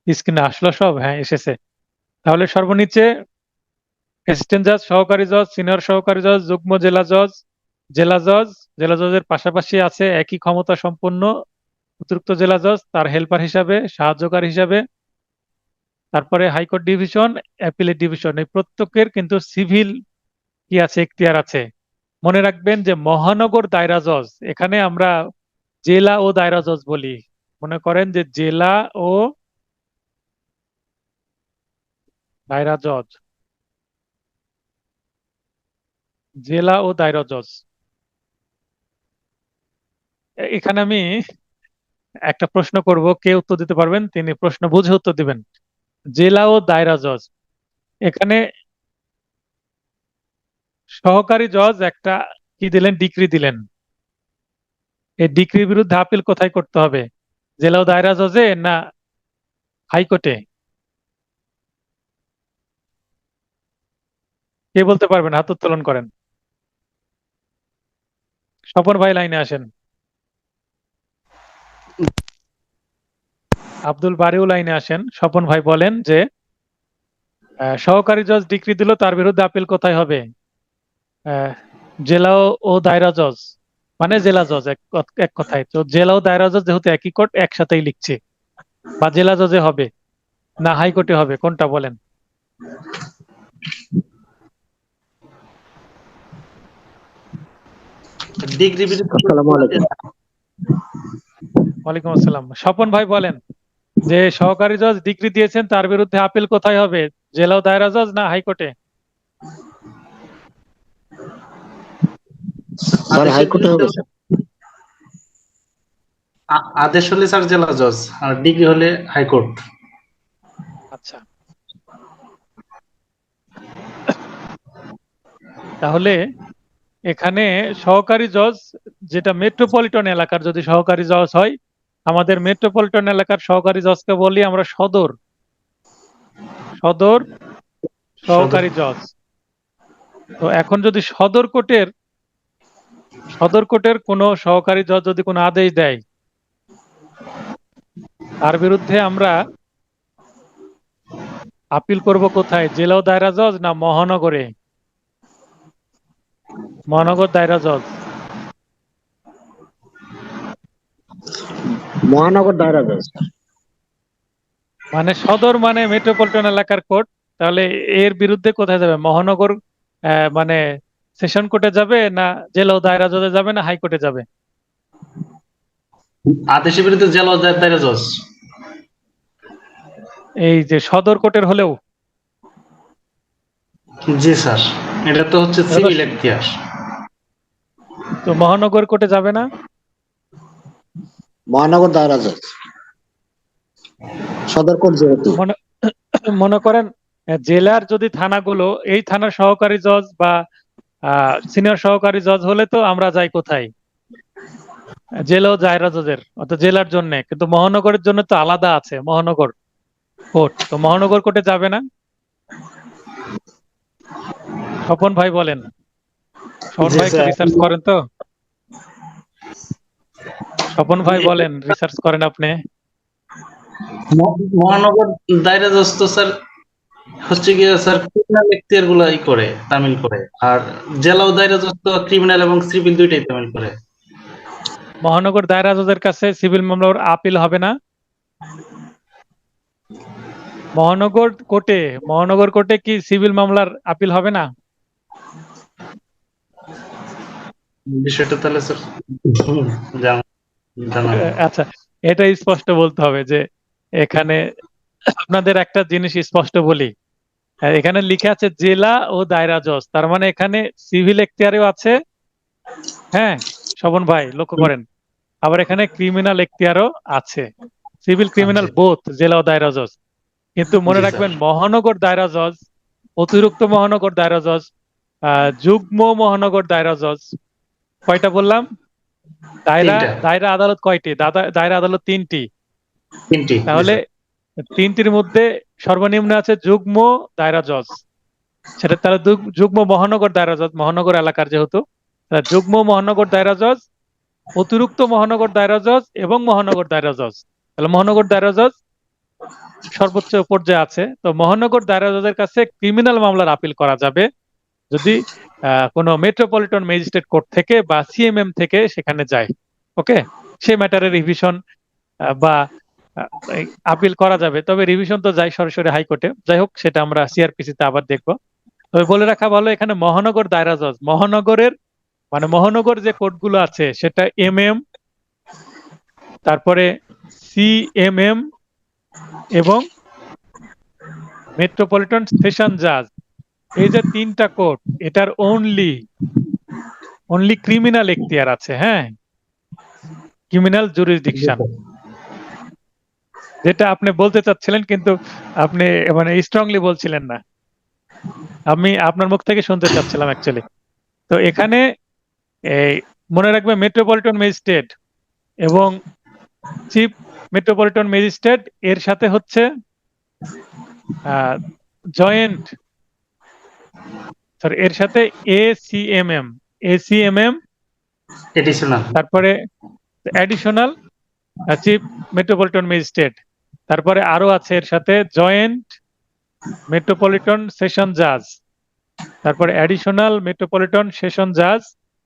স্ক্রিনে আসলো সব? হ্যাঁ এসেছে। তাহলে সর্বনিচে অ্যাসিস্ট্যান্ট জাজ, সহকারী জজ, সিনিয়র সহকারী জজ, যুগ্ম জেলা জজ, জেলা জজ, জেলা জজের পাশাপাশি আছে একই ক্ষমতা সম্পন্ন অতিরিক্ত জেলা জজ, তার হেল্পার হিসাবে, সাহায্যকার হিসাবে। তারপরে হাইকোর্ট ডিভিশন, অ্যাপিলেট ডিভিশন, এই প্রত্যেকের কিন্তু সিভিল কি আছে? এখতিয়ার আছে। মনে রাখবেন যে মহানগর দায়রা জজ, এখানে আমরা জেলা ও দায়রা জজ বলি। মনে করেন যে জেলা ও দায়রা জজ, জেলা ও দায়রা জজ। এখানে আমি একটা প্রশ্ন করব, কে উত্তর দিতে পারবেন তিনি প্রশ্ন বুঝে উত্তর দিবেন। জেলা ও দায়রা জজ, এখানে সহকারী জজ একটা কি দিলেন? ডিক্রি দিলেন। এই ডিক্রির বিরুদ্ধে আপিল কোথায় করতে হবে? জেলা ও দায়রা জজে না হাইকোর্টে? কে বলতে পারবেন? হাত উত্তোলন করেন। স্বপন ভাই লাইনে আসেন। আব্দুল বারিও লাইনে আসেন। স্বপন ভাই বলেন যে সহকারী জজ ডিক্রি দিল, তার বিরুদ্ধে আপিল কোথায় হবে? জেলা ও দায়রা জজ। মানে জেলা জজ এক কথায়। তো জেলা ও দায়রা জজ যেহেতু একই কোর্ট, একসাথেই লিখছে। বা জেলা জজে হবে না হাইকোর্টে হবে, কোনটা বলেন? ডিগ্রি ওয়ালাইকুম আসসালাম। স্বপন ভাই বলেন, যে সহকারী জজ ডিগ্রি দিয়েছেন তার বিরুদ্ধে আপিল কোথায় হবে, জেলা ও দায়রা জজ না হাইকোর্টে? আদেশ হলে স্যার জেলা জজ, আর ডিগ্রি হলে হাইকোর্ট। আচ্ছা, তাহলে এখানে সহকারী জজ, যেটা মেট্রোপলিটন এলাকার যদি সহকারী জজ হয়, আমাদের মেট্রোপলিটন এলাকার সহকারী জজকে বলি আমরা সদর সহকারী জজ। তো এখন যদি সদর কোর্টের কোনো সহকারী জজ যদি কোনো আদেশ দেয়, তার বিরুদ্ধে আমরা আপিল করব কোথায়, জেলা ও দায়রা জজ না মহানগর দায়রা জজ? মহানগর দায়রা জজ। মানে সদর মানে মেট্রোপলিটন এলাকার কোর্ট, তাহলে এর বিরুদ্ধে কোথায় যাবে, মহানগর মানে সেশন কোর্টে যাবে না জেলা ও দায়রা জজে যাবে না হাইকোর্টে যাবে? আদেশের বিরুদ্ধে জেলা দায়রা জজ। এই যে সদর কোর্টের হলেও? জি স্যার, এটা তো হচ্ছে সিভিল এখতিয়ার। তো মহানগর কোর্টে যাবে না? মহানগর দায়রা জজ, সদর কোর্ট যেহেতু। মনে করেন জেলার যদি থানাগুলো, এই থানার সহকারী জজ বা সিনিয়র সহকারী জজ হলে তো আমরা যাই কোথায়, জেলা ও দায়রা জজের, অর্থাৎ জেলার জন্য। কিন্তু মহানগরের জন্য তো আলাদা আছে মহানগর কোর্ট, তো মহানগর কোর্টে যাবে না? স্বপন ভাই বলেন, স্বপন ভাই রিসার্চ করেন তো? স্বপন ভাই বলেন, রিসার্চ করেন আপনি? মহানগর দায়রা জজ তো স্যার হচ্ছে গিয়ে স্যার ক্রিমিনাল এখতিয়ার গুলাই করে, তামিল করে। আর জেলা ও দায়রা জজ তো ক্রিমিনাল এবং সিভিল দুইটাই তামিল করে। মহানগর দায়রা জজের কাছে সিভিল মামলার আপিল হবে না? মহানগর কোর্টে কি সিভিল মামলার আপিল হবে না? বিষয়টা তাহলে স্যার জানা। আচ্ছা, এটা স্পষ্ট বলতে হবে যে এখানে আপনাদের একটা জিনিস স্পষ্ট বলি, এখানে লিখে আছে জেলা ও দায়রা জজ, তার মানে এখানে সিভিল এখতিয়ারও আছে। হ্যাঁ স্বপন ভাই লক্ষ্য করেন, আবার এখানে ক্রিমিনাল এখতিয়ারও আছে, সিভিল ক্রিমিনাল বোথ, জেলা ও দায়রা জজ। কিন্তু মনে রাখবেন মহানগর দায়রা জজ, অতিরিক্ত মহানগর দায়রা জজ, যুগ্ম মহানগর দায়রা জজ, কয়টা বললাম? দায়রা আদালত কয়টি? দায়রা আদালত তিনটি। তাহলে তিনটির মধ্যে সর্বনিম্ন আছে যুগ্ম দায়রা জজ, সেটা তাহলে যুগ্ম মহানগর দায়রা জজ, মহানগর এলাকার যেহেতু, যুগ্ম মহানগর দায়রা জজ, অতিরিক্ত মহানগর দায়রা জজ এবং মহানগর দায়রা জজ। তাহলে মহানগর দায়রা জজ সর্বোচ্চ পর্যায়ে আছে। তো মহানগর দায়রা জজের কাছে ক্রিমিনাল মামলার আপিল করা যাবে যদি কোনো মেট্রোপলিটন ম্যাজিস্ট্রেট কোর্ট থেকে বা সিএমএম থেকে সেখানে যায়। ওকে, সেই ম্যাটারের রিভিশন বা আপিল করা যাবে, তবে রিভিশন তো যায় সরাসরি হাইকোর্টে। যাই হোক, সেটা আমরা সিআরপিসি তে আবার দেখবো। তবে বলে রাখা ভালো, এখানে মহানগর দায়রা জজ, মহানগরের মানে মহানগর যে কোর্টগুলো আছে সেটা এমএম, তারপরে সিএমএম এবং মেট্রোপলিটন সেশন জাজ, এই যে তিনটা কোর্ট, এটার অনলি ক্রিমিনাল এখতিয়ার আছে। হ্যাঁ, ক্রিমিনাল জুরিসডিকশন, যেটা আপনি বলতে চাচ্ছিলেন কিন্তু আপনি মানে স্ট্রংলি বলছিলেন না, আমি আপনার মুখ থেকে শুনতে চাচ্ছিলাম অ্যাকচুয়ালি। তো এখানে মনে রাখবে মেট্রোপলিটন ম্যাজিস্ট্রেট এবং চিফ মেট্রোপলিটন ম্যাজিস্ট্রেট, এর সাথে হচ্ছে জয়েন্ট, সরি এর সাথে এসিএমএম, তারপরে অ্যাডিশনাল চিফ মেট্রোপলিটন ম্যাজিস্ট্রেট, তারপরে আরো আছে এর সাথে জয়েন্ট মেট্রোপলিটন সেশন জাজ, তারপরে অ্যাডিশনাল মেট্রোপলিটন সেশন জাজ,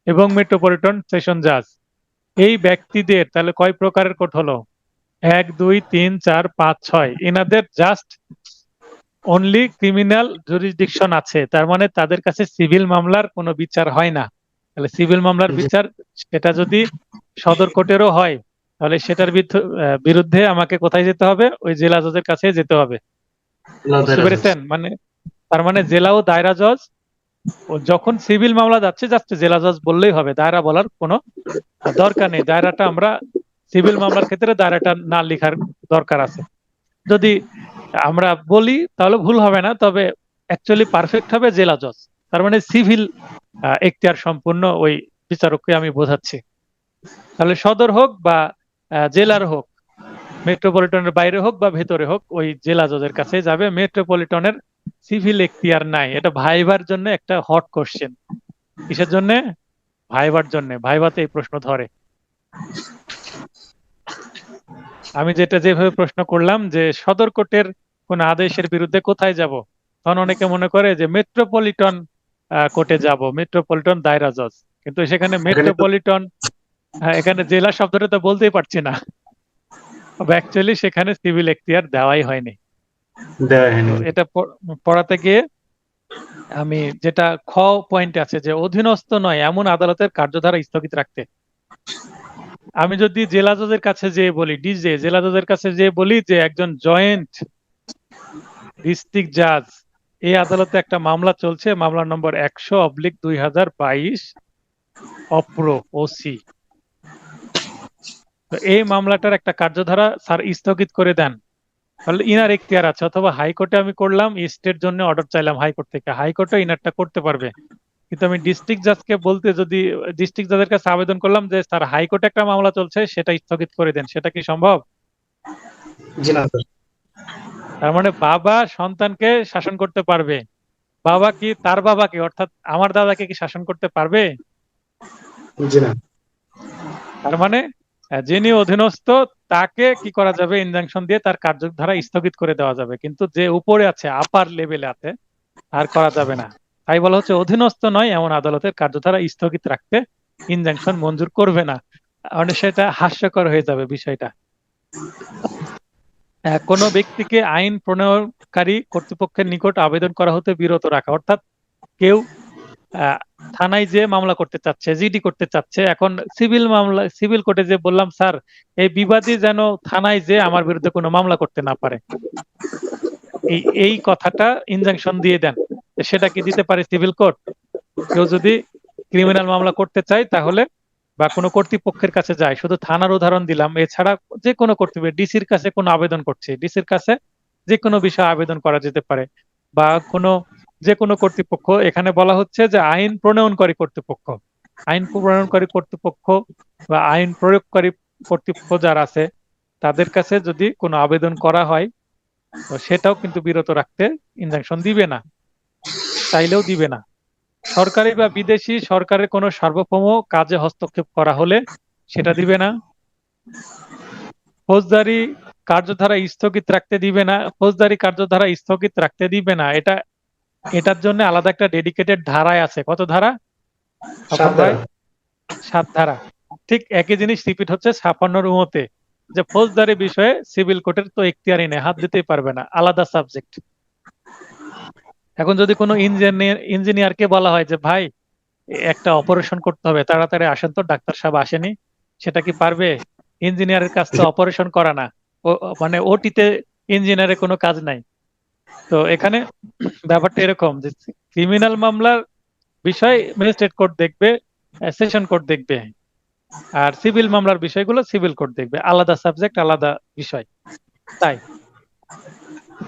এবং মেট্রোপলিটন সেশন জাজ, এই ব্যক্তিদের তাহলে কয় প্রকারের কোর্ট হলো? 1 2 3 4 5 6। এনাদের জাস্ট অনলি ক্রিমিনাল জুরিসডিকশন আছে, তার মানে তাদের কাছে সিভিল মামলার কোনো বিচার হয় না। তাহলে সিভিল মামলার জি। বিচার সেটা যদি সদর কোর্টেরও হয়, তাহলে সেটার বিরুদ্ধে আমাকে কোথায় যেতে হবে? ওই জেলা জজের কাছে যেতে হবে। জেলা বুঝতে দায়রা জজ। পেরেছেন? মানে তার মানে জেলা ও দায়রা জজ, ও যখন সিভিল মামলা যাচ্ছে জাস্ট জেলা জজ বললেই হবে, দায়রা বলার কোনো দরকার নেই। দায়রাটা আমরা সিভিল মামলার ক্ষেত্রে দায়রাটা না লেখার দরকার আছে। যদি আমরা বলি তাহলে ভুল হবে না, তবে অ্যাকচুয়ালি পারফেক্ট হবে জেলা জজ। তার মানে সিভিল এখতিয়ার সম্পূর্ণ ওই বিচারককে আমি বোঝাচ্ছি। তাহলে সদর হোক বা জেলার হোক, মেট্রোপলিটনের বাইরে হোক বা ভেতরে হোক, ওই জেলা জজের কাছে যাবে। মেট্রোপলিটনের সিভিল এখতিয়ার নাই। এটা ভাইবার জন্য একটা হট কোশ্চেন। কিসের জন্য? ভাইবার জন্য। ভাইভাতে এই প্রশ্ন ধরে। আমি যেভাবে প্রশ্ন করলাম যে সদর কোর্টের কোন আদেশের বিরুদ্ধে কোথায় যাব, তখন অনেকে মনে করে যে মেট্রোপলিটন কোর্টে যাব, মেট্রোপলিটন দায়রা জজ। কিন্তু সেখানে মেট্রোপলিটন, এখানে জেলা শব্দটা তো বলতেই পারছি না। অ্যাকচুয়ালি সেখানে সিভিল এখতিয়ার দেওয়াই হয়নি। দেওয়া তো হয়নি। এটা পড়াতে গিয়ে আমি যেটা খ পয়েন্টে আছে যে অধীনস্থ নয় এমন আদালতের কার্যধারা স্থগিত রাখতে। আমি যদি জেলা জজের কাছে যেয়ে বলি, জেলা জজের কাছে যেয়ে বলি যে একজন জয়েন্ট ডিস্ট্রিক্ট জাজ এই আদালতে একটা মামলা চলছে, মামলা নম্বর 100/2022 অপ্র ওসি, তো এই মামলাটার একটা কার্যধারা স্যার স্থগিত করে দেন, তাহলে ইনার এখতিয়ার আছে। অথবা হাইকোর্টে আমি করলাম, স্টেট জন্য অর্ডার চাইলাম হাইকোর্ট থেকে, হাইকোর্টে ইনারটা করতে পারবে। কিন্তু আমি ডিস্ট্রিক্ট জাজকে বলতে, যদি ডিস্ট্রিক্ট জাজের কাছে আবেদন করলাম যে স্যার হাইকোর্টে একটা মামলা চলছে সেটা স্থগিত করে দেন, সেটা কি সম্ভব? জি না স্যার। তার মানে বাবা সন্তানকে শাসন করতে পারবে, বাবা কি তার বাবাকে অর্থাৎ আমার দাদাকে কি শাসন করতে পারবে? জি না। তার মানে যিনি অধীনস্থ তাকে কি করা যাবে? ইনজাংশন দিয়ে তার কার্যধারা স্থগিত করে দেওয়া যাবে, কিন্তু যে উপরে আছে, আপার লেভেলে আছে, আর করা যাবে না। তাই বলা হচ্ছে অধীনস্থ নয় এমন আদালতের কার্যধারা স্থগিত রাখতে ইনজাংশন মঞ্জুর করবে না। মানে সেটা হাস্যকর হয়ে যাবে বিষয়টা। কোনো ব্যক্তিকে আইন প্রণয়নকারী কর্তৃপক্ষের নিকট আবেদন করা হতে বিরত রাখা, অর্থাৎ কেউ থানায় যে মামলা করতে চাচ্ছে, জিডি করতে চাচ্ছে, এখন সিভিল মামলা, সিভিল কোর্টে যে বললাম স্যার এই বিবাদী যেন থানায় যে আমার বিরুদ্ধে কোনো মামলা করতে না পারে, এই কথাটা ইনজাংশন দিয়ে দেন। সেটা কি দিতে পারে সিভিল কোর্ট? কেউ যদি ক্রিমিনাল মামলা করতে চায় তাহলে, বা কোনো কর্তৃপক্ষের কাছে যায়, শুধু থানার উদাহরণ দিলাম, এছাড়া যে কোনো কর্তৃপক্ষ, ডিসির কাছে কোনো আবেদন করছে, ডিসির কাছে যে কোনো বিষয়ে আবেদন করা যেতে পারে, বা কোনো যে কোনো কর্তৃপক্ষ, এখানে বলা হচ্ছে যে আইন প্রণয়নকারী কর্তৃপক্ষ, আইন প্রণয়নকারী কর্তৃপক্ষ বা আইন প্রয়োগকারী কর্তৃপক্ষ যারা আছে তাদের কাছে যদি কোনো আবেদন করা হয়, তো সেটাও কিন্তু বিরত রাখতে ইনজাংশন দিবে না, চাইলেও দিবে না। সরকারি বা বিদেশি সরকারের কোনো সার্বভৌম কাজে হস্তক্ষেপ করা হলে সেটা দিবে না। ফৌজদারি কার্যধারা স্থগিত রাখতে দিবে না, ফৌজদারি কার্যধারা স্থগিত রাখতে দিবে না। এটার জন্য আলাদা একটা ডেডিকেটেড ধারায় আছে। কত ধারা? তপন ভাই? 7 ধারা। ঠিক একই জিনিস রিপিট হচ্ছে 56 তে, যে ফৌজদারি বিষয়ে সিভিল কোর্টের তো এখতিয়ারই নেই, হাত দিতেই পারবে না, আলাদা সাবজেক্ট। এখন যদি কোনো ইঞ্জিনিয়ারকে বলা হয় যে ভাই একটা অপারেশন করতে হবে, তাড়াতাড়ি আসেন তো, ডাক্তার সাহেব আসেনি, সেটা কি পারবে? ইঞ্জিনিয়ারের কাজ তো অপারেশন করা না, মানে ওটিতে ইঞ্জিনিয়ারের কোনো কাজ নাই। তো এখানে ব্যাপারটা এরকম যে ক্রিমিনাল মামলার বিষয় ম্যাজিস্ট্রেট কোর্ট দেখবে, সেশন কোর্ট দেখবে, আর সিভিল মামলার বিষয়গুলো সিভিল কোর্ট দেখবে, আলাদা সাবজেক্ট, আলাদা বিষয়। তাই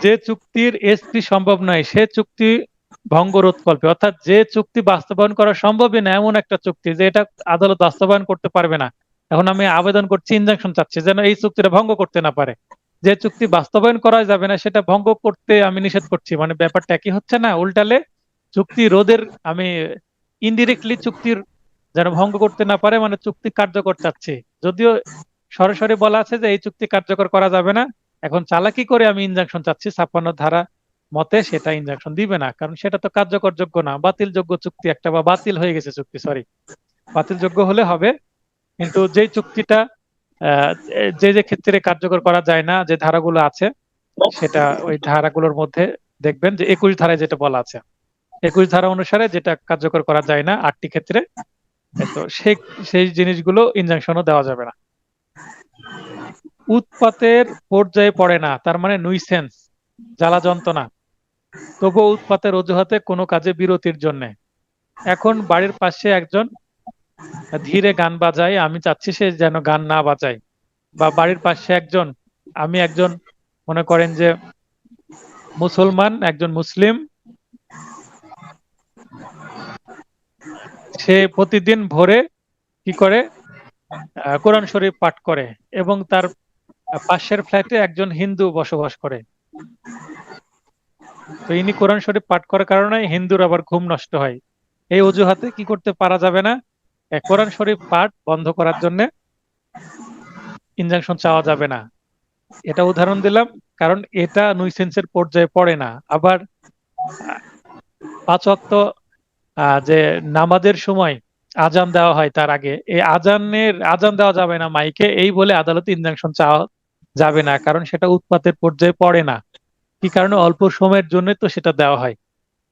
যে চুক্তির এসপি সম্ভব নয় সে চুক্তি ভঙ্গ রোধকল্পে, অর্থাৎ যে চুক্তি বাস্তবায়ন করা সম্ভবই না এমন একটা চুক্তি যে এটা আদালত বাস্তবায়ন করতে পারবে না, এখন আমি আবেদন করছি, ইনজাংশন চাচ্ছি যেন এই চুক্তিটা ভঙ্গ করতে না পারে। যে চুক্তি বাস্তবায়ন করা যাবে না সেটা ভঙ্গ করতে আমি নিষেধ করছি, মানে ব্যাপারটা একই হচ্ছে না? উল্টালে চুক্তি রোধের আমি ইনডিরেক্টলি চুক্তির যেন ভঙ্গ করতে না পারে, মানে চুক্তি কার্যকর চাচ্ছি, যদিও সরাসরি বলা আছে যে এই চুক্তি কার্যকর করা যাবে না। এখন চালাকি করে আমি ইনজাংশন চাচ্ছি 56 ধারা মতে, সেটা ইনজাংশন দিবে না, কারণ সেটা তো কার্যকর যোগ্য না, বাতিল যোগ্য চুক্তি একটা, বা বাতিল হয়ে গেছে চুক্তি, সরি। বাতিলযোগ্য হলে হবে, কিন্তু যেই চুক্তিটা যে যে ক্ষেত্রে কার্যকর করা যায় না, যে ধারাগুলো আছে, সেটা ওই ধারাগুলোর মধ্যে দেখবেন যে 21 ধারায় যেটা বলা আছে, 21 ধারা অনুসারে যেটা কার্যকর করা যায় না 8টি ক্ষেত্রে, তো সেই জিনিসগুলো ইনজাংশনও দেওয়া যাবে না। উৎপাতের পর্যায়ে পড়ে না, তার মানে নুইসেন্স, জ্বালা যন্ত্রণা, তবুও উৎপাতের অজুহাতে কোনো কাজে বিরতির জন্য। এখন বাড়ির পাশে একজন ধীরে গান বাজায়, আমি চাচ্ছি সে যেন গান না বাজায়, বা বাড়ির পাশে আমি একজন মনে করেন যে মুসলমান, একজন মুসলিম, সে প্রতিদিন ভোরে কি করে, কোরআন শরীফ পাঠ করে, এবং তার পাশের ফ্ল্যাটে একজন হিন্দু বসবাস করে। তো ইনি কোরআন শরীফ পাঠ করার কারণে হিন্দুর আবার ঘুম নষ্ট হয়। এই অজুহাতে কি করতে পারা যাবে না, কোরআন শরীফ পাঠ বন্ধ করার জন্য ইনজাংশন চাওয়া যাবে না। এটা উদাহরণ দিলাম কারণ এটা নুইসেন্সের পর্যায়ে পড়ে না। আবার 5 ওয়াক্ত যে নামাজের সময় আজান দেওয়া হয়, তার আগে এই আজান দেওয়া যাবে না মাইকে, এই বলে আদালতে ইনজাংশন চাওয়া যাবে না, কারণ সেটা উৎপাতের পর্যায়ে পড়ে না। কি কারণে, অল্প সময়ের জন্য তো সেটা দেওয়া হয়।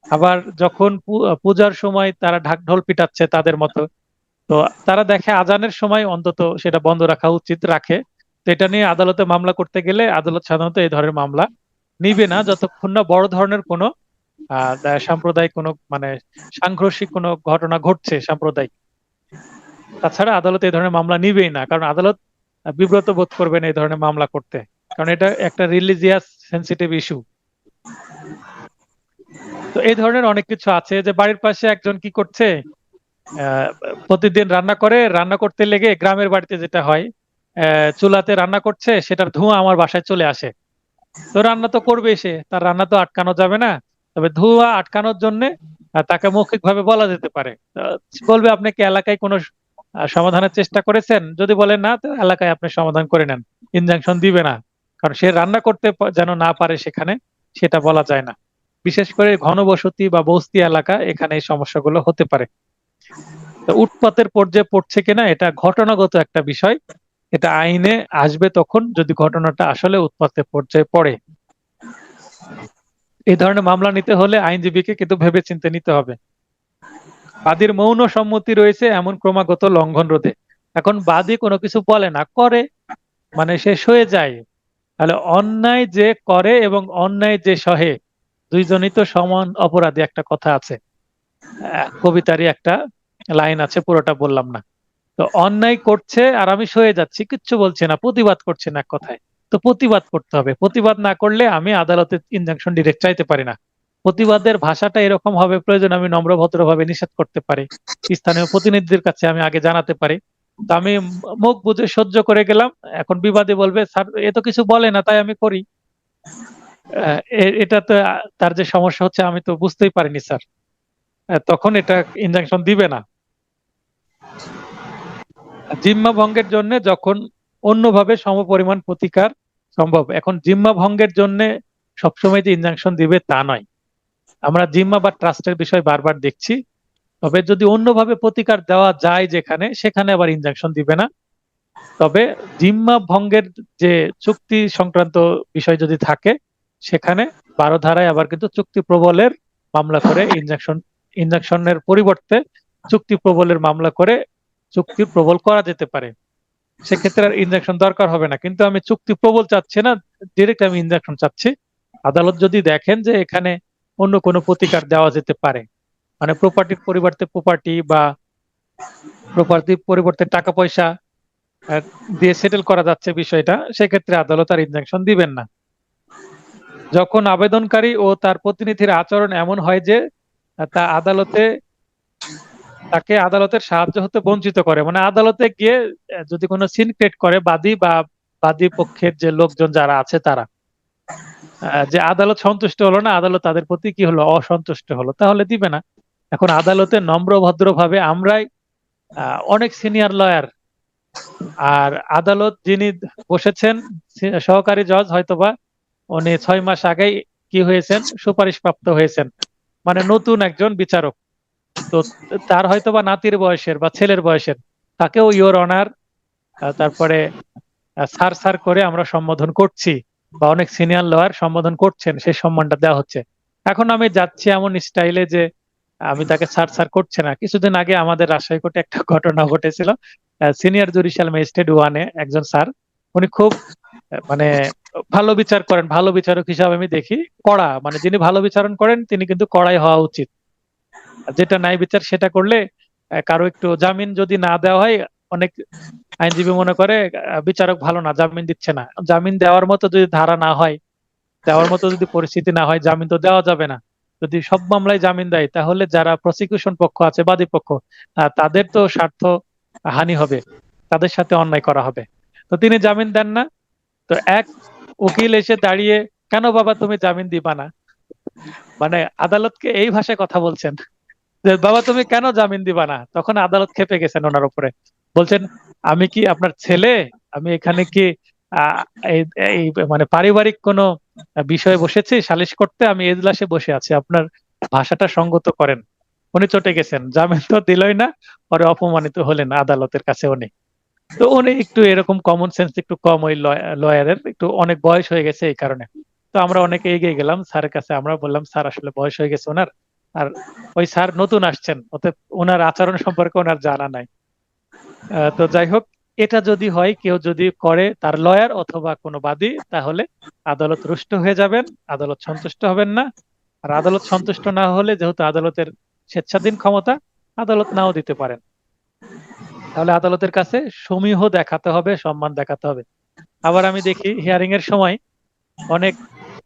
আবার যখন পূজার সময় তারা ঢাক ঢোল পিটাচ্ছে তাদের মতো, তো তারা দেখে আজানের সময় অন্তত সেটা বন্ধ রাখা উচিত, রাখে। তো এটা নিয়ে আদালতে মামলা করতে গেলে আদালত সাধারণত এই ধরনের মামলা নিবে না, যতক্ষণ না বড় ধরনের কোনো সাম্প্রদায়িক কোনো মানে সাংঘর্ষিক কোনো ঘটনা ঘটছে সাম্প্রদায়িক। তাছাড়া আদালত এই ধরনের মামলা নিবেই না, কারণ আদালত বিব্রত বোধ করবেন এই ধরনের মামলা করতে, কারণ এটা একটা রিলিজিয়াস সেন্সিটিভ ইস্যু। তো এই ধরনের অনেক কিছু আছে, যে বাড়ির পাশে একজন কি করছে, আহ, প্রতিদিন রান্না করতে লেগে, গ্রামের বাড়িতে যেটা হয়, চুলাতে রান্না করছে, সেটার ধোঁয়া আমার বাসায় চলে আসে। তো রান্না তো করবে সে, তার রান্না তো আটকানো যাবে না, তবে ধোঁয়া আটকানোর জন্য তাকে মৌখিকভাবে বলা যেতে পারে। বলবে, আপনি কি এলাকায় কোনো সমাধানের চেষ্টা করেছেন? যদি বলেন না, তো এলাকায় আপনি সমাধান করে নেন, ইনজাংশন দিবে না, কারণ সে রান্না করতে যেন না পারে সেখানে, সেটা বলা যায় না। বিশেষ করে ঘনবসতি বা বস্তি এলাকা, এখানে এই সমস্যাগুলো হতে পারে। তো উৎপাতের পর্যায়ে পড়ছে কিনা এটা ঘটনাগত একটা বিষয়, এটা আইনে আসবে তখন যদি ঘটনাটা আসলে উৎপাতের পর্যায়ে পড়ে। এই ধরনের মামলা নিতে হলে আইনজীবীকে কিন্তু ভেবেচিন্তে নিতে হবে। বাদীর মৌন সম্মতি রয়েছে এমন ক্রমাগত লঙ্ঘন রোধে। এখন বাদী কোনো কিছু বলে না, করে, মানে সে সয়ে যায়, তাহলে অন্যায় যে করে এবং অন্যায় যে সহে, দুইজনই তো সমান অপরাধী, একটা কথা আছে, কবিতারই একটা লাইন আছে, পুরোটা বললাম না। তো অন্যায় করছে আর আমি সয়ে যাচ্ছি, কিচ্ছু বলছে না, প্রতিবাদ করছে না এক কথায়, তো প্রতিবাদ করতে হবে। প্রতিবাদ না করলে আমি আদালতে ইনজাংশন ডিরেক্ট চাইতে পারি না। প্রতিবাদের ভাষাটা এরকম হবে, প্রয়োজন আমি নম্র ভদ্রভাবে নিষেধ করতে পারি, স্থানীয় প্রতিনিধিদের কাছে আমি আগে জানাতে পারি। তো আমি মুখ বুঝে সহ্য করে গেলাম, এখন বিবাদী বলবে, স্যার এ তো কিছু বলে না তাই আমি করি। এটা তো তার যে সমস্যা হচ্ছে আমি তো বুঝতেই পারিনি স্যার, তখন এটা ইনজাংশন দিবে না। জিম্মা ভঙ্গের জন্য যখন অন্যভাবে সমপরিমাণ প্রতিকার সম্ভব। এখন জিম্মা ভঙ্গের জন্য সবসময় যে ইনজাংশন দিবে তা নয়, আমরা জিম্মা বা ট্রাস্টের বিষয় বারবার দেখছি, তবে যদি অন্যভাবে প্রতিকার দেওয়া যায় যেখানে, সেখানে আবার ইনজাংশন দিবে না। তবে জিম্মা ভঙ্গের যে চুক্তি সংক্রান্ত বিষয় যদি থাকে, সেখানে 12 ধারায় আবার কিন্তু চুক্তি প্রবলের মামলা করে ইনজাংশনের পরিবর্তে চুক্তি প্রবলের মামলা করে চুক্তির প্রবল করা যেতে পারে। সেক্ষেত্রে আর ইনজাংশন দরকার হবে না। কিন্তু আমি চুক্তি প্রবল চাচ্ছি না, ডিরেক্ট আমি ইনজাংশন চাচ্ছি। আদালত যদি দেখেন যে এখানে অন্য কোনো প্রতিকার দেওয়া যেতে পারে, মানে প্রপার্টির পরিবর্তে প্রপার্টি, বা প্রপার্টির পরিবর্তে টাকা পয়সা দিয়ে সেটেল করা যাচ্ছে বিষয়টা, সেক্ষেত্রে আদালত আর ইনজাংশন দিবেন না। যখন আবেদনকারী ও তার প্রতিনিধির আচরণ এমন হয় যে তাকে আদালতের সাহায্য হতে বঞ্চিত করে, মানে আদালতে গিয়ে যদি কোনো সিন ক্রিয়েট করে বাদী বা বাদী পক্ষের যে লোকজন যারা আছে তারা, যে আদালত সন্তুষ্ট হলো না, আদালত তাদের প্রতি কি হলো, অসন্তুষ্ট হলো, তাহলে দিবে না। এখন আদালতে নম্র ভদ্রভাবে আমরাই অনেক সিনিয়র লয়ার, আর আদালত যিনি বসেছেন সহকারী জজ, হয়তোবা উনি 6 মাস আগেই কি হয়েছেন, সুপারিশ প্রাপ্ত হয়েছেন, মানে নতুন একজন বিচারক। তো তো তার হয়তো বা নাতির বয়সের বা ছেলের বয়সের, তাকেও ইওর অনার তারপরে স্যার স্যার করে আমরা সম্বোধন করছি, বা অনেক সিনিয়র লয়ার সম্বোধন করছেন, সেই সম্মানটা দেওয়া হচ্ছে। এখন আমি যাচ্ছি এমন স্টাইলে যে আমি তাকে স্যার স্যার করছে না। কিছুদিন আগে আমাদের রাজশাহী কোর্টে একটা ঘটনা ঘটেছিল। সিনিয়র জুডিশিয়াল ম্যাজিস্ট্রেট ওয়ানে একজন স্যার, উনি খুব মানে ভালো বিচার করেন, ভালো বিচারক হিসাবে আমি দেখি, কড়া, মানে যিনি ভালো বিচারণ করেন তিনি কিন্তু কড়াই হওয়া উচিত। যেটা ন্যায় বিচার সেটা করলে কারো একটু জামিন যদি না দেওয়া হয়, অনেক আইনজীবী মনে করে বিচারক ভালো না, জামিন দিচ্ছে না। জামিন দেওয়ার মতো যদি ধারা না হয়, দেওয়ার মতো যদি পরিস্থিতি না হয়, জামিন তো দেওয়া যাবে না। যদি সব মামলায় জামিন দেয়, তাহলে যারা প্রসিকিউশন পক্ষ আছে, বাদী পক্ষ, তাদের তো স্বার্থ হানি হবে, তাদের সাথে অন্যায় করা হবে। তো তিনি জামিন দেন না। তো এক উকিল এসে দাঁড়িয়ে, কেন বাবা তুমি জামিন দিবা না? মানে আদালতকে এই ভাষায় কথা বলছেন যে বাবা তুমি কেন জামিন দিবা না? তখন আদালত খেপে গেছেন ওনার উপরে, বলছেন আমি কি আপনার ছেলে? আমি এখানে কি আহ, এই এই মানে পারিবারিক কোনো বিষয়ে বসেছি সালিশ করতে? আমি এজলাসে বসে আছি, আপনার ভাষাটা সঙ্গত করেন। উনি চটে গেছেন, জামিন তো দিলই না, পরে অপমানিত হলেন আদালতের কাছে উনি। তো উনি একটু এরকম কমন সেন্স একটু কম, ওই লয়ারের একটু অনেক বয়স হয়ে গেছে এই কারণে। তো আমরা অনেকে এগিয়ে গেলাম স্যারের কাছে, আমরা বললাম স্যার আসলে বয়স হয়ে গেছে ওনার, আর ওই স্যার নতুন আসছেন, অতএব ওনার আচরণ সম্পর্কে ওনার জানা নাই। তো যাই হোক, এটা যদি হয়, কেউ যদি করে তার লয়ার অথবা কোনো বাদী, তাহলে আদালত রুষ্ট হয়ে যাবেন, আদালত সন্তুষ্ট হবেন না। আর আদালত সন্তুষ্ট না হলে, যেহেতু আদালতের স্বেচ্ছাধীন ক্ষমতা, আদালত নাও দিতে পারেন। তাহলে আদালতের কাছে সমীহ দেখাতে হবে, সম্মান দেখাতে হবে। আবার আমি দেখি হিয়ারিং এর সময় অনেক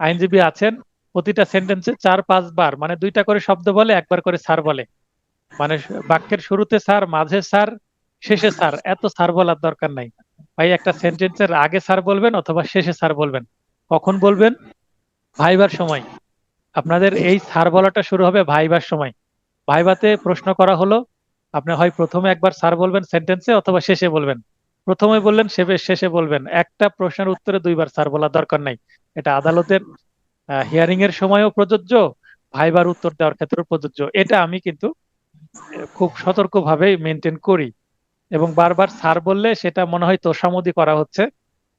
আইনজীবী আছেন, প্রতিটা সেন্টেন্সে 4-5 বার, মানে 2টা করে শব্দ বলে, একবার করে স্যার বলে। মানে বাক্যের শুরুতে স্যার, মাঝে স্যার, শেষে স্যার। এত স্যার বলার দরকার নাই ভাই। একটা সেন্টেন্সের আগে স্যার বলবেন অথবা শেষে স্যার বলবেন। কখন বলবেন? ভাইবার সময়। আপনাদের এই স্যার বলাটা শুরু হবে ভাইবার সময়। ভাইভাতে প্রশ্ন করা হলো, আপনি হয় প্রথমে একবার স্যার বলবেন সেন্টেন্সে, অথবা শেষে বলবেন। প্রথমে বললেন, শেষে বলবেন। একটা প্রশ্নের উত্তরে 2বার স্যার বলার দরকার নাই। এটা আদালতের হিয়ারিং এর সময়ও প্রযোজ্য, ভাইবার উত্তর দেওয়ার ক্ষেত্রেও প্রযোজ্য। এটা আমি কিন্তু খুব সতর্কভাবে মেনটেন করি, এবং বারবার স্যার বললে সেটা মনে হয় তোষামোদী করা হচ্ছে।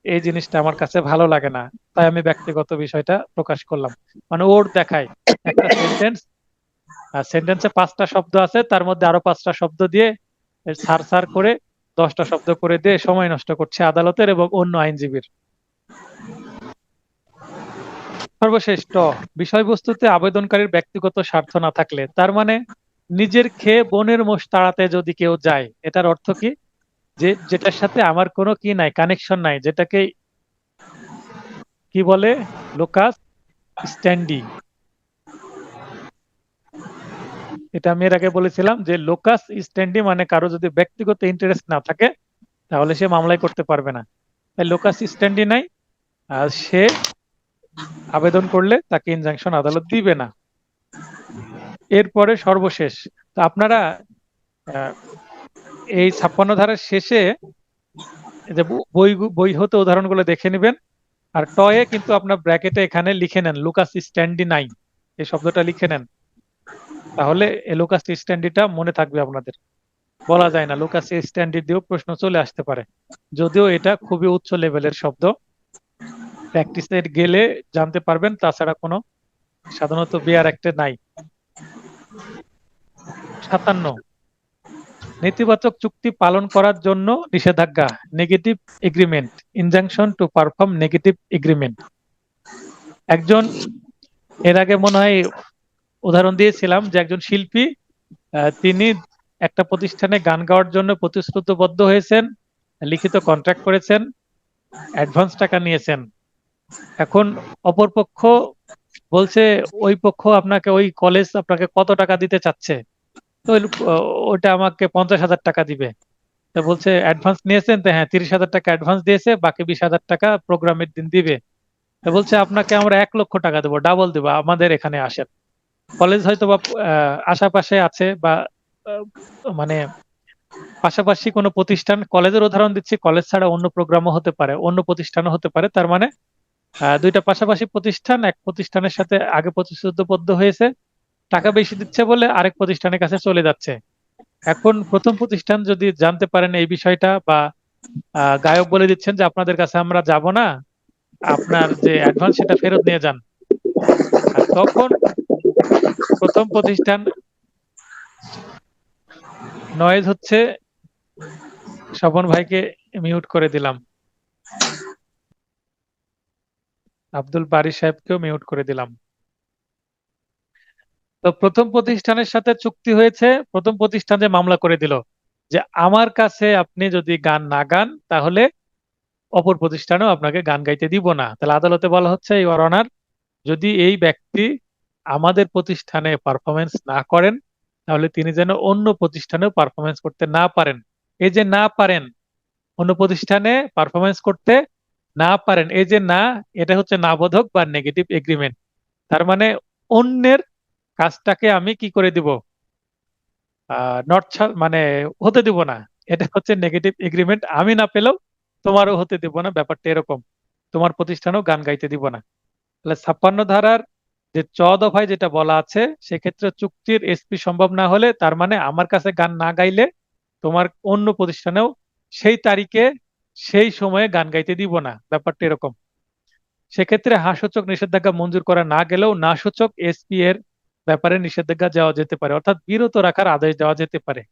এই জিনিসটা আমার কাছে ভালো লাগে না, তাই আমি ব্যক্তিগত বিষয়টা প্রকাশ করলাম। মানে ওর দেখায় একটা সেন্টেন্সে 5টা শব্দ আছে, তার মধ্যে আরো 5টা শব্দ দিয়ে স্যার স্যার করে 10টা শব্দ করে দিয়ে সময় নষ্ট করছে আদালতের এবং অন্য আইনজীবীর। সর্বশেষ বিষয়বস্তুতে আবেদনকারীর ব্যক্তিগত স্বার্থ না থাকলে, তার মানে নিজের খেয়ে বোনের মোষ তাড়াতে যদি কেউ যায়, এটার অর্থ কি? যে যেটার সাথে আমার কোনো কি নাই, কানেকশন নাই, যেটাকে কি বলে, লোকাস স্ট্যান্ডি। এটা আমি এর আগে বলেছিলাম যে লোকাস স্ট্যান্ডি মানে কারো যদি ব্যক্তিগত ইন্টারেস্ট না থাকে, তাহলে সে মামলায় করতে পারবে না। তাই লোকাস স্ট্যান্ডি নাই, আর সে আবেদন করলে তাকে ইনজাংশন আদালত দিবে না। এরপরে সর্বশেষ, তো আপনারা এই 56 ধারার শেষে যে বই হতে উদাহরণগুলো দেখে নেবেন। আর টয়ে কিন্তু আপনার ব্র্যাকেটে এখানে লিখে নেন লুকাস স্ট্যান্ডি নাই, এই শব্দটা লিখে নেন। তাহলে এই লুকাস স্ট্যান্ডিটা মনে থাকবে আপনাদের। বলা যায় না, লুকাস স্ট্যান্ডি দিয়েও প্রশ্ন চলে আসতে পারে, যদিও এটা খুবই উচ্চ লেভেলের শব্দ। প্র্যাকটিসে গেলে জানতে পারবেন, তাছাড়া কোনো সাধারণত বিআর অ্যাক্টে নাই। 57, নেতিবাচক চুক্তি পালন করার জন্য নিষেধাজ্ঞা, negative agreement, injunction to perform negative agreement. একজন, এর আগে মনে হয় উদাহরণ দিয়েছিলাম যে একজন শিল্পী, তিনি একটা প্রতিষ্ঠানে গান গাওয়ার জন্য প্রতিশ্রুতিবদ্ধ হয়েছেন, লিখিত কন্ট্রাক্ট করেছেন, অ্যাডভান্স টাকা নিয়েছেন। এখন অপরপক্ষ বলছে ওই পক্ষ আপনাকে, ওই কলেজ আপনাকে কত টাকা দিতে চাচ্ছে, তো ওইটা আমাকে 50,000 টাকা দিবে। তো বলছে অ্যাডভান্স নিয়েছেন তো? হ্যাঁ, 30,000 টাকা অ্যাডভান্স দিয়েছে, বাকি 20,000 টাকা প্রোগ্রামের দিন দিবে। তো বলছে আপনাকে আমরা 1 লক্ষ টাকা দেবো, ডাবল দেবো, আমাদের এখানে আসেন। কলেজ হয়তো বা আশেপাশে আছে, বা আহ, মানে পাশাপাশি কোনো প্রতিষ্ঠান, কলেজের উদাহরণ দিচ্ছি, কলেজ ছাড়া অন্য প্রোগ্রামও হতে পারে, অন্য প্রতিষ্ঠানও হতে পারে। তার মানে 2টা পাশাপাশি প্রতিষ্ঠান, এক প্রতিষ্ঠানের সাথে আগে প্রতিশ্রুতিবদ্ধ হয়েছে, টাকা বেশি দিচ্ছে বলে আরেক প্রতিষ্ঠানের কাছে চলে যাচ্ছে। এখন প্রথম প্রতিষ্ঠান যদি জানতে পারেন এই বিষয়টা, বা গায়ক বলে দিচ্ছেন যে আপনাদের কাছে আমরা যাব না, আপনার যে অ্যাডভান্স সেটা ফেরত নিয়ে যান, আর তখন প্রথম প্রতিষ্ঠান নয়েজ হচ্ছে। স্বপন ভাইকে মিউট করে দিলাম, আব্দুল বারী সাহেবকেও মিউট করে দিলাম। তো প্রথম প্রতিষ্ঠানের সাথে চুক্তি হয়েছে, প্রথম প্রতিষ্ঠান যে মামলা করে দিল যে আমার কাছে আপনি যদি গান না গান তাহলে অপর প্রতিষ্ঠানেও আপনাকে গান গাইতে দিব না। তাহলে আদালতে বলা হচ্ছে ইওর অনার, যদি এই ব্যক্তি আমাদের প্রতিষ্ঠানে পারফরমেন্স না করেন তাহলে তিনি যেন অন্য প্রতিষ্ঠানেও পারফরমেন্স করতে না পারেন। এই যে না পারেন, অন্য প্রতিষ্ঠানে পারফরমেন্স করতে না পারেন, এই যে না, এটা হচ্ছে না বোধক বা নেগেটিভ এগ্রিমেন্ট। তার মানে অন্যের কাজটাকে আমি কি করে দিব, নট মানে হতে দিব না। এটা হচ্ছে নেগেটিভ এগ্রিমেন্ট, আমি না পেলেও তোমারও হতে দিব না, ব্যাপারটা এরকম। তোমার প্রতিষ্ঠানেও গান গাইতে দিব না। তাহলে 56 ধারার যে ১৪ দফায় যেটা বলা আছে, সেক্ষেত্রে চুক্তির এসপি সম্ভব না হলে, তার মানে আমার কাছে গান না গাইলে তোমার অন্য প্রতিষ্ঠানেও সেই তারিখে সেই সময়ে গান গাইতে দিব না, ব্যাপারটা এরকম। সেক্ষেত্রে হাসূচক নিষেধাজ্ঞা মঞ্জুর করা না গেলেও না সূচক এসপি এর ব্যাপারে নিষেধাজ্ঞা দেওয়া যেতে পারে, অর্থাৎ বিরত রাখার আদেশ দেওয়া যেতে পারে।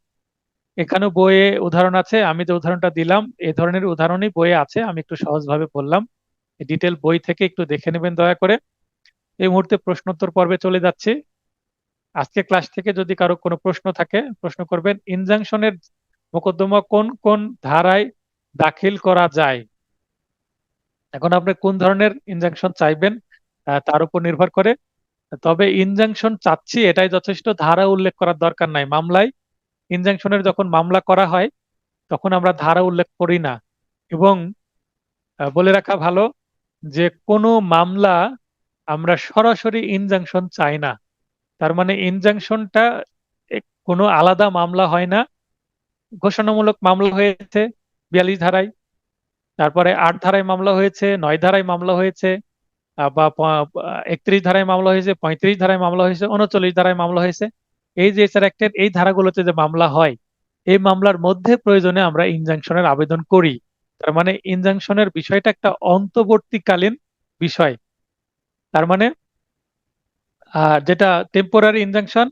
এখানেও বইয়ে উদাহরণ আছে, আমি যে উদাহরণটা দিলাম এই ধরনের উদাহরণই বইয়ে আছে, আমি একটু সহজভাবে বললাম। ডিটেল বই থেকে একটু দেখে নেবেন দয়া করে। এই মুহূর্তে প্রশ্নোত্তর পর্বে চলে যাচ্ছি। আজকে ক্লাস থেকে যদি কারো কোনো প্রশ্ন থাকে প্রশ্ন করবেন। ইনজাংশনের মোকদ্দমা কোন কোন ধারায় দাখিল করা যায়? এখন আপনি কোন ধরনের ইনজাংশন চাইবেন তার উপর নির্ভর করে। তবে ইনজাংশন চাচ্ছি এটাই যথেষ্ট, ধারা উল্লেখ করার দরকার নাই। মামলায় ইনজাংশনের যখন মামলা করা হয় তখন আমরা ধারা উল্লেখ করি না। এবং বলে রাখা ভালো যে কোনো মামলা আমরা সরাসরি ইনজাংশন চাই না। তার মানে ইনজাংশনটা কোনো আলাদা মামলা হয় না। ঘোষণামূলক মামলা হয়েছে 42 ধারায়, তারপরে 8 ধারায় মামলা হয়েছে, 9 ধারায় মামলা হয়েছে, বা 31 ধারায় মামলা হয়েছে, 35 ধারায় মামলা হয়েছে, 39 ধারায় মামলা হয়েছে। এই যে এসআর অ্যাক্টের এই ধারাগুলোতে যে মামলা হয়, এই মামলার মধ্যে প্রয়োজনে আমরা ইনজাংশনের আবেদন করি। তার মানে ইনজাংশনের বিষয়টা একটা অন্তর্বর্তীকালীন বিষয়। তার মানে যেটা টেম্পোরারি ইনজাংশন,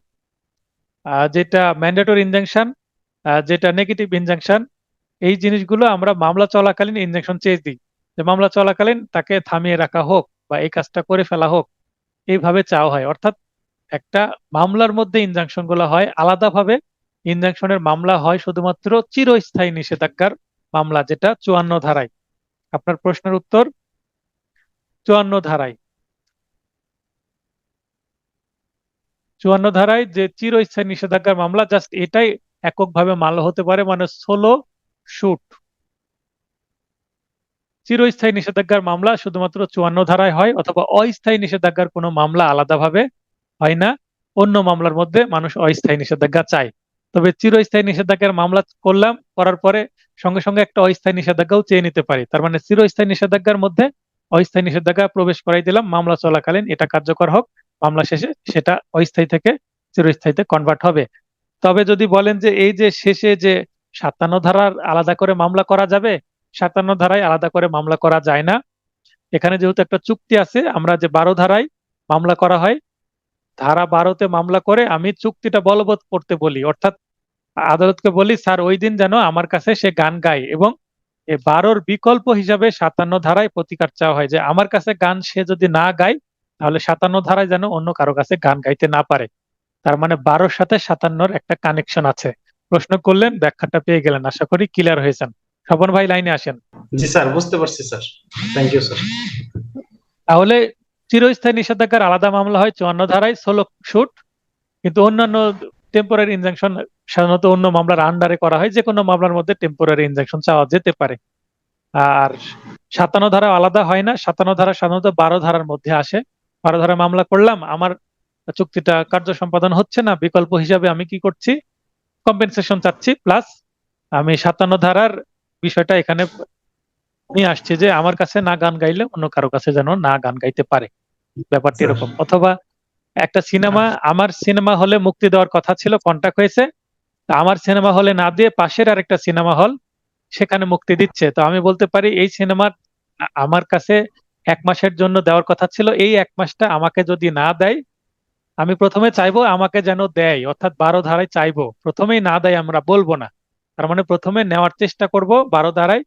যেটা ম্যান্ডেটরি ইনজাংশন, যেটা নেগেটিভ ইনজাংশন, এই জিনিসগুলো আমরা মামলা চলাকালীন ইনজাংশন চেয়ে দিই, যে মামলা চলাকালীন তাকে থামিয়ে রাখা হোক বা এই কাজটা করে ফেলা হোক, এইভাবে চাওয়া হয়। অর্থাৎ একটা মামলার মধ্যে ইনজাংশন গুলো হয় আলাদাভাবে। ইনজাংশনের মামলা হয় শুধুমাত্র চিরস্থায়ী নিষেধাজ্ঞার মামলা, যেটা 54 ধারায়। আপনার প্রশ্নের উত্তর 54 ধারায়। 54 ধারায় যে চিরস্থায়ী নিষেধাজ্ঞার মামলা, জাস্ট এটাই এককভাবে মামলা হতে পারে, মানে সোলো শুট। চিরস্থায়ী নিষেধাজ্ঞার মামলা শুধুমাত্র 54 ধারায় হয়, অথবা অস্থায়ী নিষেধাজ্ঞার কোনো মামলা আলাদাভাবে হয় না। অন্য মামলার মধ্যে মানুষ অস্থায়ী নিষেধাজ্ঞা চায়। তবে চিরস্থায়ী নিষেধাজ্ঞার মামলা করলাম, করার পরে সঙ্গে সঙ্গে একটা অস্থায়ী নিষেধাজ্ঞাও চেয়ে নিতে পারি। তার মানে চিরস্থায়ী নিষেধাজ্ঞার মধ্যে অস্থায়ী নিষেধাজ্ঞা প্রবেশ করাই দিলাম, মামলা চলাকালীন এটা কার্যকর হোক, মামলা শেষে সেটা অস্থায়ী থেকে চিরস্থায়ীতে কনভার্ট হবে। তবে যদি বলেন যে এই যে শেষে যে 57 ধারার আলাদা করে মামলা করা যাবে, 57 ধারায় আলাদা করে মামলা করা যায় না। এখানে যেহেতু একটা চুক্তি আছে, আমরা যে 12 ধারায় মামলা করা হয়, ধারা 12তে মামলা করে আমি চুক্তিটা বলবৎ করতে বলি, অর্থাৎ আদালতকে বলি স্যার ওই দিন যেন আমার কাছে সে গান গায়, এবং এই 12র বিকল্প হিসাবে 57 ধারায় প্রতিকার চাওয়া হয় যে আমার কাছে গান সে যদি না গায় তাহলে 57 ধারায় যেন অন্য কারো কাছে গান গাইতে না পারে। তার মানে 12র সাথে 57র একটা কানেকশন আছে। প্রশ্ন করলেন, ব্যাখ্যাটা পেয়ে গেলেন, আশা করি ক্লিয়ার হয়েছেন। স্বপন ভাই লাইনে আসেন। জি স্যার, বুঝতে পারছি স্যার, থ্যাংক ইউ স্যার। তাহলে চিরস্থায়ী নিষেধাজ্ঞার আলাদা মামলা হয় 54 ধারায় সোলো শুট, কিন্তু অন্যান্য টেম্পোরারি ইনজাংশন সাধারণত অন্য মামলার আন্ডারে করা হয়। যে কোনো মামলার মধ্যে টেম্পোরারি ইনজাংশন চাওয়া যেতে পারে। আর 57 ধারা আলাদা হয় না, 57 ধারা সাধারণত 12 ধারার মধ্যে আসে। 12 ধারা মামলা করলাম, আমার চুক্তিটা কার্য সম্পাদন হচ্ছে না, বিকল্প হিসাবে আমি কি করছি, কম্পেনসেশন চাচ্ছি, প্লাস আমি 57 ধারার বিষয়টা এখানে নিয়ে আসছি যে আমার কাছে না গান গাইলে অন্য কারো কাছে যেন না গান গাইতে পারে, ব্যাপারটি এরকম। অথবা একটা সিনেমা আমার সিনেমা হলে মুক্তি দেওয়ার কথা ছিল, কন্টাক্ট হয়েছে, তা আমার সিনেমা হলে না দিয়ে পাশের আরেকটা সিনেমা হল সেখানে মুক্তি দিচ্ছে। তো আমি বলতে পারি এই সিনেমার আমার কাছে 1 মাসের জন্য দেওয়ার কথা ছিল, এই 1 মাসটা আমাকে যদি না দেয়, আমি প্রথমে চাইবো আমাকে যেন দেয়, অর্থাৎ 12 ধারায় চাইবো, প্রথমেই না দেয় আমরা বলবো না। তার মানে প্রথমে নেওয়ার চেষ্টা করব 12 ধারায়,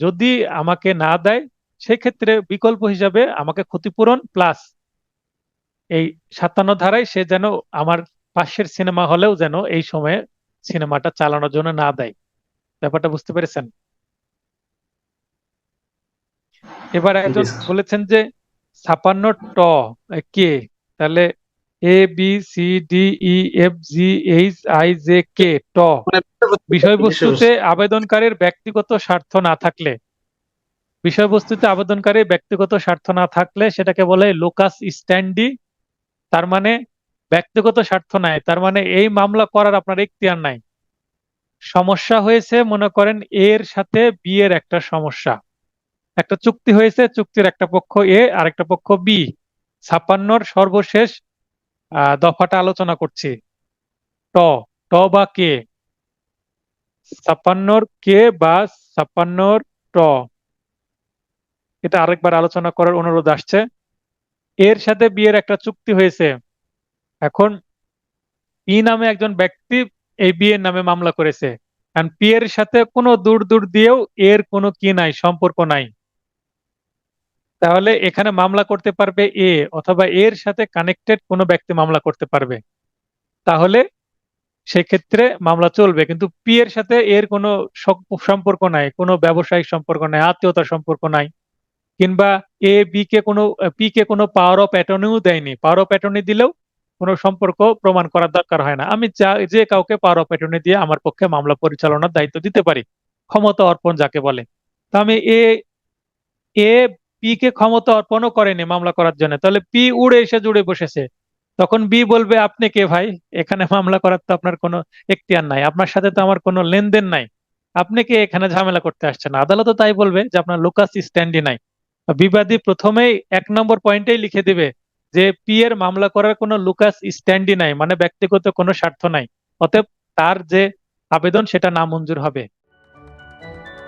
যদি আমাকে না দেয় সেক্ষেত্রে বিকল্প হিসাবে আমাকে ক্ষতিপূরণ প্লাস এই 57 ধারায় সে যেন আমার পাশের সিনেমা হলেও যেন এই সময়ে সিনেমাটা চালানোর জন্য না দেয়। ব্যাপারটা বুঝতে পেরেছেন? এবার একজন জি, স্যার। বলেছেন যে 56 ট কে, তাহলে ABCDEFGHIJK ট মানে বিষয়বস্তুতে আবেদনকারীর ব্যক্তিগত স্বার্থ না থাকলে, বিষয়বস্তুতে আবেদনকারীর ব্যক্তিগত স্বার্থ না থাকলে সেটাকে বলে লোকাস স্ট্যান্ডি। তার মানে ব্যক্তিগত স্বার্থ নাই, তার মানে এই মামলা করার আপনার এখতিয়ার নাই। সমস্যা হয়েছে মনে করেন এর সাথে বি এর একটা সমস্যা, একটা চুক্তি হয়েছে, চুক্তির একটা পক্ষ এ আর একটা পক্ষ বি। 56 সর্বশেষ দফাটা আলোচনা করছি। ট ট বা কে, 56 কে বা 56 ট, এটা আরেকবার আলোচনা করার অনুরোধ আসছে। এর সাথে বি এর একটা চুক্তি হয়েছে, এখন পি নামে একজন ব্যক্তি এই বি এর নামে মামলা করেছে, কারণ পি এর সাথে কোনো দূর দূর দিয়েও এর কোনো কি নাই, সম্পর্ক নাই। তাহলে এখানে মামলা করতে পারবে এ, অথবা এর সাথে কানেক্টেড কোনো ব্যক্তি মামলা করতে পারবে। তাহলে সেক্ষেত্রে মামলা চলবে, কিন্তু পি এর সাথে এর কোনো সম্পর্ক নাই, কোনো ব্যবসায়িক সম্পর্ক নাই, আত্মীয়তার সম্পর্ক নাই, কিংবা এ বি কে কোনো পি কে কোনো পাওয়ার অফ অ্যাটর্নিও দেয়নি। পাওয়ার অফ অ্যাটর্নি দিলেও কোনো সম্পর্ক প্রমাণ করার দরকার হয় না, আমি যে কাউকে পাওয়ার অফ অ্যাটর্নি দিয়ে আমার পক্ষে মামলা পরিচালনার দায়িত্ব দিতে পারি, ক্ষমতা অর্পণ যাকে বলে। তো আমি এ এ পি কে ক্ষমতা অর্পণও করেনি মামলা করার জন্য, তাহলে পি উড়ে এসে জুড়ে বসেছে, তখন বি বলবে আপনি কে ভাই, এখানে মামলা করার তো আপনার কোনো এখতিয়ার নাই, আপনার সাথে তো আমার কোনো লেনদেন নাই, আপনি কে এখানে ঝামেলা করতে আসছেন। আদালতও তাই বলবে যে আপনার লোকাস স্ট্যান্ডি নাই। বিবাদী প্রথমেই 1 নম্বর পয়েন্টেই লিখে দিবে যে পি এর মামলা করার কোনো লুকাস স্ট্যান্ডি নাই, মানে ব্যক্তিগত কোনো স্বার্থ নাই, অতএব তার যে আবেদন সেটা নামঞ্জুর হবে।